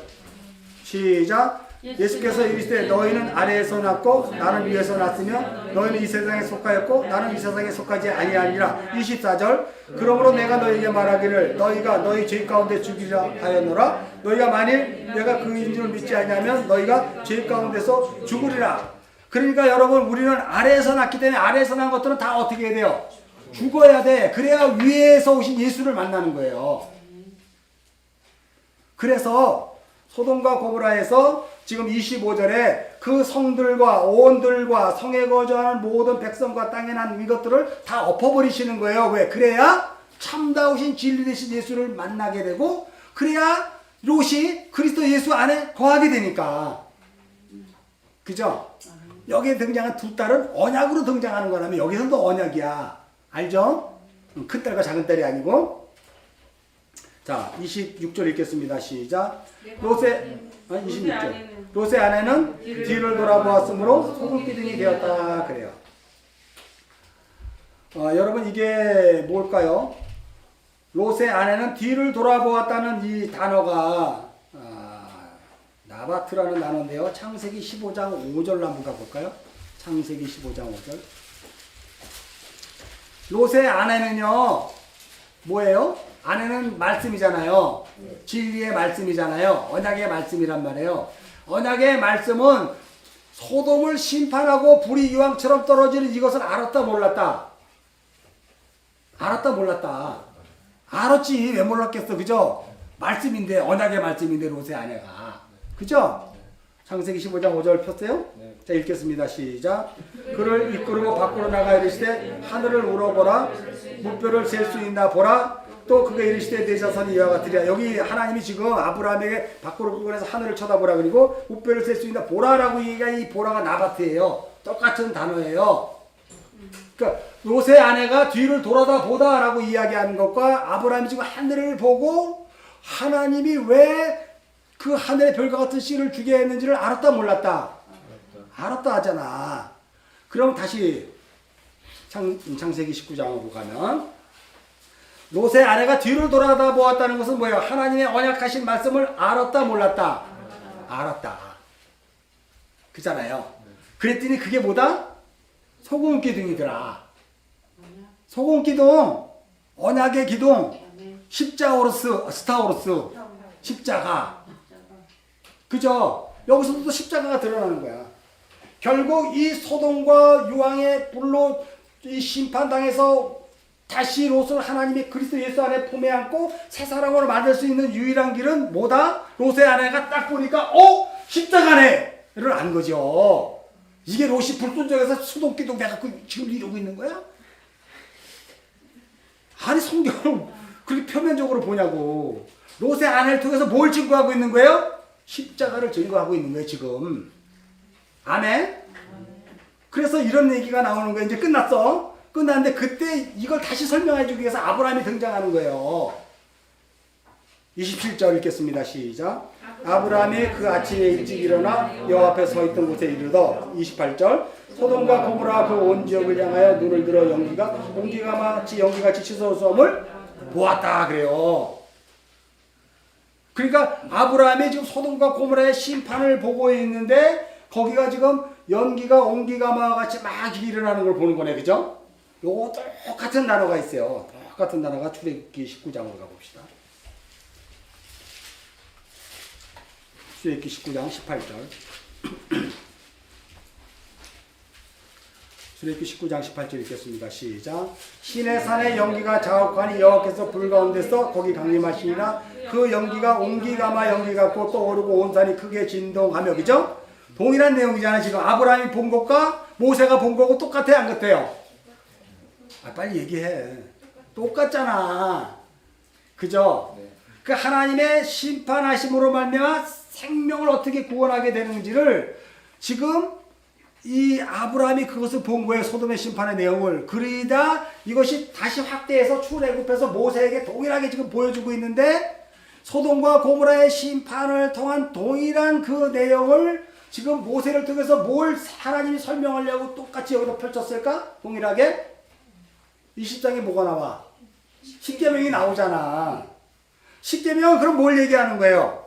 시작. 예수께서 이르시되 너희는 아래에서 났고 나는 위에서 났으며 너희는 이 세상에 속하였고 나는 이 세상에 속하지 아니하니라. 24절. 그러므로 내가 너희에게 말하기를 너희가 너희 죄 가운데 죽이라 하였노라. 너희가 만일 내가 그인 줄 믿지 않냐면 너희가 죄 가운데서 죽으리라. 그러니까 여러분, 우리는 아래에서 났기 때문에 아래에서 난 것들은 다 어떻게 해야 돼요? 죽어야 돼. 그래야 위에서 오신 예수를 만나는 거예요. 그래서 소돔과 고모라에서 지금 25절에 그 성들과 온들과 성에 거주하는 모든 백성과 땅에 난 이것들을 다 엎어버리시는 거예요. 왜? 그래야 참다우신 진리 되신 예수를 만나게 되고, 그래야 롯이 그리스도 예수 안에 거하게 되니까. 그죠? 여기에 등장한 두 딸은 언약으로 등장하는 거라면 여기서는 또 언약이야. 알죠? 큰 딸과 작은 딸이 아니고. 자, 26절 읽겠습니다. 시작. 롯의 26절. 롯의 아내는 뒤를 돌아보았으므로 소금기둥이 되었다. 그래요. 여러분, 이게 뭘까요? 롯의 아내는 뒤를 돌아보았다는 이 단어가 나바트라는 단어인데요. 창세기 15장 5절로 한번 가볼까요? 창세기 15장 5절. 롯의 아내는요, 뭐예요? 아내는 말씀이잖아요. 진리의 말씀이잖아요. 언약의 말씀이란 말이에요. 언약의 말씀은 소돔을 심판하고 불이 유황처럼 떨어지는 이것을 알았다 몰랐다? 알았다 몰랐다? 알았지. 왜 몰랐겠어. 그죠? 말씀인데, 언약의 말씀인데 롯의 아내가. 그죠? 창세기 15장 5절 폈어요? 네. 자, 읽겠습니다. 시작. 그를 이끌고 밖으로 나가 이르시되 하늘을 우러보라. 무뼈를 셀 수 있나 보라. 또 그가 이르시되 내 자손이 이와 같으리라. 여기 하나님이 지금 아브라함에게 밖으로 끌어내서 하늘을 쳐다보라. 그리고 무뼈를 셀 수 있나 보라라고 얘기가, 이 보라가 나바트예요. 똑같은 단어예요. 그러니까 롯의 아내가 뒤를 돌아다 보다라고 이야기하는 것과 아브라함이 지금 하늘을 보고 하나님이 왜 그 하늘의 별과 같은 씨를 주게 했는지를 알았다 몰랐다? 알았다 하잖아. 그럼 다시 창세기 19장으로 가면 롯의 아내가 뒤를 돌아다 보았다는 것은 뭐예요? 하나님의 언약하신 말씀을 알았다 몰랐다? 알았다. 그잖아요. 그랬더니 그게 뭐다? 소금 기둥이더라. 소금 기둥, 언약의 기둥, 십자오로스, 스타오로스, 십자가. 그죠? 여기서도 십자가가 드러나는 거야. 결국 이 소돔과 유황의 불로 이 심판당해서 다시 롯을 하나님이 그리스도 예수 안에 품에 안고 새 사람으로 만들 수 있는 유일한 길은 뭐다? 롯의 아내가 딱 보니까 십자가네를 안 거죠. 이게 롯이 불순종해서 소돔기둥 돼갖고 지금 이러고 있는 거야? 아니, 성경을 그렇게 표면적으로 보냐고. 롯의 아내를 통해서 뭘 증거하고 있는 거예요? 십자가를 증거하고 있는 거예요, 지금. 아멘? 그래서 이런 얘기가 나오는 거예요. 이제 끝났어. 끝났는데 그때 이걸 다시 설명해 주기 위해서 아브라함이 등장하는 거예요. 27절 읽겠습니다. 시작. 아브라함이 그 아침에 일찍 일어나 여호와 앞에 서 있던 곳에 이르러 28절. 소돔과 고모라 그 온 지역을 향하여 눈을 들어 연기같이 치솟음을 보았다. 그래요. 그러니까 아브라함이 지금 소돔과 고모라의 심판을 보고 있는데 거기가 지금 연기가 온기가마 같이 막 일어나는 걸 보는 거네. 그죠? 요거 똑같은 단어가 있어요. 똑같은 단어가 출애굽기 19장으로 가봅시다. 출애굽기 19장 18절. 출애굽기 19장 18절 읽겠습니다. 시작. 시내 산에 연기가 자욱하니 여호와께서 불 가운데서 거기 강림하시니라. 그 연기가 온기가마 연기 같고 또 오르고 온 산이 크게 진동하며. 그죠? 동일한 내용이잖아. 지금 아브라함이 본 것과 모세가 본 거고 똑같아요, 안 같아요? 빨리 얘기해. 똑같잖아. 그죠? 네. 그 하나님의 심판하심으로 말미암아 생명을 어떻게 구원하게 되는지를 지금 이 아브라함이 그것을 본 거예요. 소돔의 심판의 내용을. 그러다 이것이 다시 확대해서 출애굽해서 모세에게 동일하게 지금 보여주고 있는데 소돔과 고모라의 심판을 통한 동일한 그 내용을 지금 모세를 통해서 뭘 하나님이 설명하려고 똑같이 여기다 펼쳤을까? 동일하게 20장에 뭐가 나와? 십계명이 나오잖아. 십계명은 그럼 뭘 얘기하는 거예요?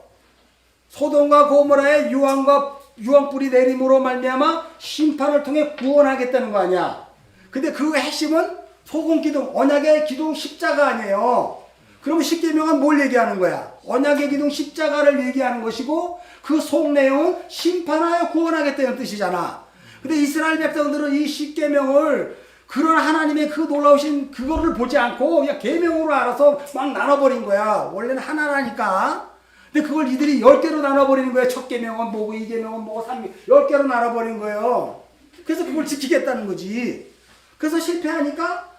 소돔과 고모라의 유황불이 내림으로 말미암아 심판을 통해 구원하겠다는 거 아니야. 근데 그 핵심은 소금 기둥, 언약의 기둥 십자가 아니에요. 그러면 십계명은 뭘 얘기하는 거야? 언약의 기둥 십자가를 얘기하는 것이고 그 속 내용은 심판하여 구원하겠다는 뜻이잖아. 근데 이스라엘 백성들은 이 십계명을 그런 하나님의 그 놀라우신 그거를 보지 않고 그냥 계명으로 알아서 막 나눠버린 거야. 원래는 하나라니까. 근데 그걸 이들이 10개로 나눠버리는 거야. 첫 계명은 뭐고 2계명은 뭐고 3계명 10개로 나눠버린 거예요. 그래서 그걸 지키겠다는 거지. 그래서 실패하니까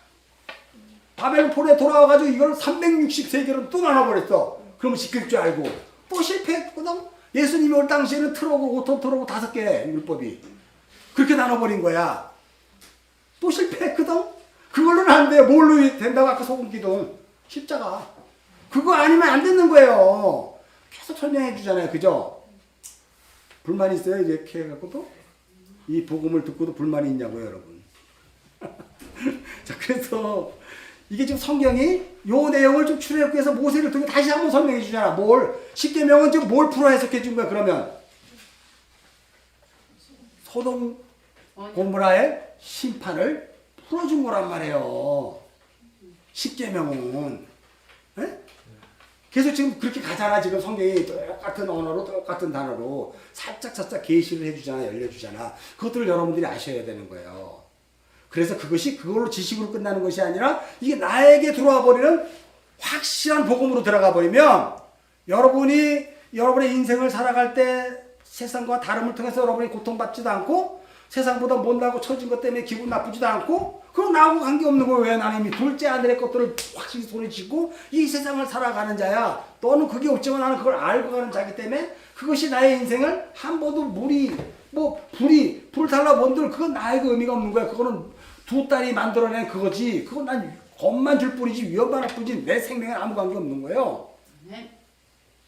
바벨 폴에 돌아와가지고 이걸 363개로 또 나눠버렸어. 그러면 지킬 줄 알고 또 실패했거든. 예수님이 올 당시에는 트럭하고 5톤 트럭하고 5개 율법이 그렇게 나눠버린 거야. 또 실패했거든. 그걸로는 안 돼요. 뭘로 된다고 아까 소금 기둥 십자가. 그거 아니면 안 되는 거예요. 계속 설명해 주잖아요. 그죠? 불만 있어요? 이렇게 해갖고도 이 복음을 듣고도 불만이 있냐고요, 여러분. 자, 그래서 이게 지금 성경이 요 내용을 좀 출애굽해서 모세를 통해 다시 한번 설명해 주잖아. 뭘? 십계명은 지금 뭘 풀어 해석해 준 거야, 그러면? 소돔 고모라의 심판을 풀어준 거란 말이에요. 십계명은. 에? 계속 지금 그렇게 가잖아. 지금 성경이 똑같은 언어로 똑같은 단어로 살짝 계시를 해주잖아. 열려주잖아. 그것들을 여러분들이 아셔야 되는 거예요. 그래서 그것이 그걸로 지식으로 끝나는 것이 아니라 이게 나에게 들어와 버리는 확실한 복음으로 들어가 버리면 여러분의 인생을 살아갈 때 세상과 다름을 통해서 여러분이 고통받지도 않고 세상보다 못나고 처진 것 때문에 기분 나쁘지도 않고 그럼 나하고 관계없는 거예요. 왜? 나는 이미 둘째 아들의 것들을 확실히 손에 쥐고 이 세상을 살아가는 자야. 너는 그게 없지만 나는 그걸 알고 가는 자기 때문에 그것이 나의 인생을 한 번도 불 달라본들 그건 나에게 의미가 없는 거야. 그거는 두 딸이 만들어낸 그거지. 그건 난 겁만 줄 뿐이지 위험만 할 뿐이지 내 생명에 아무 관계 없는 거예요.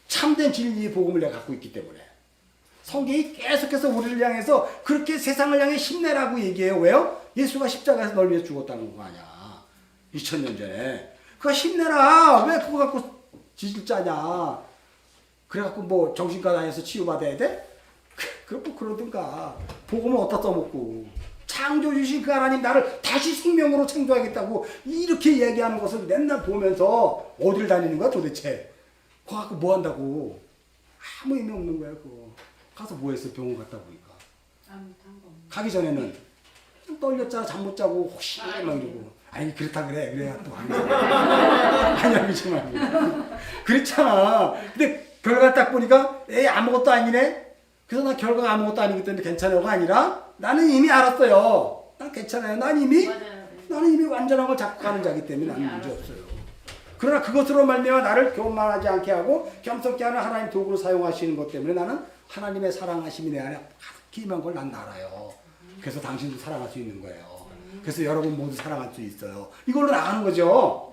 참된 진리의 복음을 내가 갖고 있기 때문에. 성경이 계속해서 우리를 향해서 그렇게 세상을 향해 힘내라고 얘기해요. 왜요? 예수가 십자가에서 널 위해 죽었다는 거 아니야. 2000년 전에. 그거 힘내라. 왜 그거 갖고 지질 짜냐. 그래갖고 뭐 정신과 다녀서 치유받아야 돼? 그럼 그러든가. 복음은 어디다 써먹고. 창조주신 그 하나님 나를 다시 생명으로 창조하겠다고 이렇게 얘기하는 것을 맨날 보면서 어딜 다니는 거야 도대체. 그거 갖고 뭐 한다고. 아무 의미 없는 거야 그거. 가서 뭐 했어? 병원 갔다 보니까. 가기 전에는 떨렸잖아. 잠 못 자고 혹시 막 이러고. 아니 그렇다 그래. 그래야 또 안 해. 아니 그러지 말고. 그렇잖아. 근데 결과 딱 보니까 에이 아무것도 아니네. 그래서 나 결과가 아무것도 아니기 때문에 괜찮아요가 아니라 나는 이미 알았어요. 난 괜찮아요. 나는 이미 완전한 걸 잡고 가는 자기 때문에 나는 문제 없어요. 그러나 그것으로 말미암아 나를 교만하지 않게 하고 겸손케 하는 하나님 도구로 사용하시는 것 때문에 나는 하나님의 사랑하심이 내 안에 가득히 임한 걸 난 알아요. 그래서 당신도 사랑할 수 있는 거예요. 그래서 여러분 모두 사랑할 수 있어요. 이걸로 나가는 거죠.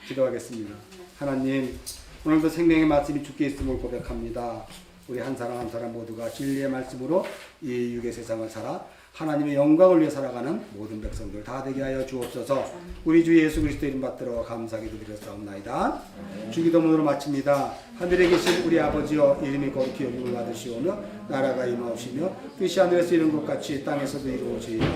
기도하겠습니다. 하나님 오늘도 생명의 말씀이 주께 있음을 고백합니다. 우리 한 사람 한 사람 모두가 진리의 말씀으로 이 육의 세상을 살아 하나님의 영광을 위해 살아가는 모든 백성들 다 되게 하여 주옵소서. 우리 주 예수 그리스도 이름 받들어 감사하게 드렸사옵나이다. 주기도문으로 마칩니다. 하늘에 계신 우리 아버지여 이름이 거룩히 여김을 받으시오며 나라가 임하옵시며 뜻이 하늘에서 이룬 것 같이 땅에서도 이루어지이다.